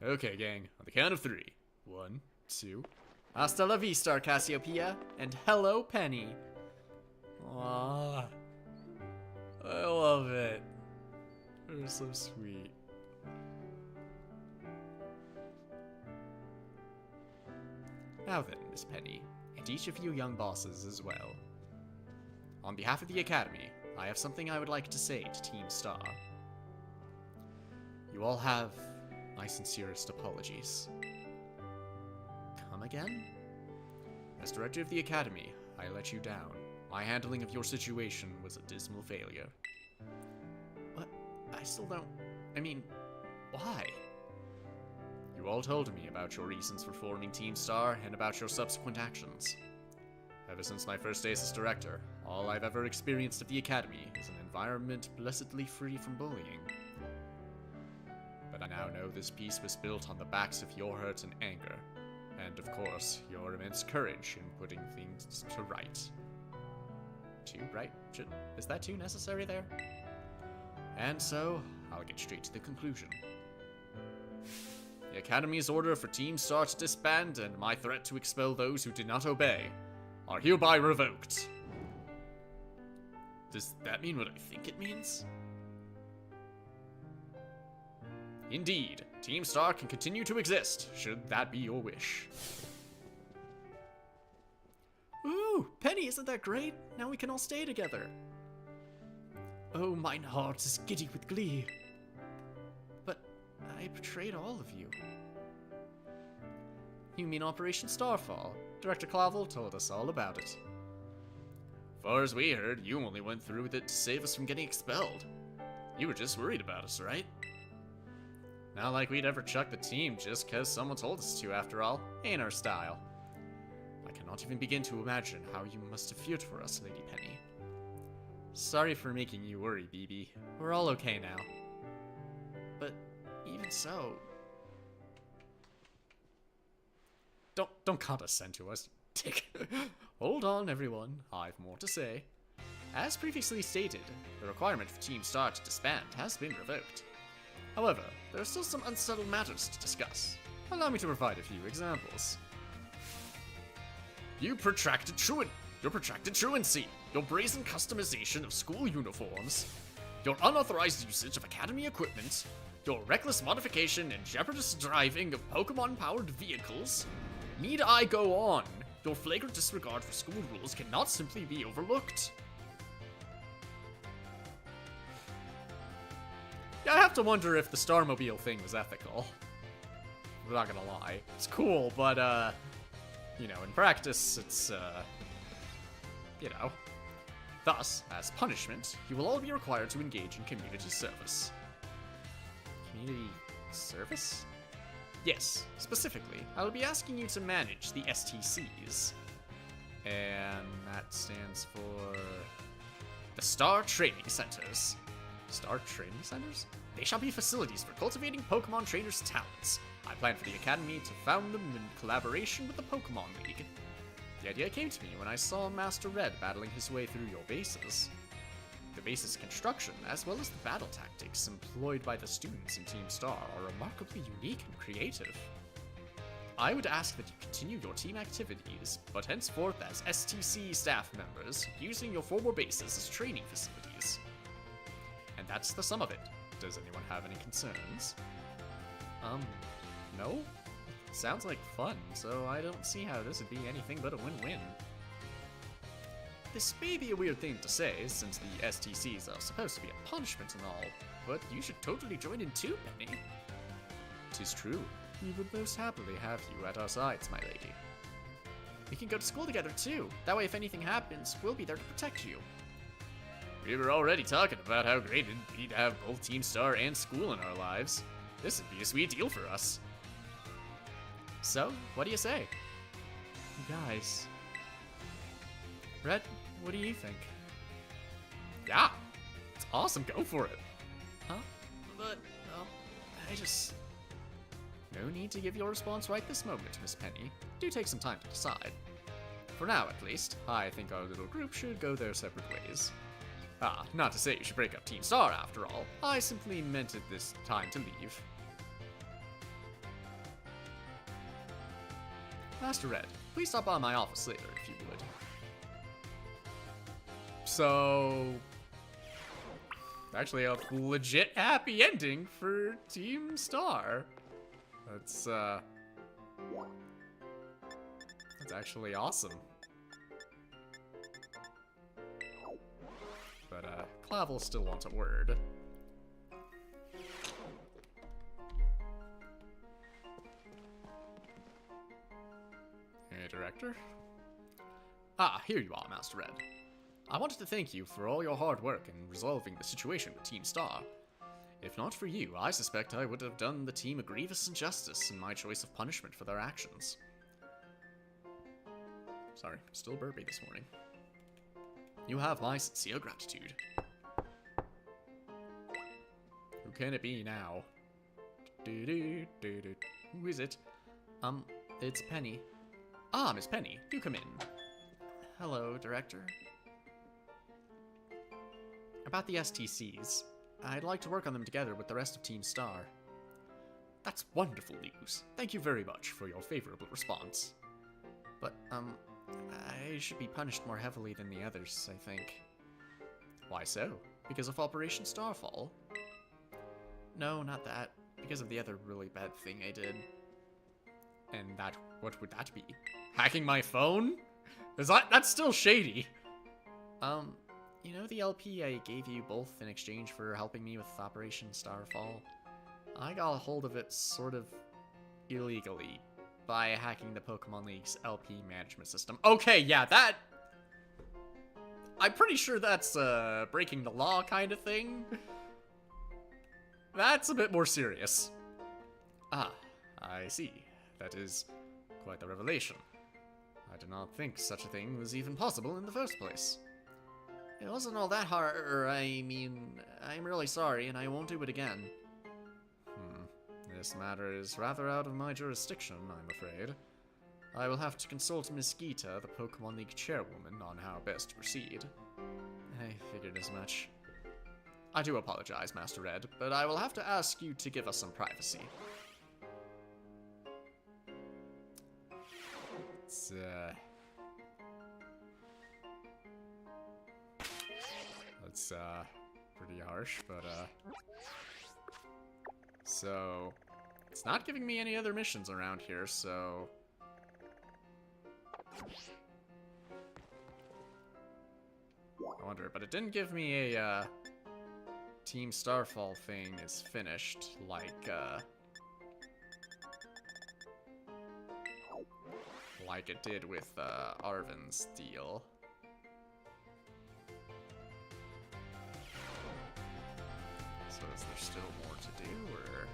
Okay, gang. On the count of 3. 1, 2. Hasta la vista, Cassiopeia. And hello, Penny. Aww. I love it. They're so sweet. Now then, Miss Penny, and each of you young bosses as well. On behalf of the Academy, I have something I would like to say to Team Star. You all have my sincerest apologies. Come again? As director of the Academy, I let you down. My handling of your situation was a dismal failure. But I still don't... I mean, why? You all told me about your reasons for forming Team Star and about your subsequent actions. Ever since my first days as director, all I've ever experienced at the Academy is an environment blessedly free from bullying. But I now know this peace was built on the backs of your hurt and anger, and of course, your immense courage in putting things to right. Is that too necessary there? And so, I'll get straight to the conclusion. The Academy's order for Team Star to disband and my threat to expel those who did not obey are hereby revoked. Does that mean what I think it means? Indeed, Team Star can continue to exist, should that be your wish. Ooh, Penny, isn't that great? Now we can all stay together. Oh, mine heart is giddy with glee. But I betrayed all of you. You mean Operation Starfall? Director Clavel told us all about it. Far as we heard, you only went through with it to save us from getting expelled. You were just worried about us, right? Not like we'd ever chuck the team just cause someone told us to, after all. Ain't our style. I cannot even begin to imagine how you must have feared for us, Lady Penny. Sorry for making you worry, BB. We're all okay now. But even so... Don't condescend to us, dick. Hold on, everyone. I've more to say. As previously stated, the requirement for Team Star to disband has been revoked. However, there are still some unsettled matters to discuss. Allow me to provide a few examples. Your protracted truancy, your brazen customization of school uniforms, your unauthorized usage of academy equipment, your reckless modification and jeopardous driving of Pokemon-powered vehicles. Need I go on? Your flagrant disregard for school rules cannot simply be overlooked. Yeah, I have to wonder if the Starmobile thing was ethical. I'm not gonna lie. It's cool, but, you know, in practice, it's, you know. Thus, as punishment, you will all be required to engage in community service. Community service? Yes, specifically, I will be asking you to manage the STCs. And that stands for the Star Training Centers. Star Training Centers? They shall be facilities for cultivating Pokemon trainers' talents. I plan for the Academy to found them in collaboration with the Pokemon League. The idea came to me when I saw Master Red battling his way through your bases. The base's construction, as well as the battle tactics employed by the students in Team Star, are remarkably unique and creative. I would ask that you continue your team activities, but henceforth as STC staff members, using your former bases as training facilities. And that's the sum of it. Does anyone have any concerns? No? Sounds like fun, so I don't see how this would be anything but a win-win. This may be a weird thing to say, since the STCs are supposed to be a punishment and all, but you should totally join in too, Penny. 'Tis true. We would most happily have you at our sides, my lady. We can go to school together too. That way if anything happens, we'll be there to protect you. We were already talking about how great it'd be to have both Team Star and school in our lives. This would be a sweet deal for us. So, what do you say? You guys. Red, what do you think? Yeah, it's awesome, go for it. Huh? But, I just... No need to give your response right this moment, Miss Penny. Do take some time to decide. For now, at least, I think our little group should go their separate ways. Ah, not to say you should break up Team Star after all. I simply meant it this time to leave. Master Red, please stop by my office later if you would. So... Actually a legit happy ending for Team Star. That's actually awesome. But, Clavel still wants a word. Hey, Director? Ah, here you are, Master Red. I wanted to thank you for all your hard work in resolving the situation with Team Star. If not for you, I suspect I would have done the team a grievous injustice in my choice of punishment for their actions. Sorry, still burpy this morning. You have my sincere gratitude. Who can it be now? Who is it? It's Penny. Ah, Miss Penny, do come in. Hello, Director. About the STCs, I'd like to work on them together with the rest of Team Star. That's wonderful news. Thank you very much for your favorable response. But, I should be punished more heavily than the others, I think. Why so? Because of Operation Starfall? No, not that. Because of the other really bad thing I did. And that, what would that be? Hacking my phone? That's still shady. You know the LP I gave you both in exchange for helping me with Operation Starfall? I got a hold of it sort of illegally by hacking the Pokemon League's LP management system. Okay, yeah, that... I'm pretty sure that's breaking the law kind of thing. That's a bit more serious. Ah, I see. That is quite the revelation. I did not think such a thing was even possible in the first place. It wasn't all that hard, I mean, I'm really sorry and I won't do it again. This matter is rather out of my jurisdiction, I'm afraid. I will have to consult Miss Gita, the Pokemon League chairwoman, on how best to proceed. I figured as much. I do apologize, Master Red, but I will have to ask you to give us some privacy. That's pretty harsh, but so it's not giving me any other missions around here, so I wonder, but it didn't give me a Team Starfall thing is finished, like it did with Arven's deal. So is there still more to do, or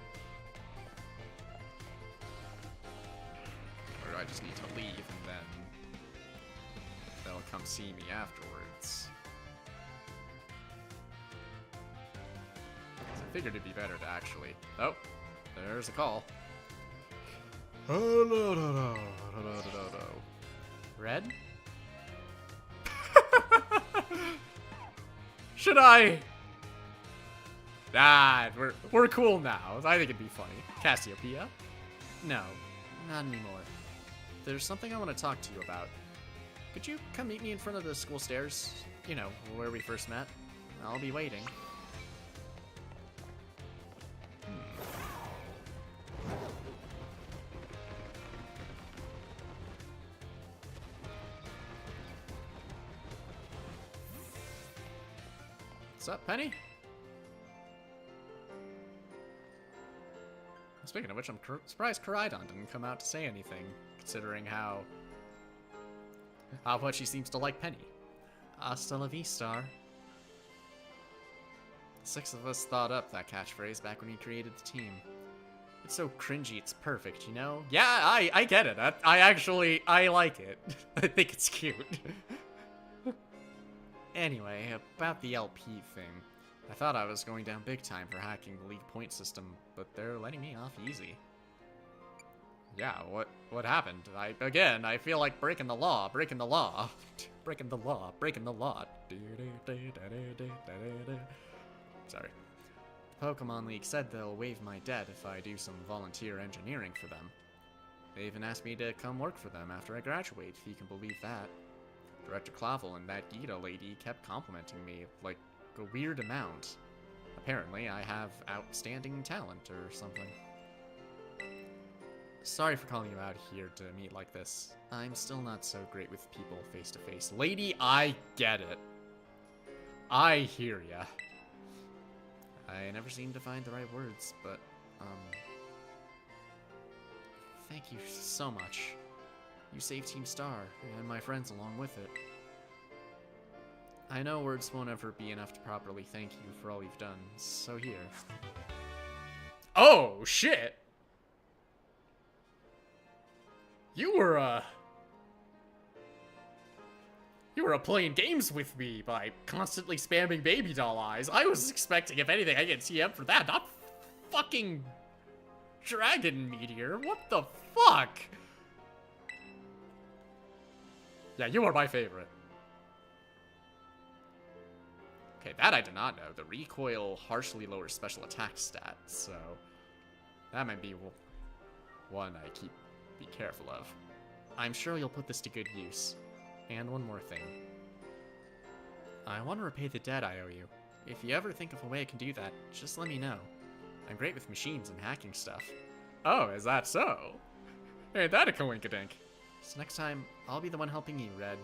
do I just need to leave and then they'll come see me afterwards? I figured it'd be better to actually... Oh, there's a call. Red? Should I? Nah, we're cool now. I think it'd be funny. Cassiopeia? No, not anymore. There's something I want to talk to you about. Could you come meet me in front of the school stairs? You know, where we first met. I'll be waiting. What's up, Penny? Speaking of which, I'm surprised Koraidon didn't come out to say anything, considering how much he seems to like Penny. Hasta la vista. 6 of us thought up that catchphrase back when we created the team. It's so cringy, it's perfect, you know? Yeah, I get it. I like it. I think it's cute. Anyway, about the LP thing. I thought I was going down big time for hacking the league point system, but they're letting me off easy. Yeah, what happened? I feel like breaking the law, breaking the law. Breaking the law, breaking the law. Sorry. The Pokemon League said they'll waive my debt if I do some volunteer engineering for them. They even asked me to come work for them after I graduate, if you can believe that. Director Clavel and that Gita lady kept complimenting me, like, a weird amount. Apparently, I have outstanding talent or something. Sorry for calling you out here to meet like this. I'm still not so great with people face to face. Lady, I get it. I hear ya. I never seem to find the right words, but, thank you so much. You saved Team Star, and my friends along with it. I know words won't ever be enough to properly thank you for all you've done, so here. Oh, shit! You were playing games with me by constantly spamming baby doll eyes. I was expecting, if anything, I get TM for that, not fucking Dragon Meteor. What the fuck? Yeah, you are my favorite. Okay, that I did not know. The recoil harshly lowers special attack stat, so that might be one I be careful of. I'm sure you'll put this to good use. And one more thing. I want to repay the debt I owe you. If you ever think of a way I can do that, just let me know. I'm great with machines and hacking stuff. Oh, is that so? Ain't that a coinkadink? So next time, I'll be the one helping you, Red.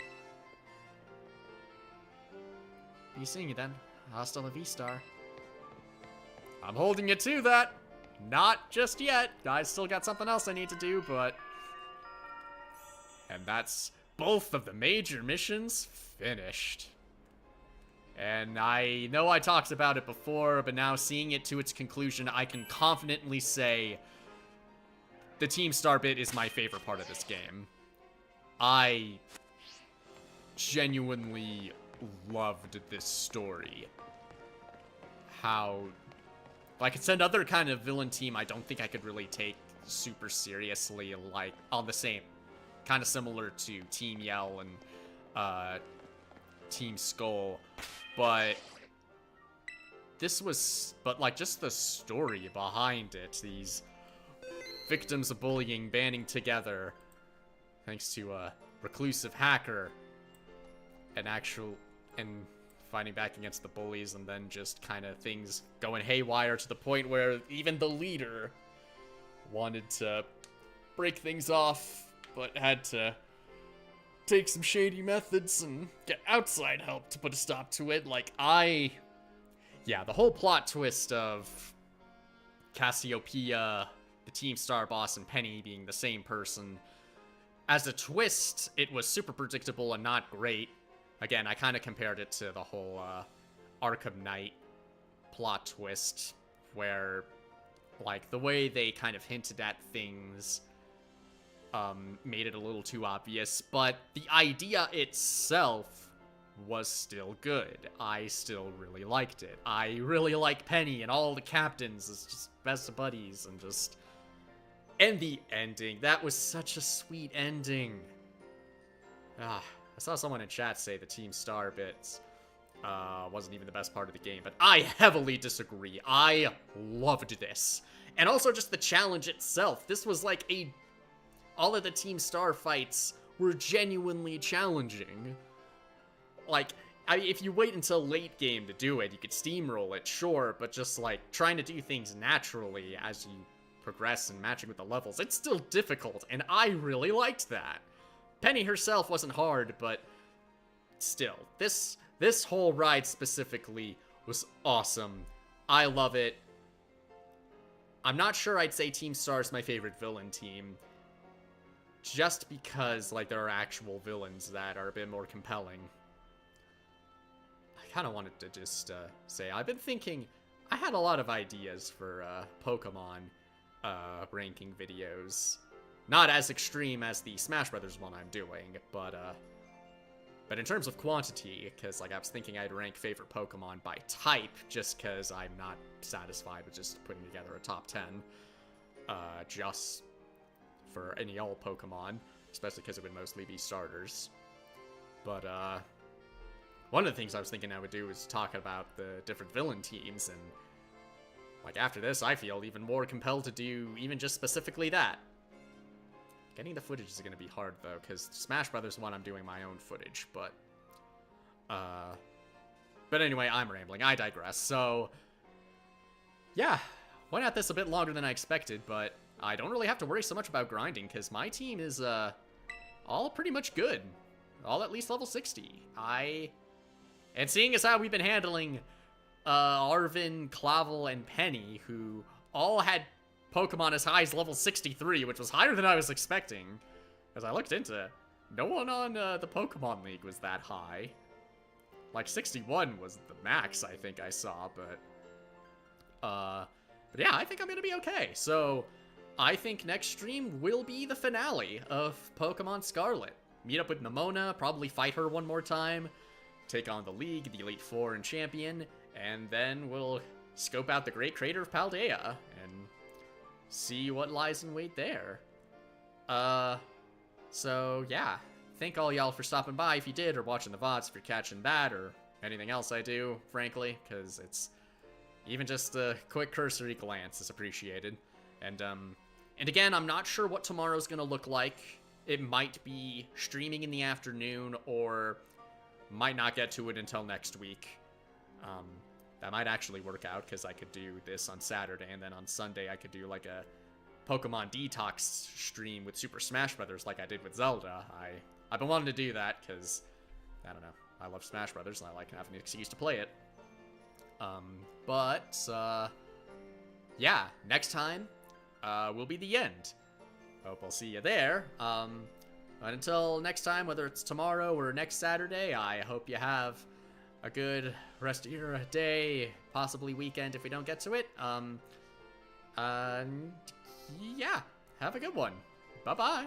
Be seeing you then. Hasta la vista. I'm holding you to that. Not just yet. I still got something else I need to do, but... And that's both of the major missions finished. And I know I talked about it before, but now seeing it to its conclusion, I can confidently say the Team Star bit is my favorite part of this game. I genuinely loved this story. How, like, it's another kind of villain team I don't think I could really take super seriously, like, on the same kind of similar to Team Yell and Team Skull, but like, just the story behind it, these victims of bullying banding together thanks to a reclusive hacker and fighting back against the bullies, and then just kind of things going haywire to the point where even the leader wanted to break things off, but had to take some shady methods and get outside help to put a stop to it. Like, yeah, the whole plot twist of Cassiopeia, the Team Star boss, and Penny being the same person, as a twist, it was super predictable and not great. Again, I kind of compared it to the whole Arkham Knight plot twist, where, like, the way they kind of hinted at things made it a little too obvious, but the idea itself was still good. I still really liked it. I really like Penny and all the captains as just best of buddies, and the ending. That was such a sweet ending. I saw someone in chat say the Team Star bits wasn't even the best part of the game, but I heavily disagree. I loved this. And also just the challenge itself. This was like all of the Team Star fights were genuinely challenging. Like, if you wait until late game to do it, you could steamroll it, sure, but just like trying to do things naturally as you progress and matching with the levels, it's still difficult, and I really liked that. Penny herself wasn't hard, but still, this whole ride specifically was awesome. I love it. I'm not sure I'd say Team Star is my favorite villain team, just because, like, there are actual villains that are a bit more compelling. I kind of wanted to just say, I've been thinking, I had a lot of ideas for Pokemon ranking videos. Not as extreme as the Smash Brothers one I'm doing, but in terms of quantity, because, like, I was thinking I'd rank favorite Pokemon by type, just because I'm not satisfied with just putting together a top 10, just for any all Pokemon, especially because it would mostly be starters. But, one of the things I was thinking I would do is talk about the different villain teams, and, like, after this, I feel even more compelled to do even just specifically that. Getting the footage is going to be hard, though, because Smash Brothers 1, I'm doing my own footage, but anyway, I'm rambling. I digress. So, yeah, went at this a bit longer than I expected, but I don't really have to worry so much about grinding, because my team is, all pretty much good. All at least level 60. And seeing as how we've been handling, Arven, Clavel, and Penny, who all had Pokemon as high as level 63, which was higher than I was expecting, as I looked into it. No one on the Pokemon League was that high. Like, 61 was the max, I think I saw, but yeah, I think I'm gonna be okay. So, I think next stream will be the finale of Pokemon Scarlet. Meet up with Nemona, probably fight her one more time, take on the League, the Elite Four, and Champion, and then we'll scope out the Great Crater of Paldea, and see what lies in wait there. So yeah, thank all y'all for stopping by if you did, or watching the VODs if you're catching that, or anything else I do, frankly, because it's even just a quick cursory glance is appreciated. And again, I'm not sure what tomorrow's gonna look like. It might be streaming in the afternoon, or might not get to it until next week. That might actually work out, because I could do this on Saturday, and then on Sunday I could do, like, a Pokemon Detox stream with Super Smash Brothers like I did with Zelda. I've been wanting to do that, because, I don't know, I love Smash Brothers, and I like having an excuse to play it. Yeah, next time will be the end. Hope I'll see you there. But until next time, whether it's tomorrow or next Saturday, I hope you have a good rest of your day, possibly weekend if we don't get to it. Yeah, have a good one. Bye-bye.